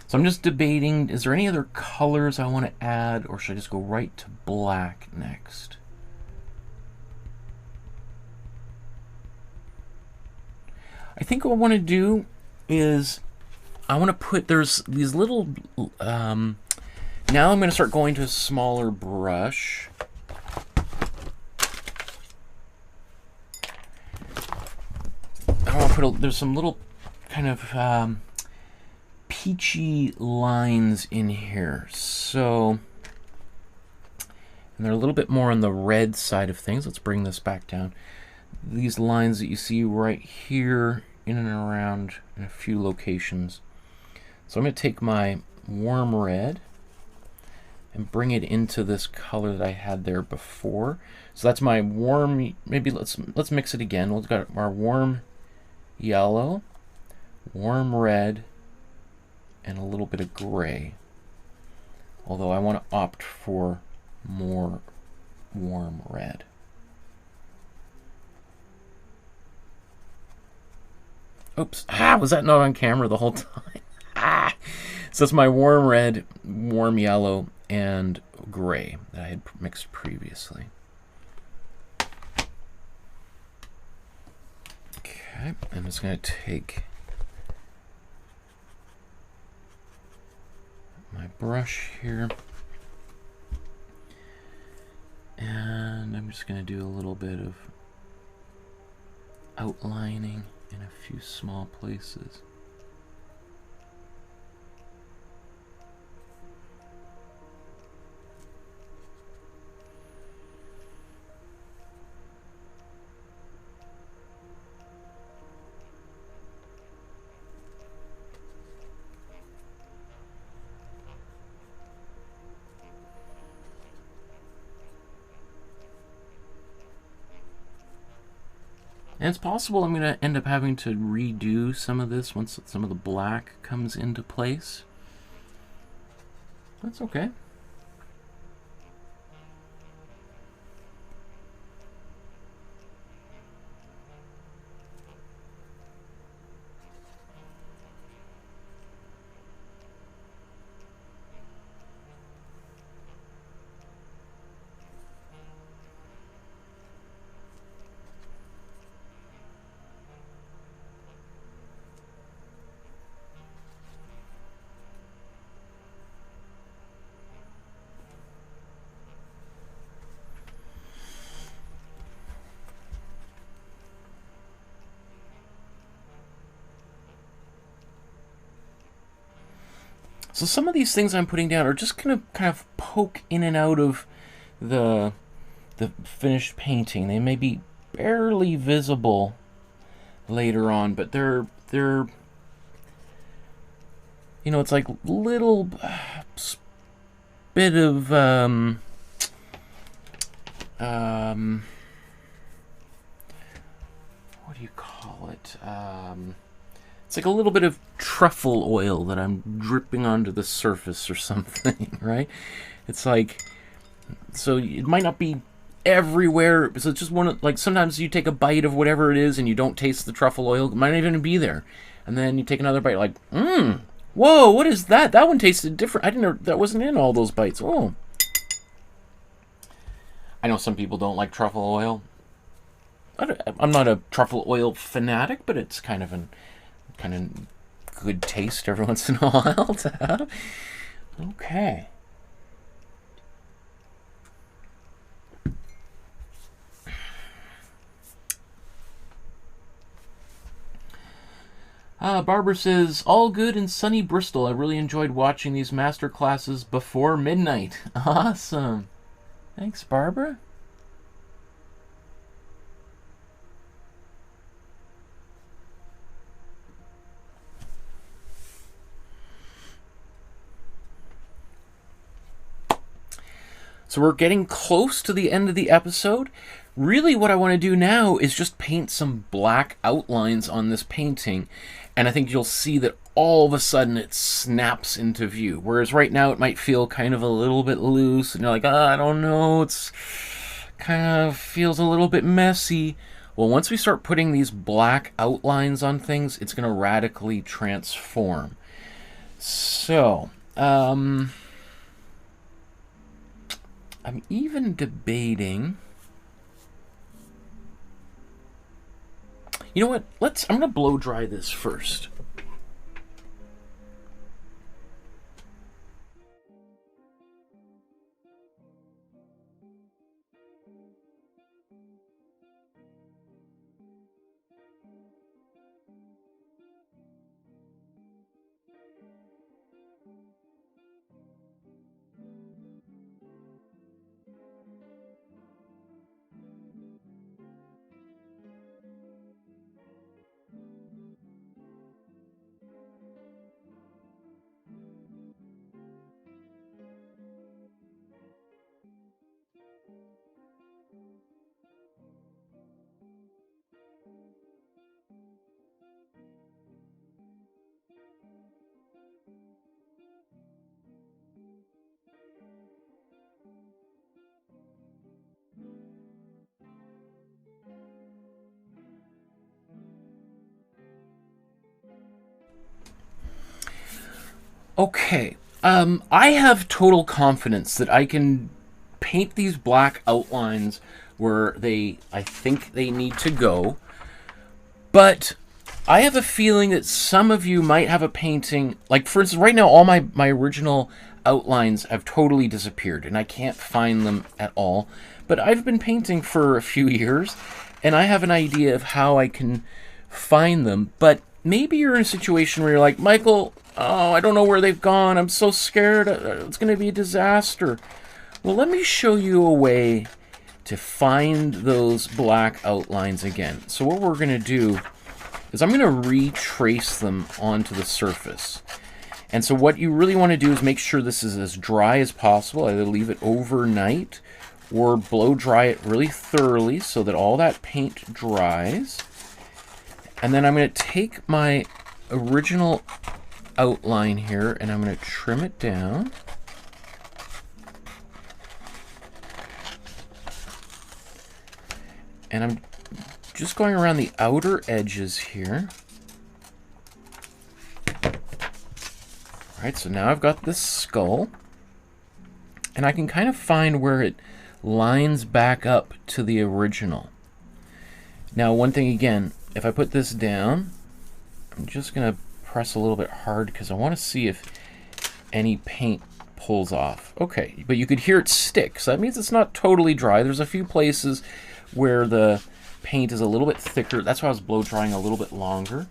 [SPEAKER 1] So I'm just debating, is there any other colors I want to add, or should I just go right to black next? I think what I want to do is I want to put, there's these little, now I'm going to start going to a smaller brush. I want to put, there's some little kind of peachy lines in here. So, and they're a little bit more on the red side of things. Let's bring this back down. These lines that you see right here, in and around in a few locations. So I'm going to take my warm red and bring it into this color that I had there before. So that's my warm, maybe let's mix it again. We've got our warm yellow, warm red, and a little bit of gray. Although I want to opt for more warm red. Oops. Was that not on camera the whole time? So it's my warm red, warm yellow, and gray that I had mixed previously. Okay, I'm just going to take my brush here, and I'm just going to do a little bit of outlining in a few small places. And it's possible I'm going to end up having to redo some of this once some of the black comes into place. That's okay. So some of these things I'm putting down are just going to kind of poke in and out of the finished painting. They may be barely visible later on, but they're you know, it's like little bit of what do you call it? It's like a little bit of truffle oil that I'm dripping onto the surface or something, right? It's like, so it might not be everywhere. So it's just one of, like, sometimes you take a bite of whatever it is and you don't taste the truffle oil. It might not even be there. And then you take another bite, like, whoa, what is that? That one tasted different. I didn't know that wasn't in all those bites. Oh. I know some people don't like truffle oil. I'm not a truffle oil fanatic, but it's kind of good taste every once in a while to have. Okay. Barbara says, all good in sunny Bristol. I really enjoyed watching these master classes before midnight. Awesome. Thanks, Barbara. So we're getting close to the end of the episode. Really what I want to do now is just paint some black outlines on this painting. And I think you'll see that all of a sudden it snaps into view. Whereas right now it might feel kind of a little bit loose. And you're like, I don't know, it's kind of feels a little bit messy. Well, once we start putting these black outlines on things, it's going to radically transform. So, I'm even debating. You know what? I'm going to blow dry this first. Okay, I have total confidence that I can paint these black outlines where I think they need to go, but I have a feeling that some of you might have a painting, like for instance, right now all my original outlines have totally disappeared and I can't find them at all, but I've been painting for a few years and I have an idea of how I can find them, but maybe you're in a situation where you're like, Michael, oh, I don't know where they've gone. I'm so scared. It's going to be a disaster. Well, let me show you a way to find those black outlines again. So what we're going to do is I'm going to retrace them onto the surface. And so what you really want to do is make sure this is as dry as possible. Either leave it overnight or blow dry it really thoroughly so that all that paint dries. And then I'm going to take my original outline here and I'm going to trim it down. And I'm just going around the outer edges here. Alright, so now I've got this skull. And I can kind of find where it lines back up to the original. Now, one thing again, if I put this down, I'm just going to press a little bit hard because I want to see if any paint pulls off. Okay, but you could hear it stick, so that means it's not totally dry. There's a few places where the paint is a little bit thicker. That's why I was blow drying a little bit longer.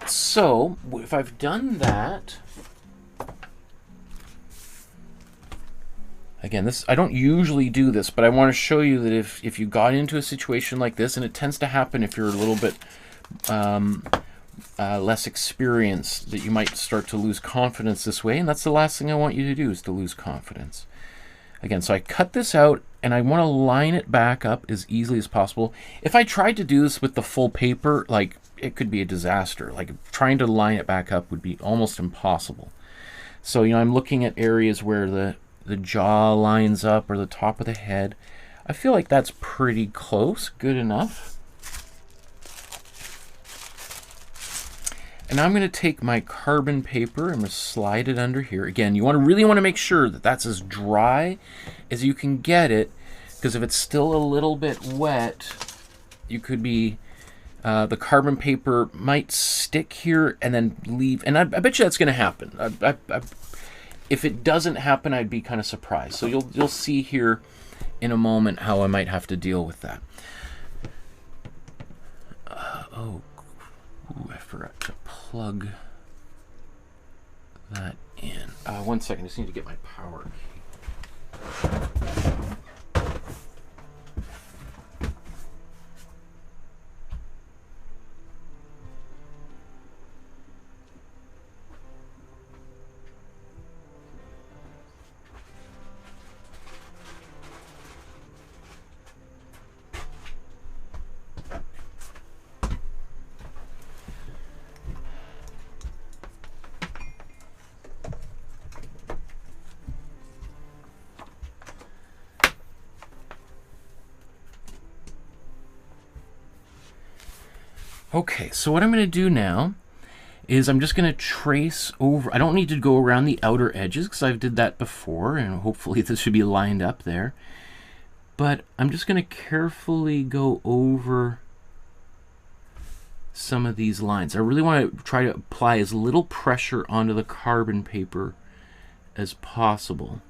[SPEAKER 1] So if I've done that, again, I don't usually do this, but I want to show you that if you got into a situation like this, and it tends to happen if you're a little bit less experienced, that you might start to lose confidence this way, and that's the last thing I want you to do, is to lose confidence. Again, so I cut this out, and I want to line it back up as easily as possible. If I tried to do this with the full paper, like, it could be a disaster. Like, trying to line it back up would be almost impossible. So, you know, I'm looking at areas where the jaw lines up, or the top of the head. I feel like that's pretty close, good enough. And I'm going to take my carbon paper, I'm going to slide it under here. Again, you really want to make sure that that's as dry as you can get it, because if it's still a little bit wet, you could be, the carbon paper might stick here and then leave. And I bet you that's going to happen. If it doesn't happen, I'd be kind of surprised. So you'll see here in a moment how I might have to deal with that. I plug that in. 1 second, I just need to get my power. Okay, so what I'm going to do now is I'm just going to trace over. I don't need to go around the outer edges because I've did that before, and hopefully this should be lined up there. But I'm just going to carefully go over some of these lines. I really want to try to apply as little pressure onto the carbon paper as possible.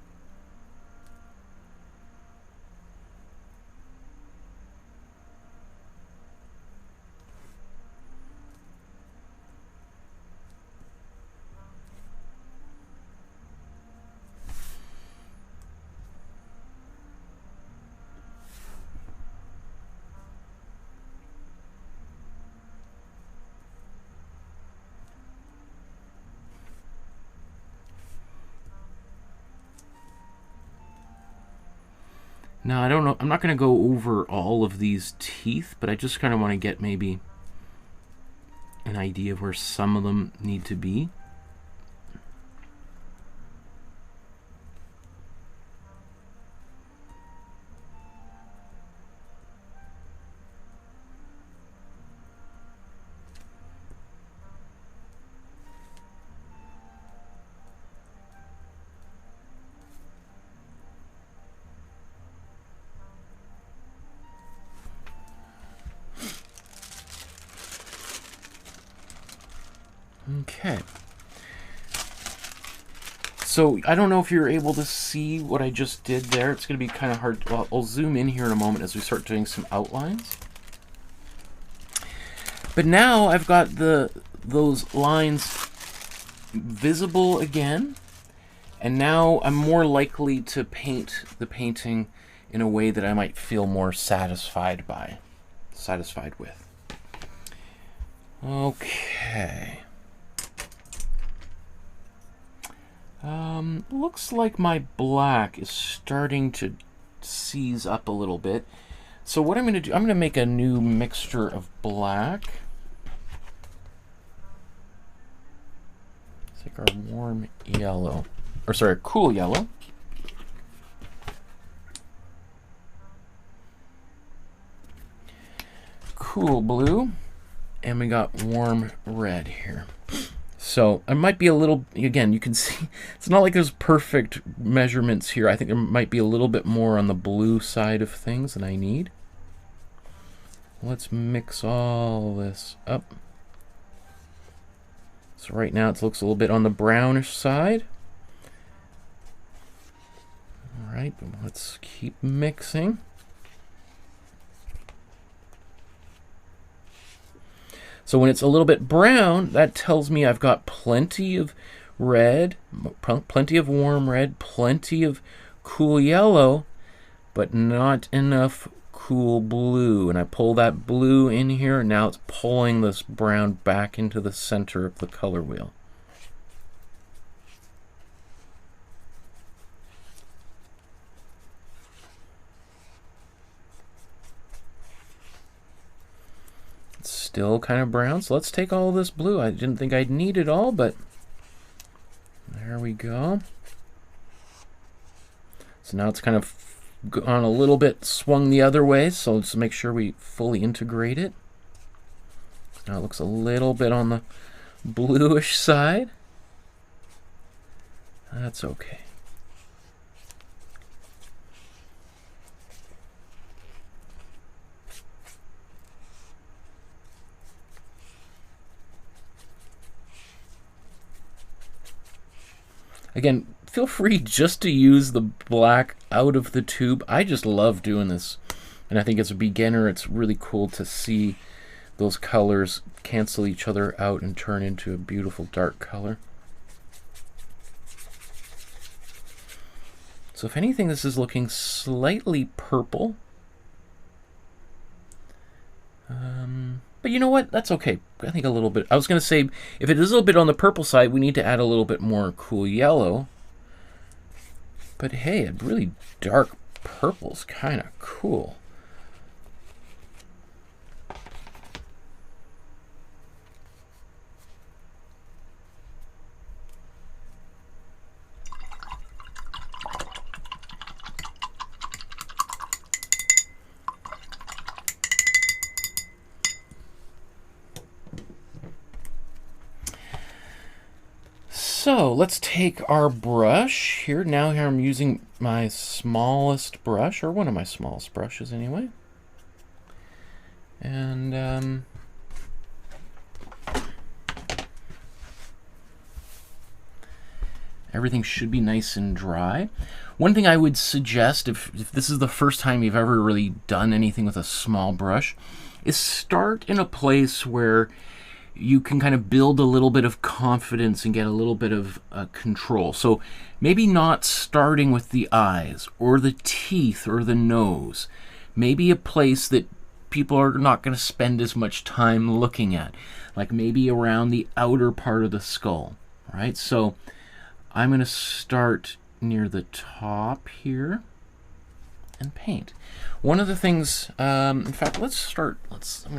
[SPEAKER 1] Now, I don't know, I'm not going to go over all of these teeth, but I just kind of want to get maybe an idea of where some of them need to be. Okay. So I don't know if you're able to see what I just did there. It's going to be kind of hard. Well, I'll zoom in here in a moment as we start doing some outlines. But now I've got those lines visible again, and now I'm more likely to paint the painting in a way that I might feel more satisfied with. Okay. Looks like my black is starting to seize up a little bit. So what I'm going to do, I'm going to make a new mixture of black. Let's take our warm yellow, or sorry, cool yellow. Cool blue, and we got warm red here. So I might be a little, again, you can see, it's not like there's perfect measurements here. I think there might be a little bit more on the blue side of things than I need. Let's mix all this up. So right now it looks a little bit on the brownish side. All right, but let's keep mixing. So when it's a little bit brown, that tells me I've got plenty of red, plenty of warm red, plenty of cool yellow, but not enough cool blue. And I pull that blue in here, and now it's pulling this brown back into the center of the color wheel. Still kind of brown, so let's take all this blue. I didn't think I'd need it all, but there we go. So now it's kind of gone a little bit, swung the other way, so let's make sure we fully integrate it. Now it looks a little bit on the bluish side. That's okay. Again, feel free just to use the black out of the tube. I just love doing this, and I think as a beginner it's really cool to see those colors cancel each other out and turn into a beautiful dark color. So if anything, this is looking slightly purple. But you know what? That's okay. I think a little bit. I was going to say, if it is a little bit on the purple side, we need to add a little bit more cool yellow. But hey, a really dark purple's kind of cool. So let's take our brush here. Now here I'm using my smallest brush, or one of my smallest brushes anyway. And everything should be nice and dry. One thing I would suggest, if this is the first time you've ever really done anything with a small brush, is start in a place where you can kind of build a little bit of confidence and get a little bit of control. So maybe not starting with the eyes or the teeth or the nose. Maybe a place that people are not going to spend as much time looking at, like maybe around the outer part of the skull, right? So I'm going to start near the top here and paint. One of the things, in fact, I'm going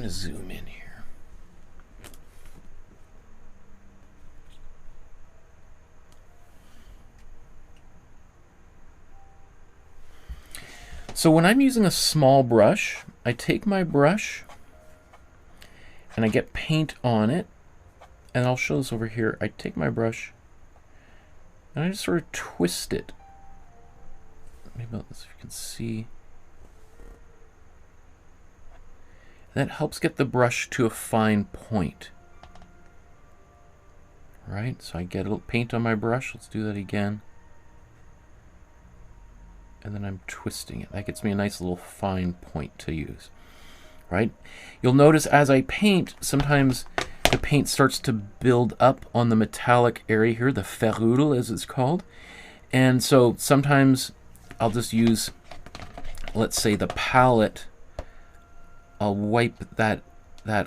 [SPEAKER 1] to zoom in here. So when I'm using a small brush, I take my brush and I get paint on it, and I'll show this over here. I take my brush and I just sort of twist it. Maybe if you can see. And that helps get the brush to a fine point. Right? So I get a little paint on my brush. Let's do that again. And then I'm twisting it. That gets me a nice little fine point to use, right? You'll notice as I paint, sometimes the paint starts to build up on the metallic area here, the ferrule as it's called. And so sometimes I'll just use, let's say, the palette. I'll wipe that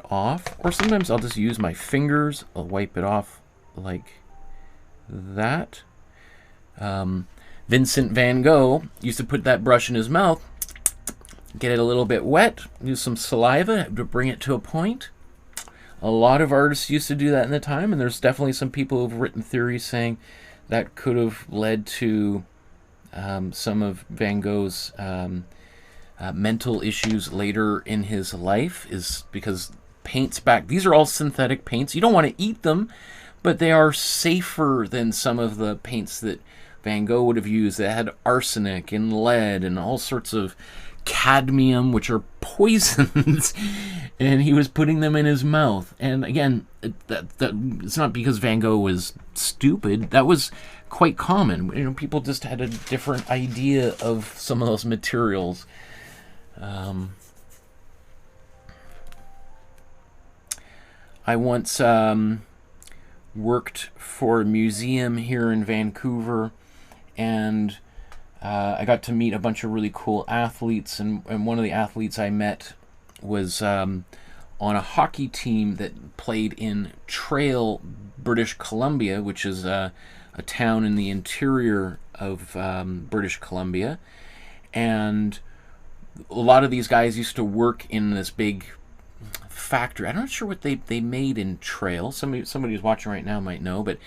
[SPEAKER 1] off, or sometimes I'll just use my fingers. I'll wipe it off like that. Vincent van Gogh used to put that brush in his mouth, get it a little bit wet, use some saliva to bring it to a point. A lot of artists used to do that in the time, and there's definitely some people who've written theories saying that could have led to some of Van Gogh's mental issues later in his life, is because paints back, these are all synthetic paints. You don't want to eat them, but they are safer than some of the paints that Van Gogh would have used that had arsenic and lead and all sorts of cadmium, which are poisons, and he was putting them in his mouth. And again, it's not because Van Gogh was stupid. That was quite common. You know, people just had a different idea of some of those materials. I once worked for a museum here in Vancouver, and I got to meet a bunch of really cool athletes, and one of the athletes I met was on a hockey team that played in Trail, British Columbia, which is a town in the interior of British Columbia. And a lot of these guys used to work in this big factory. I'm not sure what they made in Trail. Somebody who's watching right now might know, but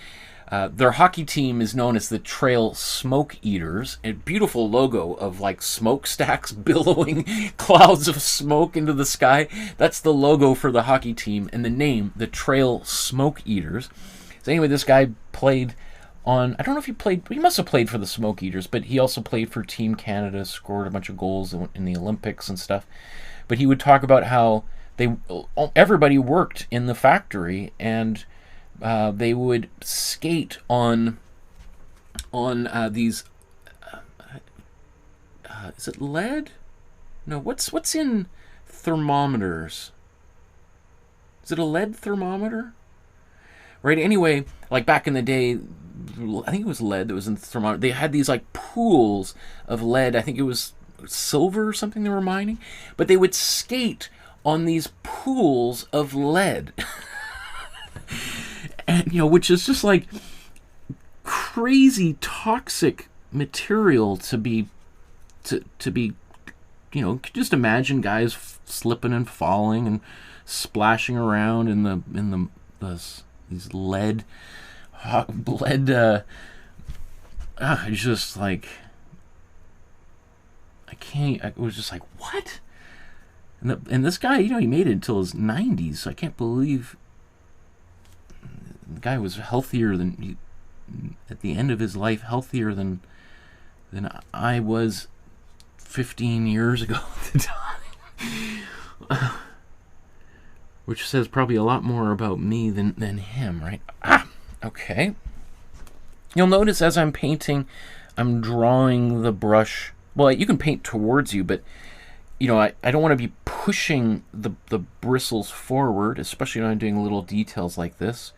[SPEAKER 1] their hockey team is known as the Trail Smoke Eaters. A beautiful logo of like smokestacks billowing clouds of smoke into the sky. That's the logo for the hockey team, and the name, the Trail Smoke Eaters. So anyway, this guy played on, I don't know if he must have played for the Smoke Eaters, but he also played for Team Canada, scored a bunch of goals in the Olympics and stuff. But he would talk about how everybody worked in the factory, and they would skate on these. Is it lead? No. What's in thermometers? Is it a lead thermometer? Right. Anyway, like back in the day, I think it was lead that was in the thermometer. They had these like pools of lead. I think it was silver or something they were mining, but they would skate on these pools of lead, and which is just like crazy toxic material to be just imagine guys slipping and falling and splashing around in these lead. It's just like I can't. I was just like, what? And this guy, he made it until his 90s. So I can't believe the guy was healthier than at the end of his life, healthier than I was 15 years ago at the time. Which says probably a lot more about me than him, right? Okay. You'll notice as I'm painting, I'm drawing the brush. Well, you can paint towards you, but I don't want to be pushing the bristles forward, especially when I'm doing little details like this,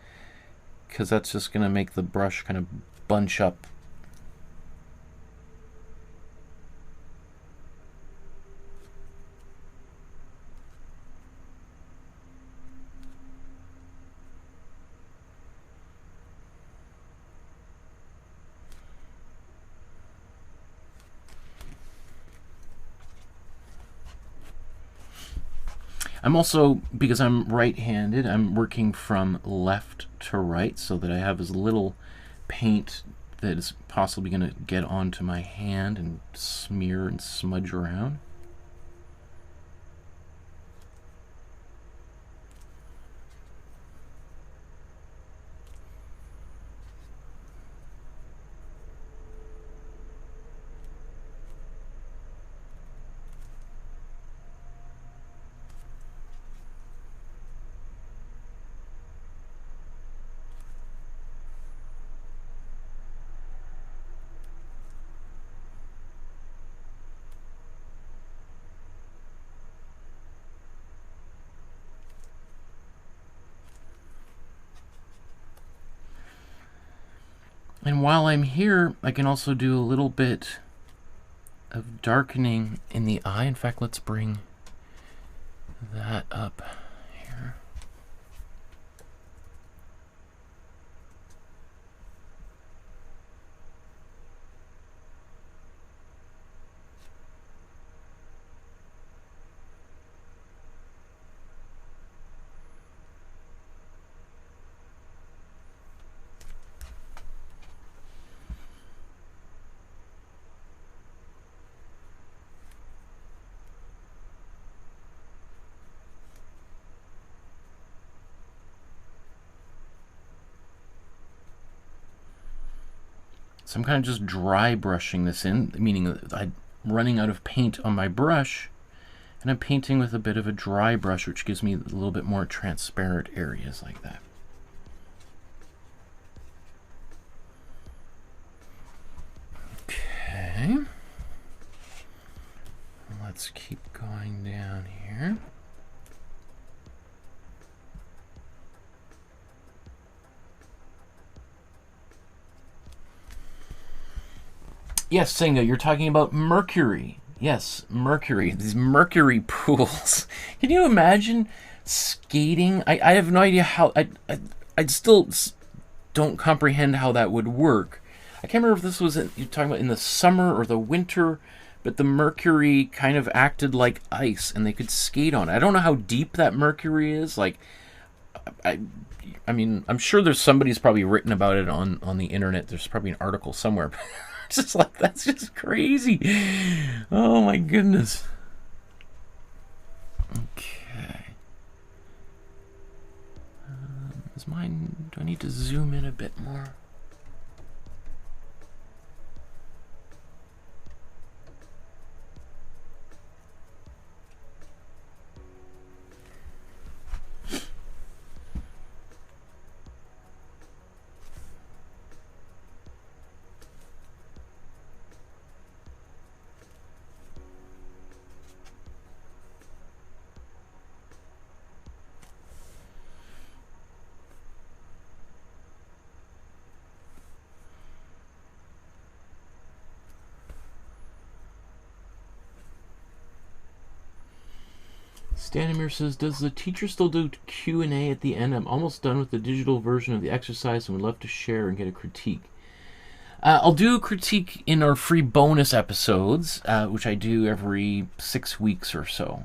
[SPEAKER 1] because that's just going to make the brush kind of bunch up. I'm also, because I'm right-handed, I'm working from left to right so that I have as little paint that is possibly going to get onto my hand and smear and smudge around. And while I'm here, I can also do a little bit of darkening in the eye. In fact, let's bring that up here. So I'm kind of just dry brushing this in, meaning that I'm running out of paint on my brush, and I'm painting with a bit of a dry brush, which gives me a little bit more transparent areas like that. Okay. Let's keep going down here. Yes, Senga, you're talking about mercury. Yes, mercury. These mercury pools. Can you imagine skating? I have no idea how. I still don't comprehend how that would work. I can't remember if this was you're talking about in the summer or the winter, but the mercury kind of acted like ice, and they could skate on it. I don't know how deep that mercury is. Like, I mean, I'm sure there's somebody's probably written about it on the internet. There's probably an article somewhere. It's just like, that's just crazy. Oh my goodness. Okay. Is mine, do I need to zoom in a bit more? Stanimir says, does the teacher still do Q&A at the end? I'm almost done with the digital version of the exercise and would love to share and get a critique. I'll do a critique in our free bonus episodes, which I do every 6 weeks or so.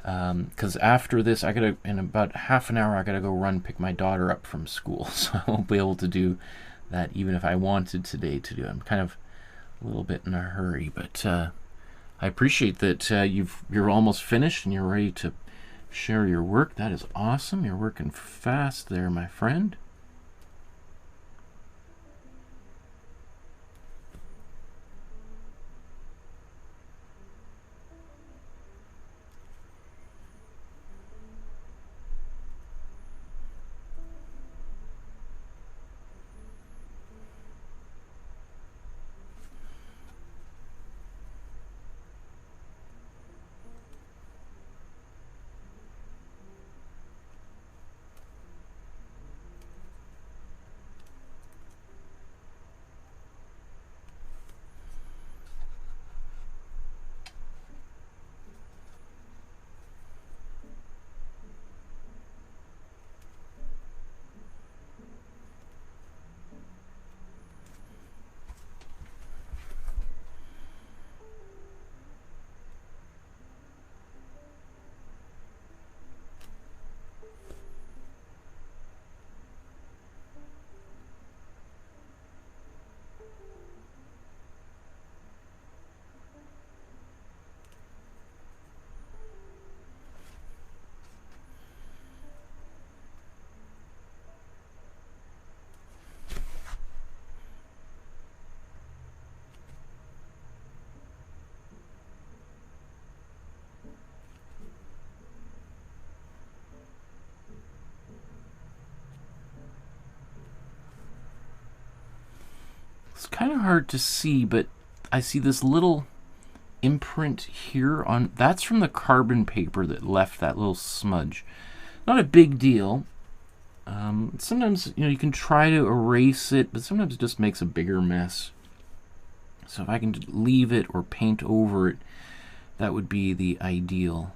[SPEAKER 1] Because after this, in about half an hour, I gotta go pick my daughter up from school. So I won't be able to do that even if I wanted today to do it. I'm kind of a little bit in a hurry, but I appreciate that you're almost finished and you're ready to share your work. That is awesome. You're working fast there, my friend. It's kind of hard to see, but I see this little imprint here on, that's from the carbon paper that left that little smudge. Not a big deal. Sometimes, you can try to erase it, but sometimes it just makes a bigger mess. So if I can leave it or paint over it, that would be the ideal.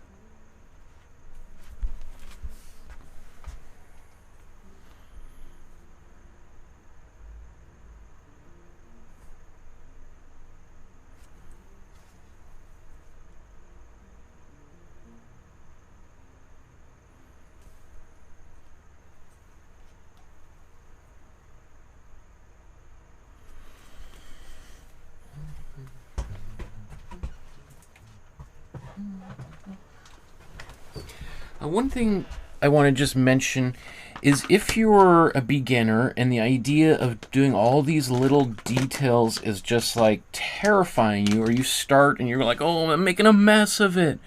[SPEAKER 1] One thing I want to just mention is if you're a beginner and the idea of doing all these little details is just like terrifying you, or you start and you're like, oh, I'm making a mess of it.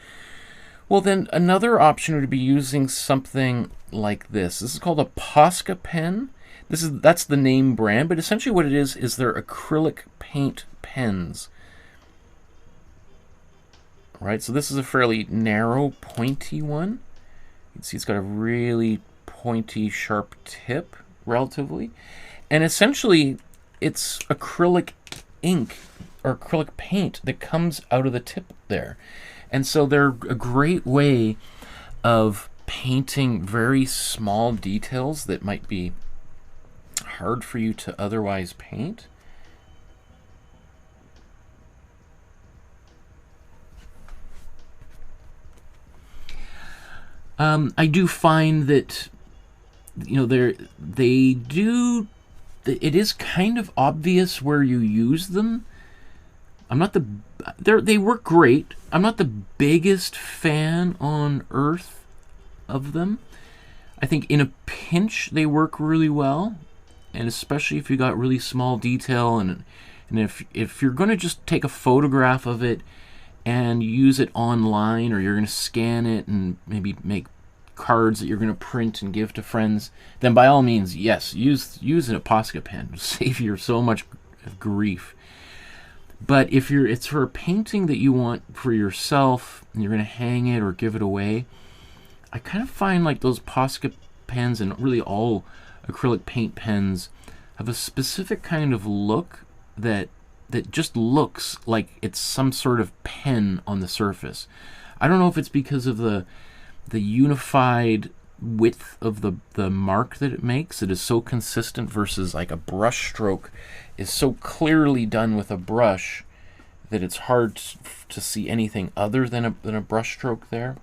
[SPEAKER 1] Well, then another option would be using something like this. This is called a Posca pen. That's the name brand, but essentially what it is they're acrylic paint pens. Right, so this is a fairly narrow, pointy one. You can see it's got a really pointy, sharp tip, relatively. And essentially, it's acrylic ink or acrylic paint that comes out of the tip there. And so they're a great way of painting very small details that might be hard for you to otherwise paint. I do find that, it is kind of obvious where you use them. They work great. I'm not the biggest fan on earth of them. I think in a pinch they work really well, and especially if you got really small detail, and if you're going to just take a photograph of it and use it online, or you're going to scan it and maybe make cards that you're going to print and give to friends, then by all means, yes, use an Posca pen. It'll save you so much grief. But if it's for a painting that you want for yourself and you're going to hang it or give it away, I kind of find like those Posca pens and really all acrylic paint pens have a specific kind of look that just looks like it's some sort of pen on the surface. I don't know if it's because of the unified width of the mark that it makes. It is so consistent versus like a brush stroke is so clearly done with a brush that it's hard to see anything other than a brush stroke there.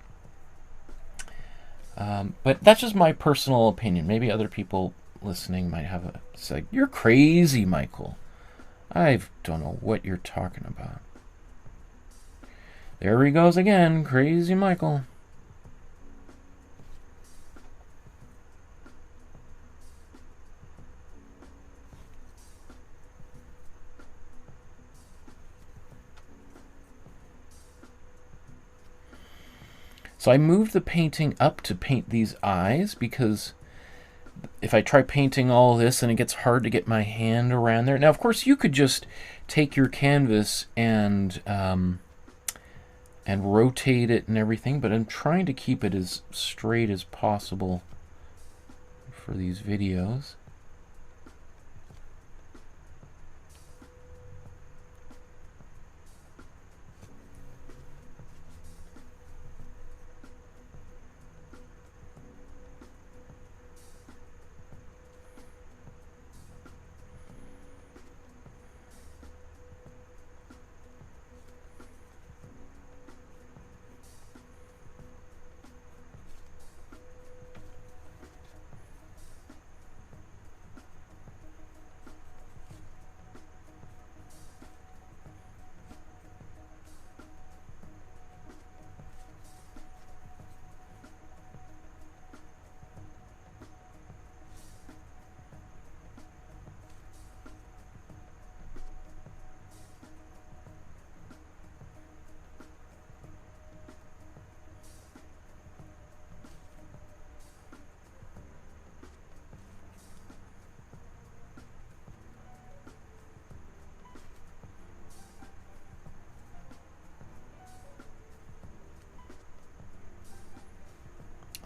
[SPEAKER 1] But that's just my personal opinion. Maybe other people listening might have a say, "You're crazy, Michael. I don't know what you're talking about." There he goes again, crazy Michael. So I moved the painting up to paint these eyes because if I try painting all this, then it gets hard to get my hand around there. Now, of course, you could just take your canvas and rotate it and everything, but I'm trying to keep it as straight as possible for these videos.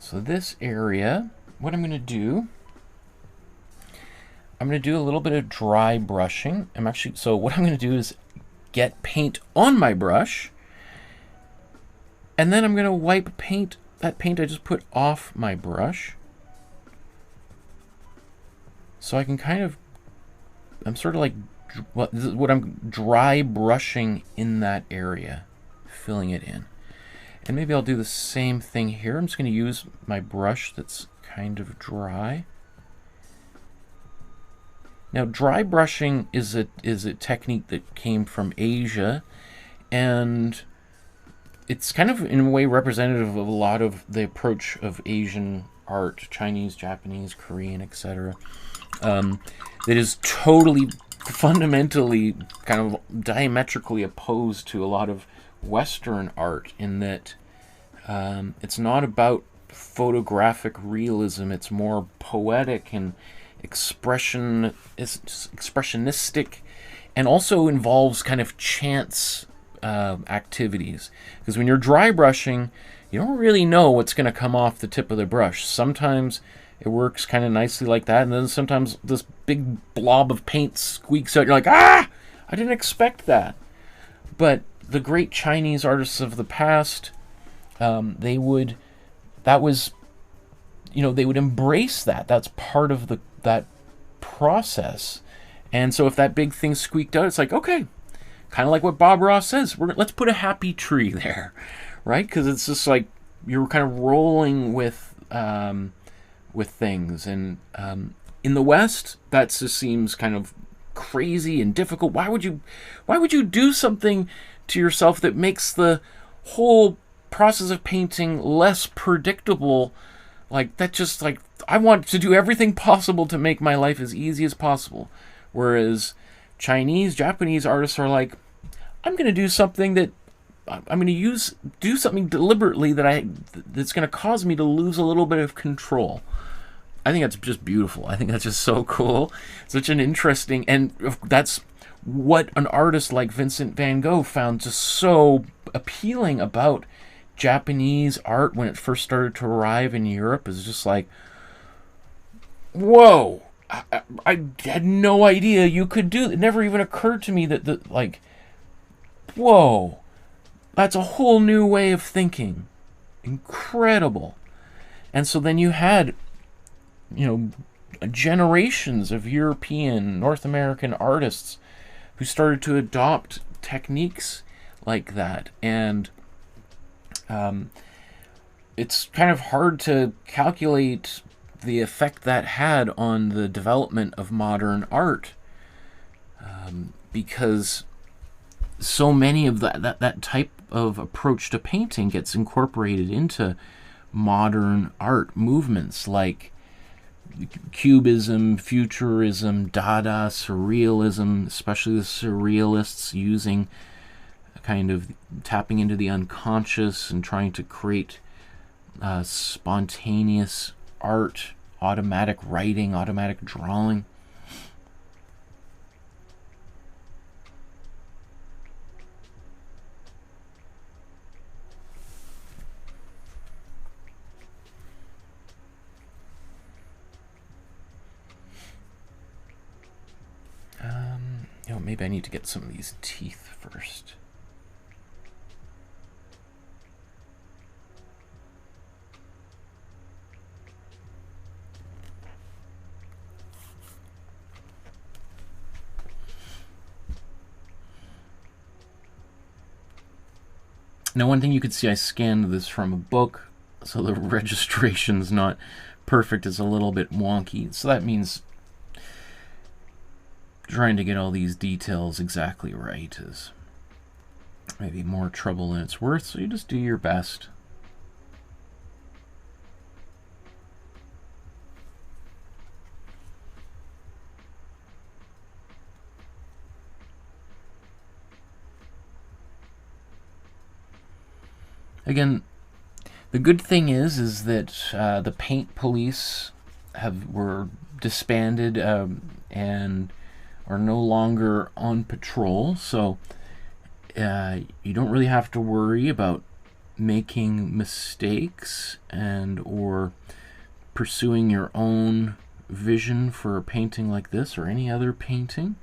[SPEAKER 1] So this area, what I'm going to do a little bit of dry brushing. So what I'm going to do is get paint on my brush, and then I'm going to wipe that paint I just put off my brush. So I can kind of, I'm sort of like, what I'm dry brushing in that area, filling it in. And maybe I'll do the same thing here. I'm just going to use my brush that's kind of dry. Now, dry brushing is a technique that came from Asia, and it's kind of in a way representative of a lot of the approach of Asian art, Chinese, Japanese, Korean, etc. That is totally, fundamentally, kind of diametrically opposed to a lot of Western art, in that it's not about photographic realism. It's more poetic and expressionistic, and also involves kind of chance activities. Because when you're dry brushing, you don't really know what's going to come off the tip of the brush. Sometimes it works kind of nicely like that, and then sometimes this big blob of paint squeaks out. You're like, ah! I didn't expect that. But the great Chinese artists of the past, they would embrace that. That's part of that process. And so if that big thing squeaked out, it's like, okay, kind of like what Bob Ross says, let's put a happy tree there, right? Because it's just like you're kind of rolling with things. And in the West, that just seems kind of crazy and difficult. Why would you do something to yourself that makes the whole process of painting less predictable? Like, that just, like, I want to do everything possible to make my life as easy as possible. Whereas Chinese, Japanese artists are like, I'm going to do something that I'm going to do something deliberately that's going to cause me to lose a little bit of control. I think that's just beautiful. I think that's just so cool. Such an interesting, and that's what an artist like Vincent van Gogh found just so appealing about Japanese art when it first started to arrive in Europe. Is just like, whoa, I had no idea you could do that. It never even occurred to me that, like, whoa, That's a whole new way of thinking. Incredible. And so then you had, you know, generations of European, North American artists who started to adopt techniques like that. And it's kind of hard to calculate the effect that had on the development of modern art, because so many of that type of approach to painting gets incorporated into modern art movements like Cubism, Futurism, Dada, Surrealism, especially the Surrealists using kind of tapping into the unconscious and trying to create spontaneous art, automatic writing, automatic drawing. You know, maybe I need to get some of these teeth first. Now, one thing you could see, I scanned this from a book, so the registration's not perfect. It's a little bit wonky. So that means trying to get all these details exactly right is maybe more trouble than it's worth, so you just do your best. Again, the good thing is that the paint police were disbanded and are no longer on patrol, so you don't really have to worry about making mistakes and or pursuing your own vision for a painting like this or any other painting.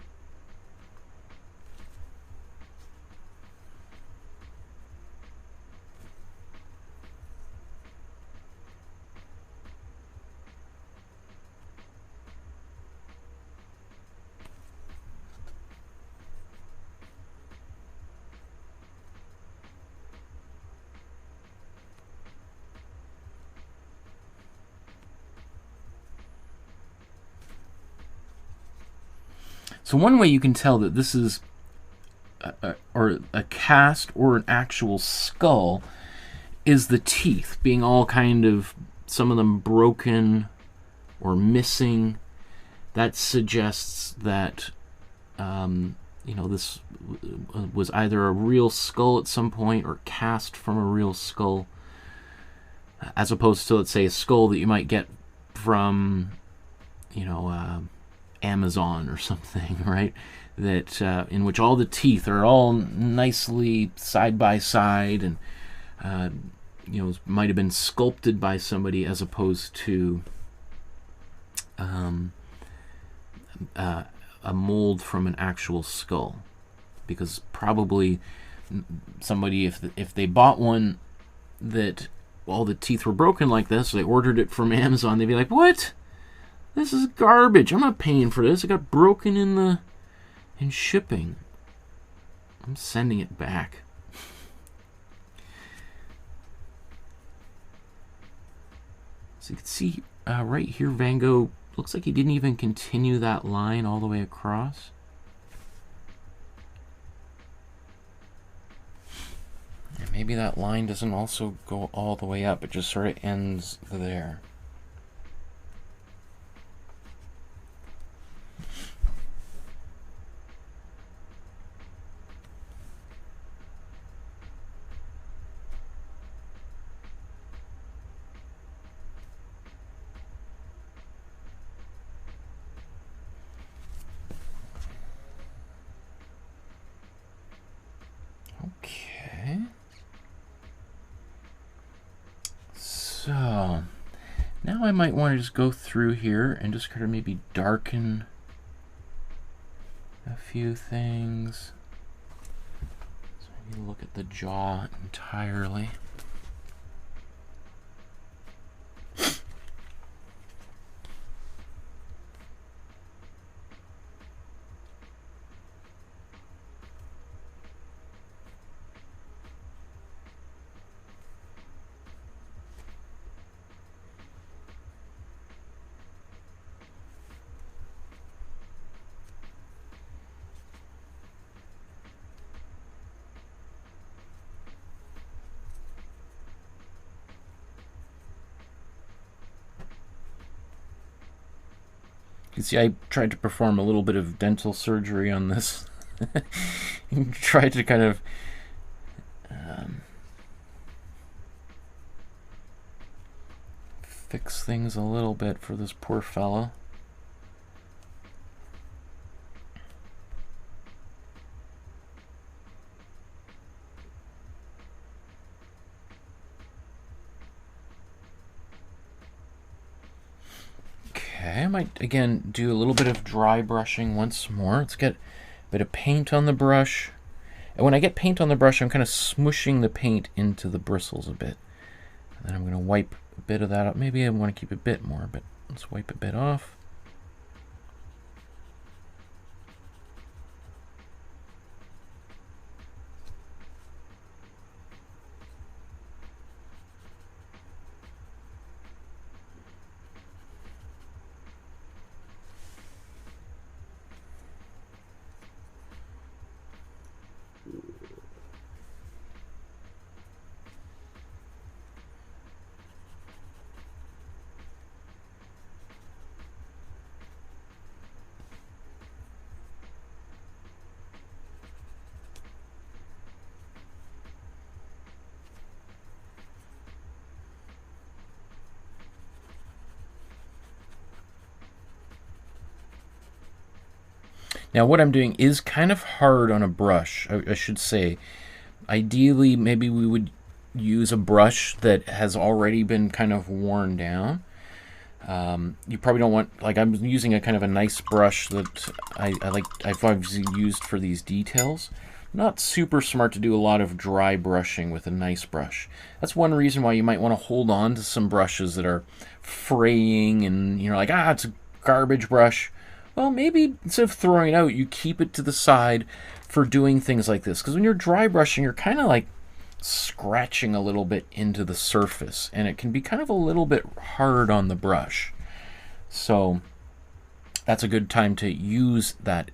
[SPEAKER 1] So one way you can tell that this is a cast or an actual skull is the teeth being all kind of, some of them broken or missing. That suggests that you know, this was either a real skull at some point or cast from a real skull, as opposed to, let's say, a skull that you might get from, you know, Amazon or something, right? That in which all the teeth are all nicely side by side, and you know, might have been sculpted by somebody, as opposed to a mold from an actual skull. Because probably somebody, if they bought one that all the teeth were broken like this, they ordered it from Amazon, they'd be like, "What? This is garbage. I'm not paying for this. It got broken in shipping. I'm sending it back." So you can see right here, Van Gogh looks like he didn't even continue that line all the way across. And maybe that line doesn't also go all the way up. It just sort of ends there. Okay. So now I might want to just go through here and just kind of maybe darken a few things. So Let me look at the jaw entirely. You see, I tried to perform a little bit of dental surgery on this. Tried to kind of fix things a little bit for this poor fellow. Okay, I might again do a little bit of dry brushing once more. Let's get a bit of paint on the brush. And when I get paint on the brush, I'm kind of smushing the paint into the bristles a bit. And then I'm going to wipe a bit of that up. Maybe I want to keep a bit more, but let's wipe a bit off. Now what I'm doing is kind of hard on a brush, I should say. Ideally, maybe we would use a brush that has already been kind of worn down. You probably don't want, like I'm using a kind of a nice brush that I've obviously used for these details. Not super smart to do a lot of dry brushing with a nice brush. That's one reason why you might want to hold on to some brushes that are fraying and you're like, it's a garbage brush. Well, maybe instead of throwing it out, you keep it to the side for doing things like this. Because when you're dry brushing, you're kind of like scratching a little bit into the surface. And it can be kind of a little bit hard on the brush. So that's a good time to use that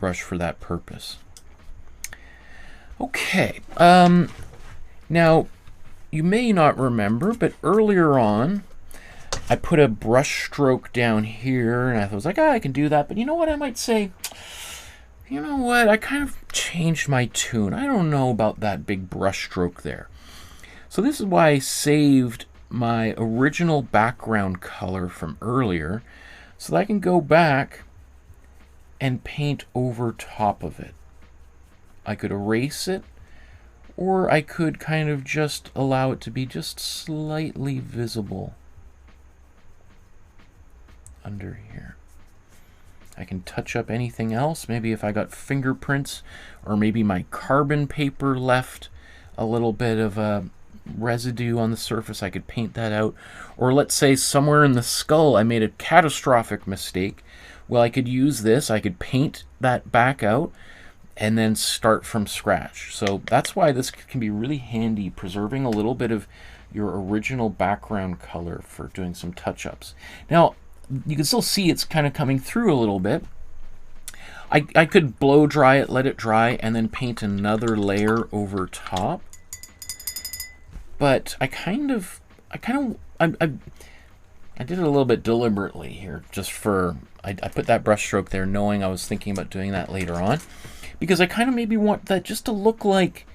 [SPEAKER 1] brush for that purpose. Okay. Now, you may not remember, but earlier on, I put a brush stroke down here, and I was like, I can do that. But you know what? I might say, you know what? I kind of changed my tune. I don't know about that big brush stroke there. So this is why I saved my original background color from earlier, so that I can go back and paint over top of it. I could erase it, or I could kind of just allow it to be just slightly visible under here. I can touch up anything else. Maybe if I got fingerprints, or maybe my carbon paper left a little bit of a residue on the surface, I could paint that out. Or let's say somewhere in the skull I made a catastrophic mistake. Well, I could use this. I could paint that back out and then start from scratch. So that's why this can be really handy, preserving a little bit of your original background color for doing some touch-ups. Now, you can still see it's kind of coming through a little bit. I could blow dry it, let it dry, and then paint another layer over top. But I did it a little bit deliberately here, just for, I put that brush stroke there knowing I was thinking about doing that later on, because I kind of maybe want that just to look like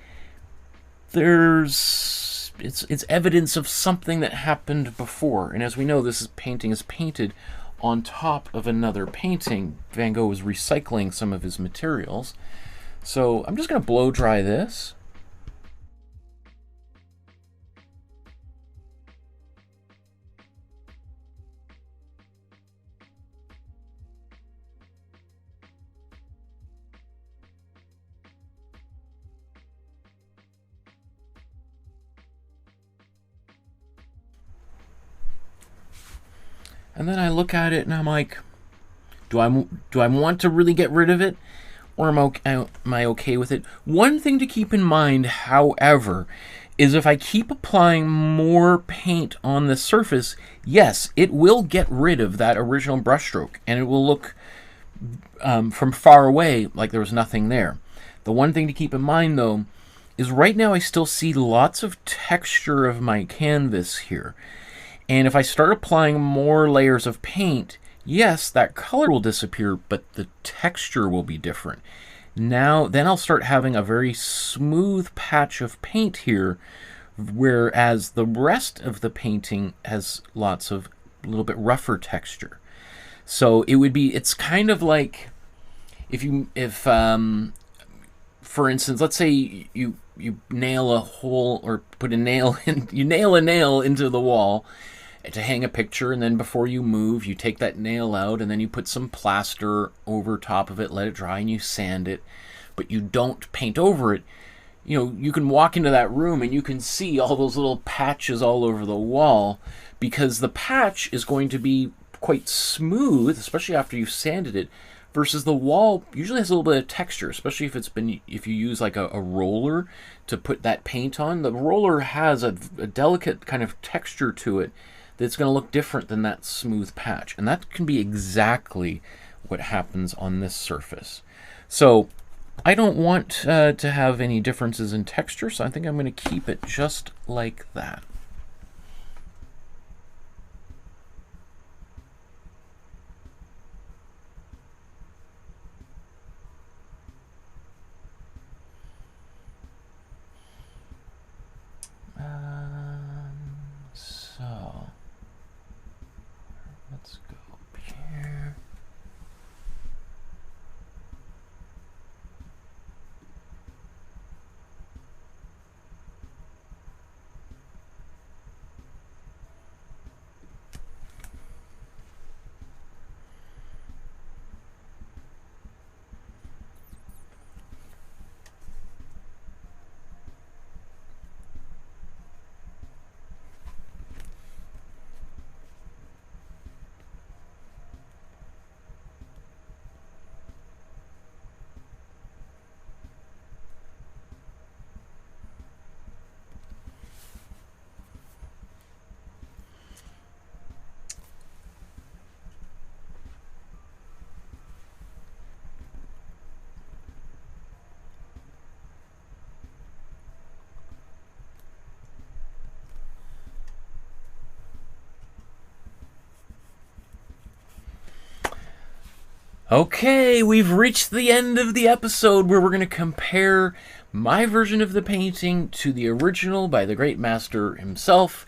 [SPEAKER 1] it's evidence of something that happened before. And as we know, this painting is painted on top of another painting. Van Gogh was recycling some of his materials. So I'm just going to blow dry this. And then I look at it and I'm like, do I want to really get rid of it? Or am I okay with it? One thing to keep in mind, however, is if I keep applying more paint on the surface, yes, it will get rid of that original brushstroke, and it will look from far away like there was nothing there. The one thing to keep in mind, though, is right now I still see lots of texture of my canvas here. And if I start applying more layers of paint, yes, that color will disappear, but the texture will be different. Then I'll start having a very smooth patch of paint here, whereas the rest of the painting has lots of a little bit rougher texture. So it's kind of like if for instance, let's say you nail a hole or put a nail in, you nail a nail into the wall to hang a picture, and then before you move, you take that nail out and then you put some plaster over top of it, let it dry, and you sand it, but you don't paint over it. You can walk into that room and you can see all those little patches all over the wall, because the patch is going to be quite smooth, especially after you've sanded it, versus the wall usually has a little bit of texture, especially if you use like a roller to put that paint on. The roller has a delicate kind of texture to it that's going to look different than that smooth patch. And that can be exactly what happens on this surface. So I don't want to have any differences in texture, so I think I'm going to keep it just like that. So let's go up here. Okay, we've reached the end of the episode where we're going to compare my version of the painting to the original by the great master himself,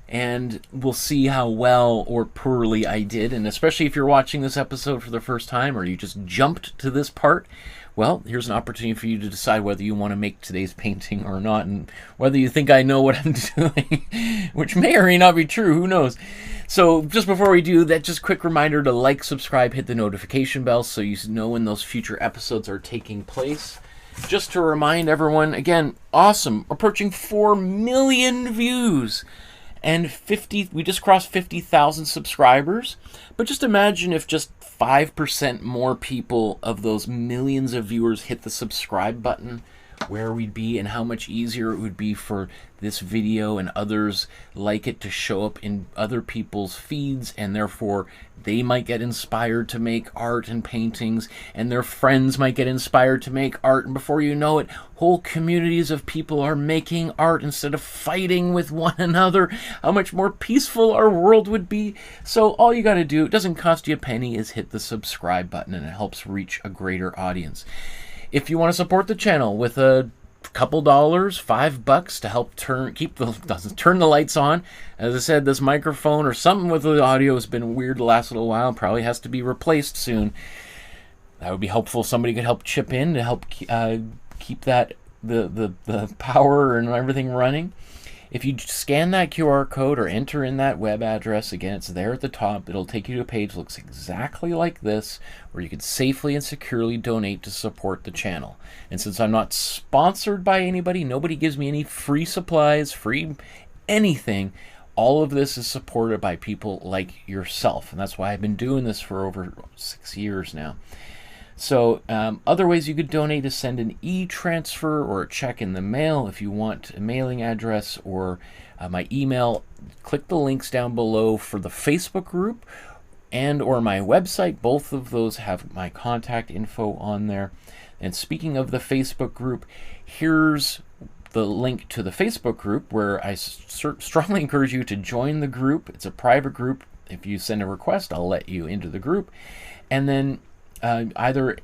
[SPEAKER 1] and we'll see how well or poorly I did. And especially if you're watching this episode for the first time, or you just jumped to this part, well, here's an opportunity for you to decide whether you want to make today's painting or not, and whether you think I know what I'm doing, which may or may not be true, who knows. So just before we do that, just quick reminder to like, subscribe, hit the notification bell so you know when those future episodes are taking place. Just to remind everyone, again, awesome, approaching 4 million views. And we just crossed 50,000 subscribers. But just imagine if just 5% more people of those millions of viewers hit the subscribe button, where we'd be and how much easier it would be for this video and others like it to show up in other people's feeds, and therefore they might get inspired to make art and paintings, and their friends might get inspired to make art, and before you know it, whole communities of people are making art instead of fighting with one another. How much more peaceful our world would be. So all you got to do, it doesn't cost you a penny, is hit the subscribe button, and it helps reach a greater audience. If you want to support the channel with a couple dollars, $5 to help turn the lights on. As I said, this microphone or something with the audio has been weird the last little while. Probably has to be replaced soon. That would be helpful. Somebody could help chip in to help keep that the power and everything running. If you scan that QR code or enter in that web address, again, it's there at the top. It'll take you to a page that looks exactly like this, where you can safely and securely donate to support the channel. And since I'm not sponsored by anybody, nobody gives me any free supplies, free anything, All of this is supported by people like yourself, and that's why I've been doing this for over 6 years now. So other ways you could donate is send an e-transfer or a check in the mail. If you want a mailing address or my email, click the links down below for the Facebook group and or my website. Both of those have my contact info on there. And speaking of the Facebook group, here's the link to the Facebook group, where I strongly encourage you to join the group. It's a private group. If you send a request, I'll let you into the group. And then either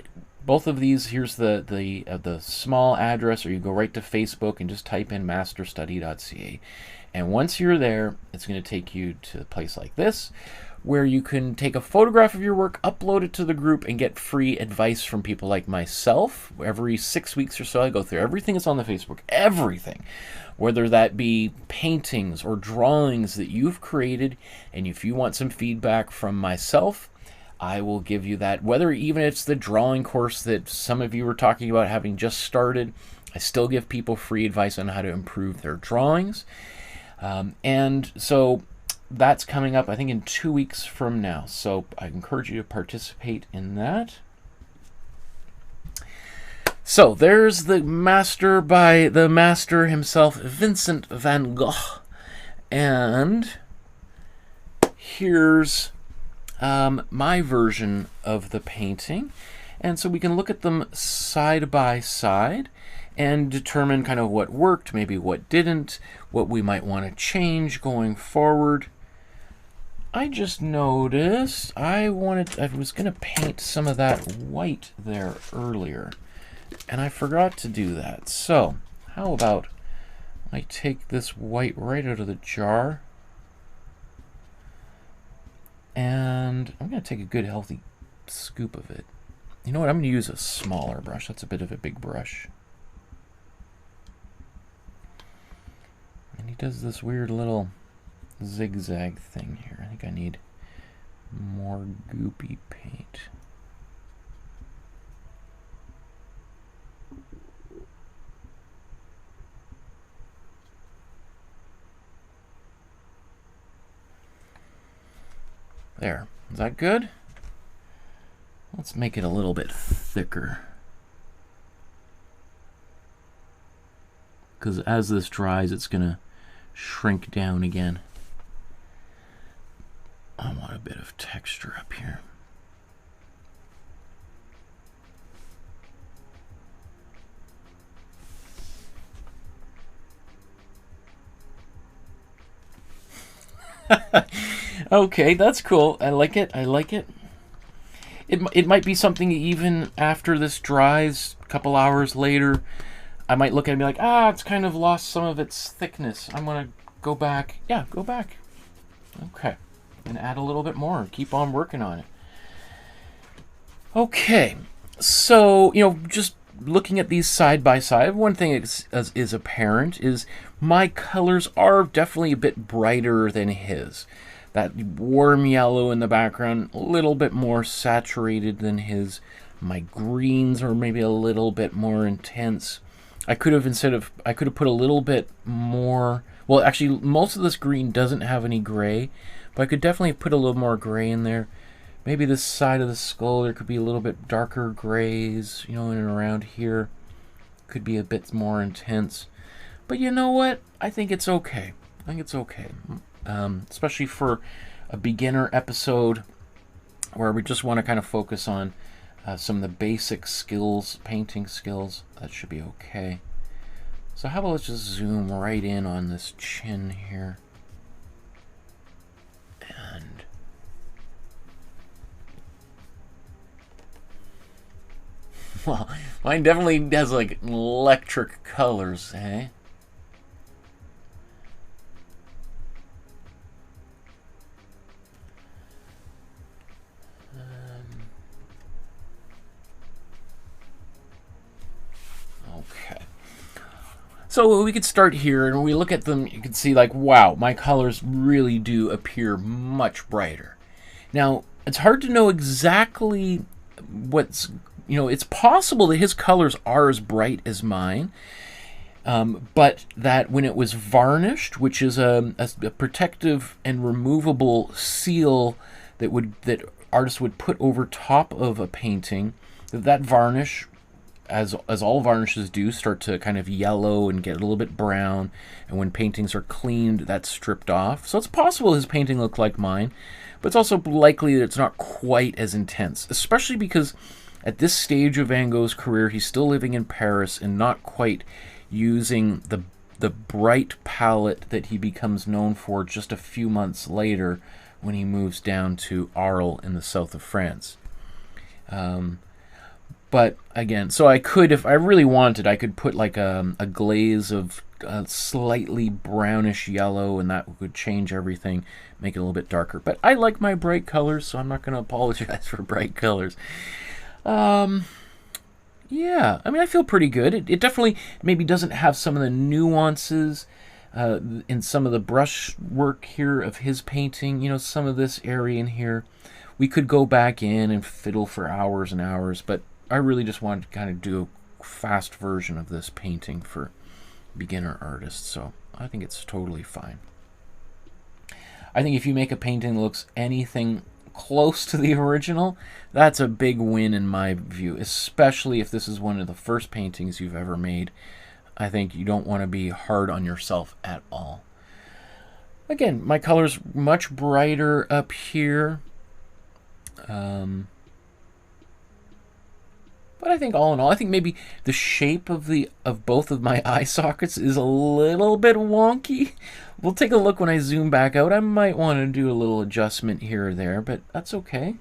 [SPEAKER 1] both of these, here's the small address, or you go right to Facebook and just type in masterstudy.ca. And once you're there, it's going to take you to a place like this, where you can take a photograph of your work, upload it to the group, and get free advice from people like myself. Every 6 weeks or so, I go through everything that's on the Facebook, everything, whether that be paintings or drawings that you've created. And if you want some feedback from myself, I will give you that. Whether even it's the drawing course that some of you were talking about having just started, I still give people free advice on how to improve their drawings. And so that's coming up, I think, in 2 weeks from now. So I encourage you to participate in that. So there's the master by the master himself, Vincent van Gogh. And here's my version of the painting. And so we can look at them side by side and determine kind of what worked, maybe what didn't, what we might want to change going forward. I just noticed I was going to paint some of that white there earlier, and I forgot to do that. So how about I take this white right out of the jar, and I'm going to take a good healthy scoop of it. You know what, I'm going to use a smaller brush. That's a bit of a big brush. And he does this weird little zigzag thing here. I think I need more goopy paint. There. Is that good? Let's make it a little bit thicker, because as this dries, it's going to shrink down again. I want a bit of texture up here. Okay, that's cool. I like it. I like it. It might be something even after this dries, a couple hours later, I might look at it and be like, it's kind of lost some of its thickness. I'm going to go back. Yeah, go back. Okay. And add a little bit more. Keep on working on it. Okay. So, just looking at these side by side, one thing is apparent is my colors are definitely a bit brighter than his. That warm yellow in the background, a little bit more saturated than his. My greens are maybe a little bit more intense. I could have put a little bit more. Well, actually, most of this green doesn't have any gray, but I could definitely put a little more gray in there. Maybe this side of the skull, there could be a little bit darker grays, in and around here. Could be a bit more intense. But you know what? I think it's okay. I think it's okay. Especially for a beginner episode where we just want to kind of focus on some of the basic skills, painting skills. That should be okay. So how about let's just zoom right in on this chin here. And well, mine definitely has like electric colors, eh? Okay. So we could start here, and when we look at them, you can see like, wow, my colors really do appear much brighter. Now, it's hard to know exactly what's, it's possible that his colors are as bright as mine. but that when it was varnished, which is a protective and removable seal that artists would put over top of a painting, that varnish, as all varnishes do, start to kind of yellow and get a little bit brown, and when paintings are cleaned, that's stripped off. So it's possible his painting looked like mine, but it's also likely that it's not quite as intense, especially because at this stage of Van Gogh's career, he's still living in Paris and not quite using the bright palette that he becomes known for just a few months later when he moves down to Arles in the south of France. But again, so I could, if I really wanted, I could put like a glaze of slightly brownish yellow, and that would change everything, make it a little bit darker. But I like my bright colors, so I'm not going to apologize for bright colors. Yeah, I mean, I feel pretty good. It definitely maybe doesn't have some of the nuances in some of the brush work here of his painting. You know, some of this area in here, we could go back in and fiddle for hours and hours, but I really just wanted to kind of do a fast version of this painting for beginner artists, so I think it's totally fine. I think if you make a painting that looks anything close to the original, that's a big win in my view, especially if this is one of the first paintings you've ever made. I think you don't want to be hard on yourself at all. Again, my color's much brighter up here. But I think all in all, I think maybe the shape of both of my eye sockets is a little bit wonky. We'll take a look when I zoom back out. I might want to do a little adjustment here or there, but that's okay.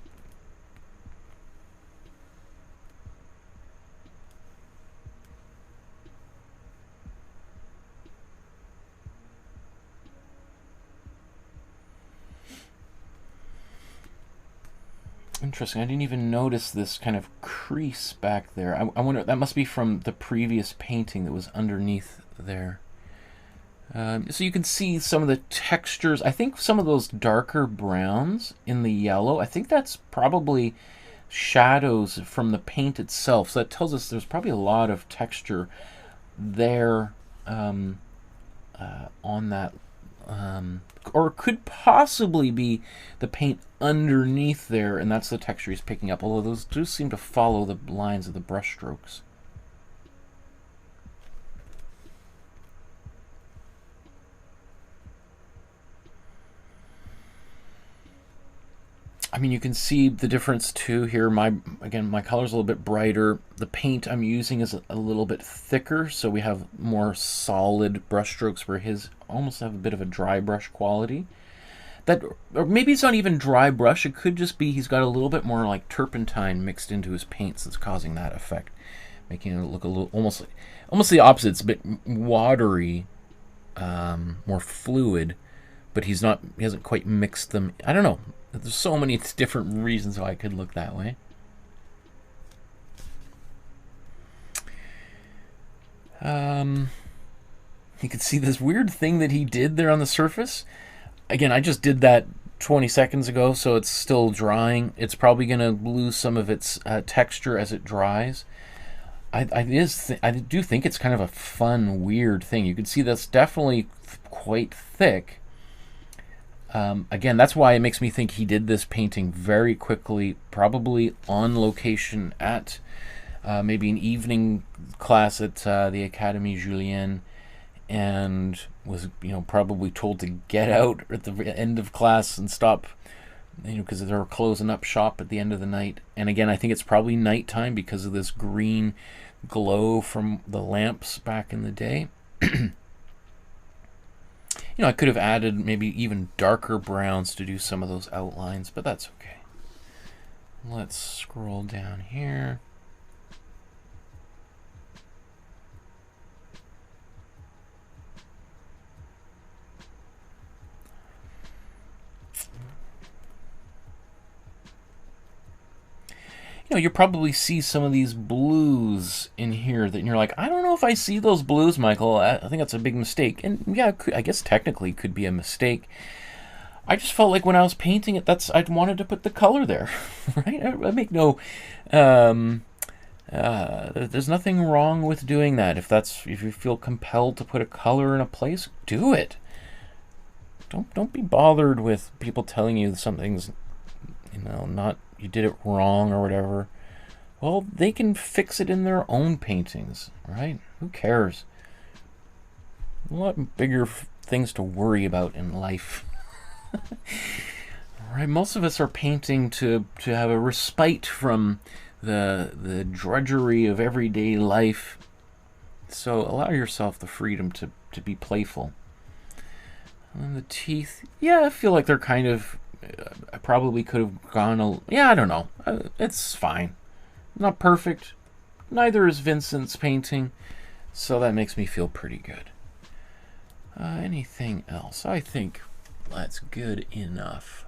[SPEAKER 1] Interesting. I didn't even notice this kind of crease back there. I wonder, that must be from the previous painting that was underneath there. So you can see some of the textures. I think some of those darker browns in the yellow, I think that's probably shadows from the paint itself. So that tells us there's probably a lot of texture there on that. Or it could possibly be the paint underneath there, and that's the texture he's picking up, although those do seem to follow the lines of the brush strokes. I mean, you can see the difference too here. Again, my color's a little bit brighter. The paint I'm using is a little bit thicker, so we have more solid brush strokes where his almost have a bit of a dry brush quality. Or maybe it's not even dry brush. It could just be he's got a little bit more like turpentine mixed into his paints that's causing that effect, making it look a little almost the opposite. It's a bit watery, more fluid, but he hasn't quite mixed them. I don't know. There's so many different reasons why it could look that way. You can see this weird thing that he did there on the surface. Again, I just did that 20 seconds ago, so it's still drying. It's probably going to lose some of its texture as it dries. I do think it's kind of a fun, weird thing. You can see that's definitely quite thick. Again, that's why it makes me think he did this painting very quickly, probably on location at maybe an evening class at the Académie Julian, and was probably told to get out at the end of class and stop, because they were closing up shop at the end of the night. And again, I think it's probably nighttime because of this green glow from the lamps back in the day. I could have added maybe even darker browns to do some of those outlines, but that's okay. Let's scroll down here. You probably see some of these blues in here that you're like, I don't know if I see those blues, Michael. I think that's a big mistake. And yeah, I guess technically it could be a mistake. I just felt like when I was painting it, I wanted to put the color there, right? I make no There's nothing wrong with doing that. If you feel compelled to put a color in a place, do it. Don't be bothered with people telling you something's, not, you did it wrong or whatever. Well, they can fix it in their own paintings, right? Who cares? A lot bigger things to worry about in life. Right? Most of us are painting to have a respite from the drudgery of everyday life. So allow yourself the freedom to be playful. And the teeth, yeah, I feel like they're kind of, I probably could have gone, I don't know. It's fine. Not perfect. Neither is Vincent's painting. So that makes me feel pretty good. Anything else? I think that's good enough.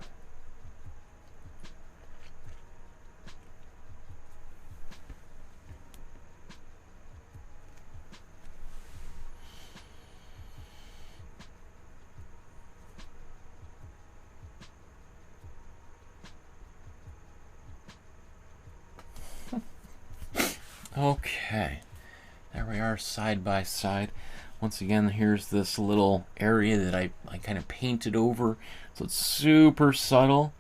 [SPEAKER 1] Okay, there we are, side by side. Once again, here's this little area that I kind of painted over, so it's super subtle.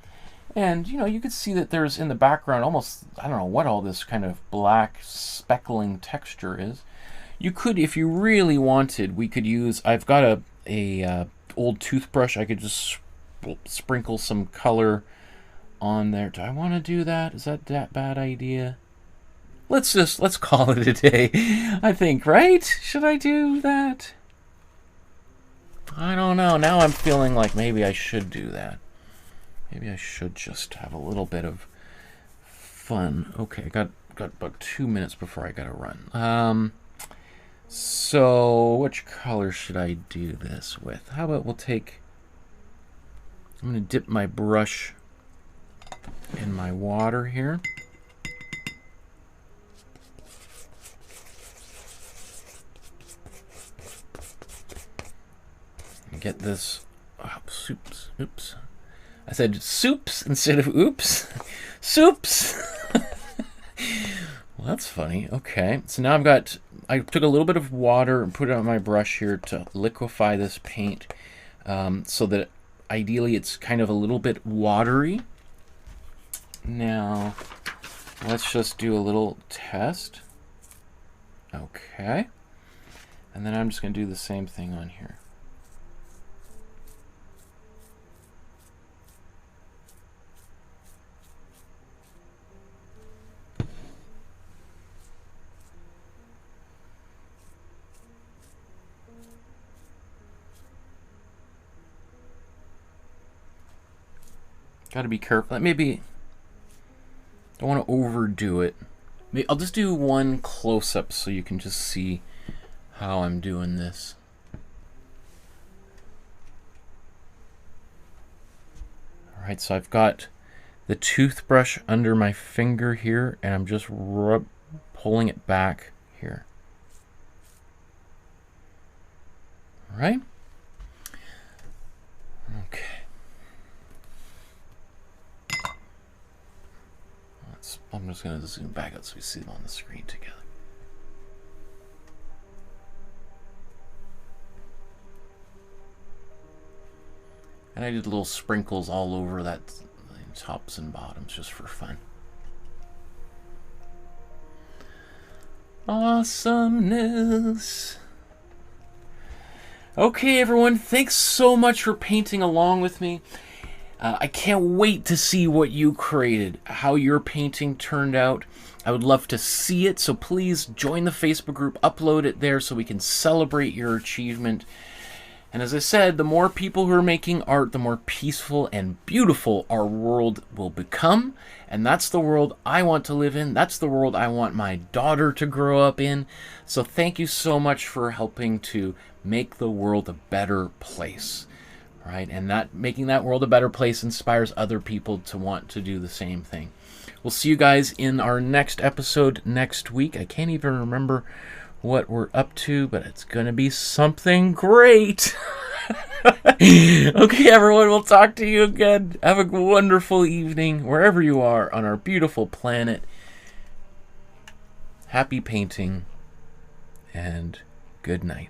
[SPEAKER 1] And, you could see that there's in the background almost, I don't know what all this kind of black speckling texture is. You could, if you really wanted, we could use, I've got a old toothbrush. I could just sprinkle some color on there. Do I want to do that? Is that bad idea? Let's call it a day, I think, right? Should I do that? I don't know. Now I'm feeling like maybe I should do that. Maybe I should just have a little bit of fun. Okay, I got about 2 minutes before I gotta run. So which color should I do this with? How about I'm gonna dip my brush in my water here. Get this, oops. I said soups instead of oops. Soups. Well, that's funny. Okay, so now I took a little bit of water and put it on my brush here to liquefy this paint, so that ideally it's kind of a little bit watery. Now, let's just do a little test. Okay, and then I'm just going to do the same thing on here. Got to be careful. Maybe don't want to overdo it. Maybe I'll just do one close-up so you can just see how I'm doing this. All right, so I've got the toothbrush under my finger here, and I'm just pulling it back here. All right. Okay. I'm just going to zoom back out so we see it on the screen together. And I did little sprinkles all over that, tops and bottoms, just for fun. Awesomeness. Okay, everyone, thanks so much for painting along with me. I can't wait to see what you created, how your painting turned out. I would love to see it, so please join the Facebook group, upload it there so we can celebrate your achievement. And as I said, the more people who are making art, the more peaceful and beautiful our world will become. And that's the world I want to live in. That's the world I want my daughter to grow up in. So thank you so much for helping to make the world a better place. Right, and making that world a better place inspires other people to want to do the same thing. We'll see you guys in our next episode next week. I can't even remember what we're up to, but it's going to be something great. Okay, everyone, we'll talk to you again. Have a wonderful evening wherever you are on our beautiful planet. happy painting, and good night.